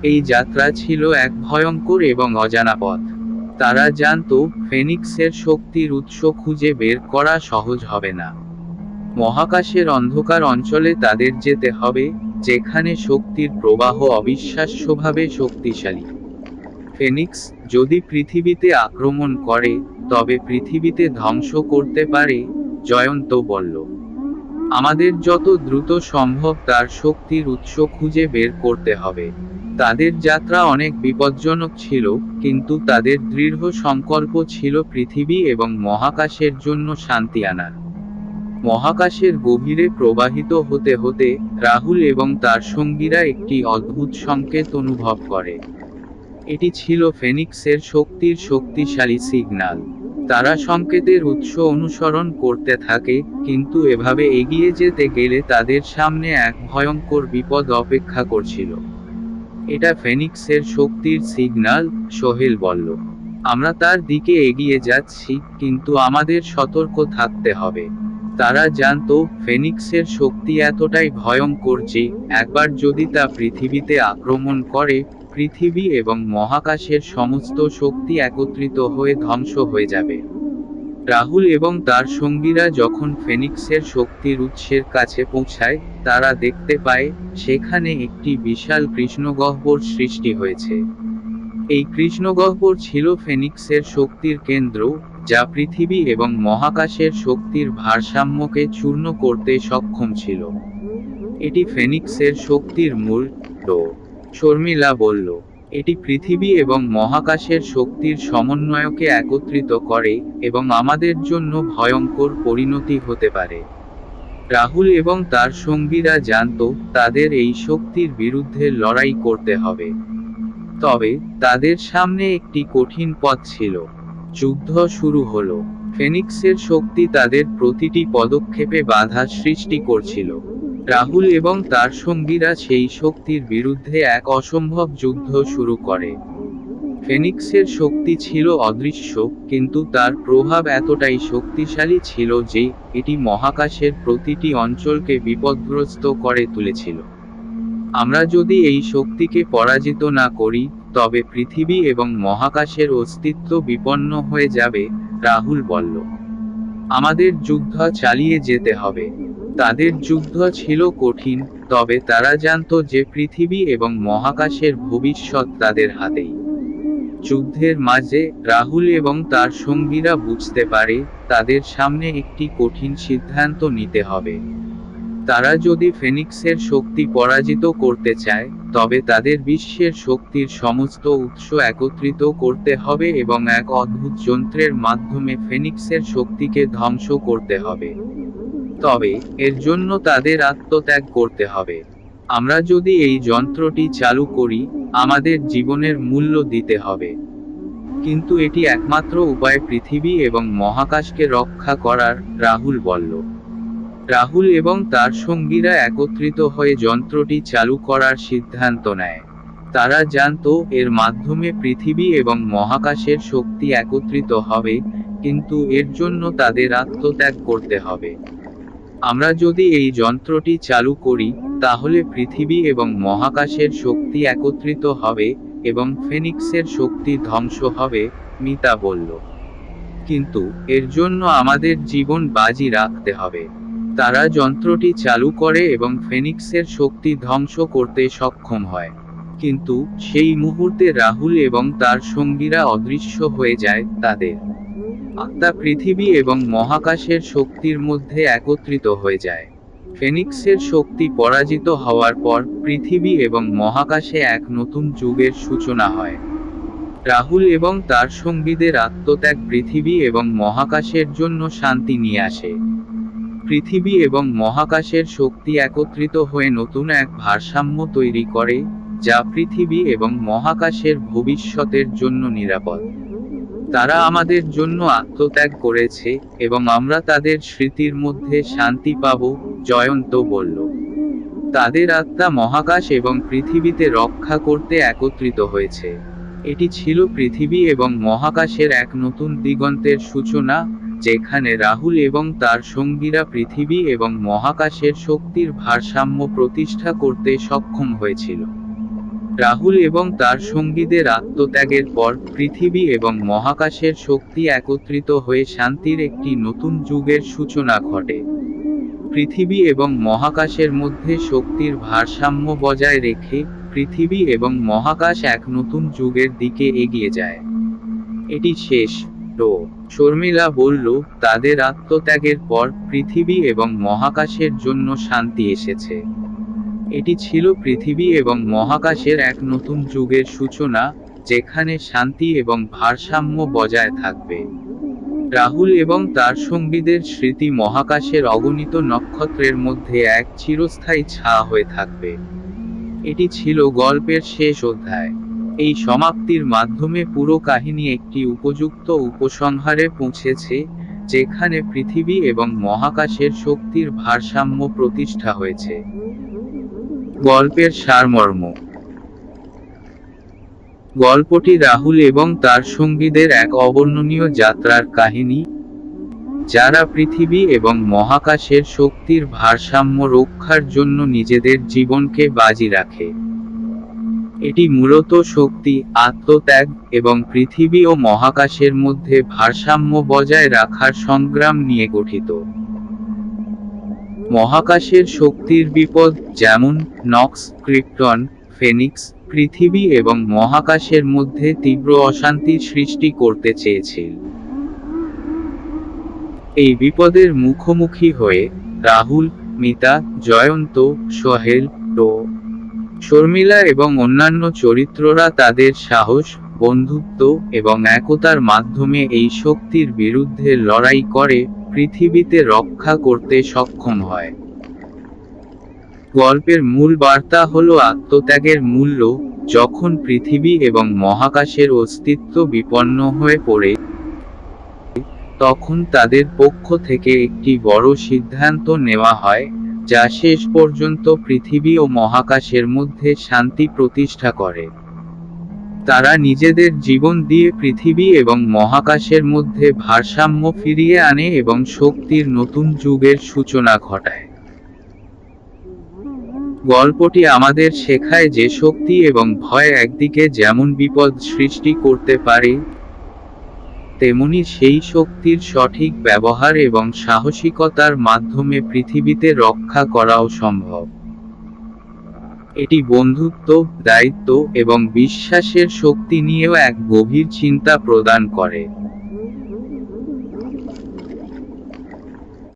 এই যাত্রা ছিল এক ভয়ঙ্কর এবং অজানা পথ। তারা জানত ফেনিক্সের শক্তির উৎস খুঁজে বের করা সহজ হবে না। মহাকাশের অন্ধকার অঞ্চলে তাদের যেতে হবে, যেখানে শক্তির প্রবাহ অবিশ্বাস্যভাবে শক্তিশালী। ফেনিক্স যদি পৃথিবীতে আক্রমণ করে, তবে পৃথিবীতে ধ্বংস করতে পারে, জয়ন্ত বলল। আমাদের যত দ্রুত সম্ভব তার শক্তির উৎস খুঁজে বের করতে হবে। তাদের যাত্রা অনেক বিপজ্জনক ছিল, কিন্তু তাদের দৃঢ় সংকল্প ছিল পৃথিবী এবং মহাকাশের জন্য শান্তি আনার। মহাকাশের গভীরে প্রবাহিত হতে হতে রাহুল এবং তার সঙ্গীরা একটি অদ্ভুত সংকেত অনুভব করে। এটি ছিল ফেনিক্সের শক্তির শক্তিশালী সিগন্যাল। তারা সংকেতের উৎস অনুসরণ করতে থাকে, কিন্তু এভাবে এগিয়ে যেতে গেলে তাদের সামনে এক ভয়ঙ্কর বিপদ অপেক্ষা করছিল। এটা ফেনিক্সের শক্তির সিগন্যাল, সোহেল বলল। আমরা তার দিকে এগিয়ে যাচ্ছি, কিন্তু আমাদের সতর্ক থাকতে হবে। তারা জানত ফেনিক্সের শক্তি এতটাই ভয়ঙ্কর যে একবার যদি তা পৃথিবীতে আক্রমণ করে, পৃথিবী এবং মহাকাশের সমস্ত শক্তি একত্রিত হয়ে ধ্বংস হয়ে যাবে। রাহুল এবং তার সঙ্গীরা যখন ফেনিক্সের শক্তির উৎসের কাছে পৌঁছায়, তারা দেখতে পায় সেখানে একটি বিশাল কৃষ্ণগহ্বর সৃষ্টি হয়েছে। এই কৃষ্ণগহ্বর ছিল ফেনিক্সের শক্তির কেন্দ্র, যা পৃথিবী এবং মহাকাশের শক্তির ভারসাম্যকে চূর্ণ করতে সক্ষম ছিল। এটি ফেনিক্সের শক্তির মূল, শর্মিলা বলল। এটি পৃথিবী এবং মহাকাশের শক্তির সমন্বয়কে একত্রিত করে এবং আমাদের জন্য ভয়ঙ্কর পরিণতি হতে পারে। রাহুল এবং তার সঙ্গীরা জানত তাদের এই শক্তির বিরুদ্ধে লড়াই করতে হবে। তবে তাদের সামনে একটি কঠিন পথ ছিল। যুদ্ধ শুরু হলো। ফেনিক্সের শক্তি তাদের প্রতিটি পদক্ষেপে বাধা সৃষ্টি করছিল। রাহুল এবং তার সঙ্গীরা সেই শক্তির বিরুদ্ধে এক অসম্ভব যুদ্ধ শুরু করে। ফেনিক্সের শক্তি ছিল অদৃশ্য, কিন্তু তার প্রভাব এতটাই শক্তিশালী ছিল যে এটি মহাকাশের প্রতিটি অঞ্চলকে বিপদগ্রস্ত করে তুলেছিল। আমরা যদি এই শক্তিকে পরাজিত না করি, তবে পৃথিবী এবং মহাকাশের অস্তিত্ব বিপন্ন হয়ে যাবে, রাহুল বলল। আমাদের যুদ্ধ চালিয়ে যেতে হবে। তাদের যুদ্ধ ছিল কঠিন, তবে তারা জানত যে পৃথিবী এবং মহাকাশের ভবিষ্যৎ তাদের হাতেই। যুদ্ধের মাঝে রাহুল এবং তার সঙ্গীরা বুঝতে পারে তাদের সামনে একটি কঠিন সিদ্ধান্ত নিতে হবে। তারা যদি ফেনিক্সের শক্তি পরাজিত করতে চায়, তবে তাদের বিশ্বের শক্তির সমস্ত উৎস একত্রিত করতে হবে এবং এক অদ্ভুত যন্ত্রের মাধ্যমে ফেনিক্সের শক্তিকে ধ্বংস করতে হবে। তবে এর জন্য তাদের আত্মত্যাগ করতে হবে। আমরা যদি এই যন্ত্রটি চালু করি, আমাদের জীবনের মূল্য দিতে হবে। কিন্তু এটি একমাত্র উপায় পৃথিবী এবং মহাকাশকে রক্ষা করার, রাহুল বলল। রাহুল এবং তার সঙ্গীরা একত্রিত হয়ে যন্ত্রটি চালু করার সিদ্ধান্ত নেয়। তারা জানত এর মাধ্যমে পৃথিবী এবং মহাকাশের শক্তি একত্রিত হবে, কিন্তু এর জন্য তাদের আত্মত্যাগ করতে হবে। আমরা যদি এই যন্ত্রটি চালু করি, তাহলে পৃথিবী এবং মহাকাশের শক্তি একত্রিত হবে এবং ফেনিক্সের শক্তি ধ্বংস হবে, মিতা বলল। কিন্তু এর জন্য আমাদের জীবন বাজি রাখতে হবে। তারা যন্ত্রটি চালু করে এবং ফেনিক্সের শক্তি ধ্বংস করতে সক্ষম হয়। কিন্তু সেই মুহূর্তে রাহুল এবং তার সঙ্গীরা অদৃশ্য হয়ে যায়। তাদের আত্মা পৃথিবী এবং মহাকাশের শক্তির মধ্যে একত্রিত হয়ে যায়। ফেনিক্সের শক্তি পরাজিত হওয়ার পর পৃথিবী এবং মহাকাশে এক নতুন যুগের সূচনা হয়। রাহুল এবং তার সঙ্গীদের আত্মত্যাগ পৃথিবী এবং মহাকাশের জন্য শান্তি নিয়ে আসে। পৃথিবী এবং মহাকাশের শক্তি একত্রিত হয়ে নতুন এক ভারসাম্য তৈরি করে, যা পৃথিবী এবং মহাকাশের ভবিষ্যতের জন্য নিরাপদ। তারা আমাদের জন্য আত্মত্যাগ করেছে এবং আমরা তাদের স্মৃতির মধ্যে শান্তি পাব, জয়ন্ত বলল। তাদের আত্মা মহাকাশ এবং পৃথিবীতে রক্ষা করতে একত্রিত হয়েছে। এটি ছিল পৃথিবী এবং মহাকাশের এক নতুন দিগন্তের সূচনা, যেখানে রাহুল এবং তার সঙ্গীরা পৃথিবী এবং মহাকাশের শক্তির ভারসাম্য প্রতিষ্ঠা করতে সক্ষম হয়েছিল। রাহুল এবং তার সঙ্গীদের আত্মত্যাগের পর পৃথিবী এবং মহাকাশের শক্তি একত্রিত হয়ে শান্তির একটি নতুন যুগের সূচনা ঘটে। পৃথিবী এবং মহাকাশের মধ্যে শক্তির ভারসাম্য বজায় রেখে পৃথিবী এবং মহাকাশ এক নতুন যুগের দিকে এগিয়ে যায়। এটি শেষ তো, শর্মিলা বলল। তাদের আত্মত্যাগের পর পৃথিবী এবং মহাকাশের জন্য শান্তি এসেছে। এটি ছিল পৃথিবী এবং মহাকাশের এক নতুন যুগের সূচনা, যেখানে শান্তি এবং ভারসাম্য বজায় থাকবে। রাহুল এবং তার সঙ্গীদের স্মৃতি মহাকাশের অগণিত নক্ষত্রের মধ্যে এক চিরস্থায়ী ছায়া হয়ে থাকবে। এটি ছিল গল্পের শেষ অধ্যায়। এই সমাপ্তির মাধ্যমে পুরো কাহিনী একটি উপযুক্ত উপসংহারে পৌঁছেছে, যেখানে পৃথিবী এবং মহাকাশের শক্তির ভারসাম্য প্রতিষ্ঠা হয়েছে। গল্পের সারমর্ম। গল্পটি রাহুল এবং তার সঙ্গীদের এক অবর্ণনীয় যাত্রার কাহিনী, যারা পৃথিবী এবং মহাকাশের শক্তির ভারসাম্য রক্ষার জন্য নিজেদের জীবনকে বাজি রাখে। এটি মূলত শক্তি, আত্মত্যাগ এবং পৃথিবী ও মহাকাশের মধ্যে ভারসাম্য বজায় রাখার সংগ্রাম নিয়ে গঠিত। মহাকাশের শক্তির বিপদ, যেমন নক্স, ক্রিপ্টন, ফেনিক্স, পৃথিবী এবং মহাকাশের মধ্যে তীব্র অশান্তির সৃষ্টি করতে চেয়েছিল। এই বিপদের মুখোমুখি হয়ে রাহুল, মিতা, জয়ন্ত, সোহেল, টো, শর্মিলা এবং অন্যান্য চরিত্ররা তাদের সাহস, বন্ধুত্ব এবং একতার মাধ্যমে এই শক্তির বিরুদ্ধে লড়াই করে পৃথিবীতে রক্ষা করতে সক্ষম হয়। গল্পের মূল বার্তা হল আত্মত্যাগের মূল্য। যখন পৃথিবী এবং মহাকাশের অস্তিত্ব বিপন্ন হয়ে পড়ে, তখন তাদের পক্ষ থেকে একটি বড় সিদ্ধান্ত নেওয়া হয়, যা শেষ পর্যন্ত পৃথিবী ও মহাকাশের মধ্যে শান্তি প্রতিষ্ঠা করে। তারা নিজেদের জীবন দিয়ে পৃথিবী এবং মহাকাশের মধ্যে ভারসাম্য ফিরিয়ে আনে এবং শক্তির নতুন যুগের সূচনা ঘটায়। গল্পটি আমাদের শেখায় যে শক্তি এবং ভয় একদিকে যেমন বিপদ সৃষ্টি করতে পারে, তেমনি সেই শক্তির সঠিক ব্যবহার এবং সাহসিকতার মাধ্যমে পৃথিবীতে রক্ষা করাও সম্ভব। এটি বন্ধুত্ব, দায়িত্ব এবং বিশ্বাসের শক্তি নিয়েও এক গভীর চিন্তা প্রদান করে।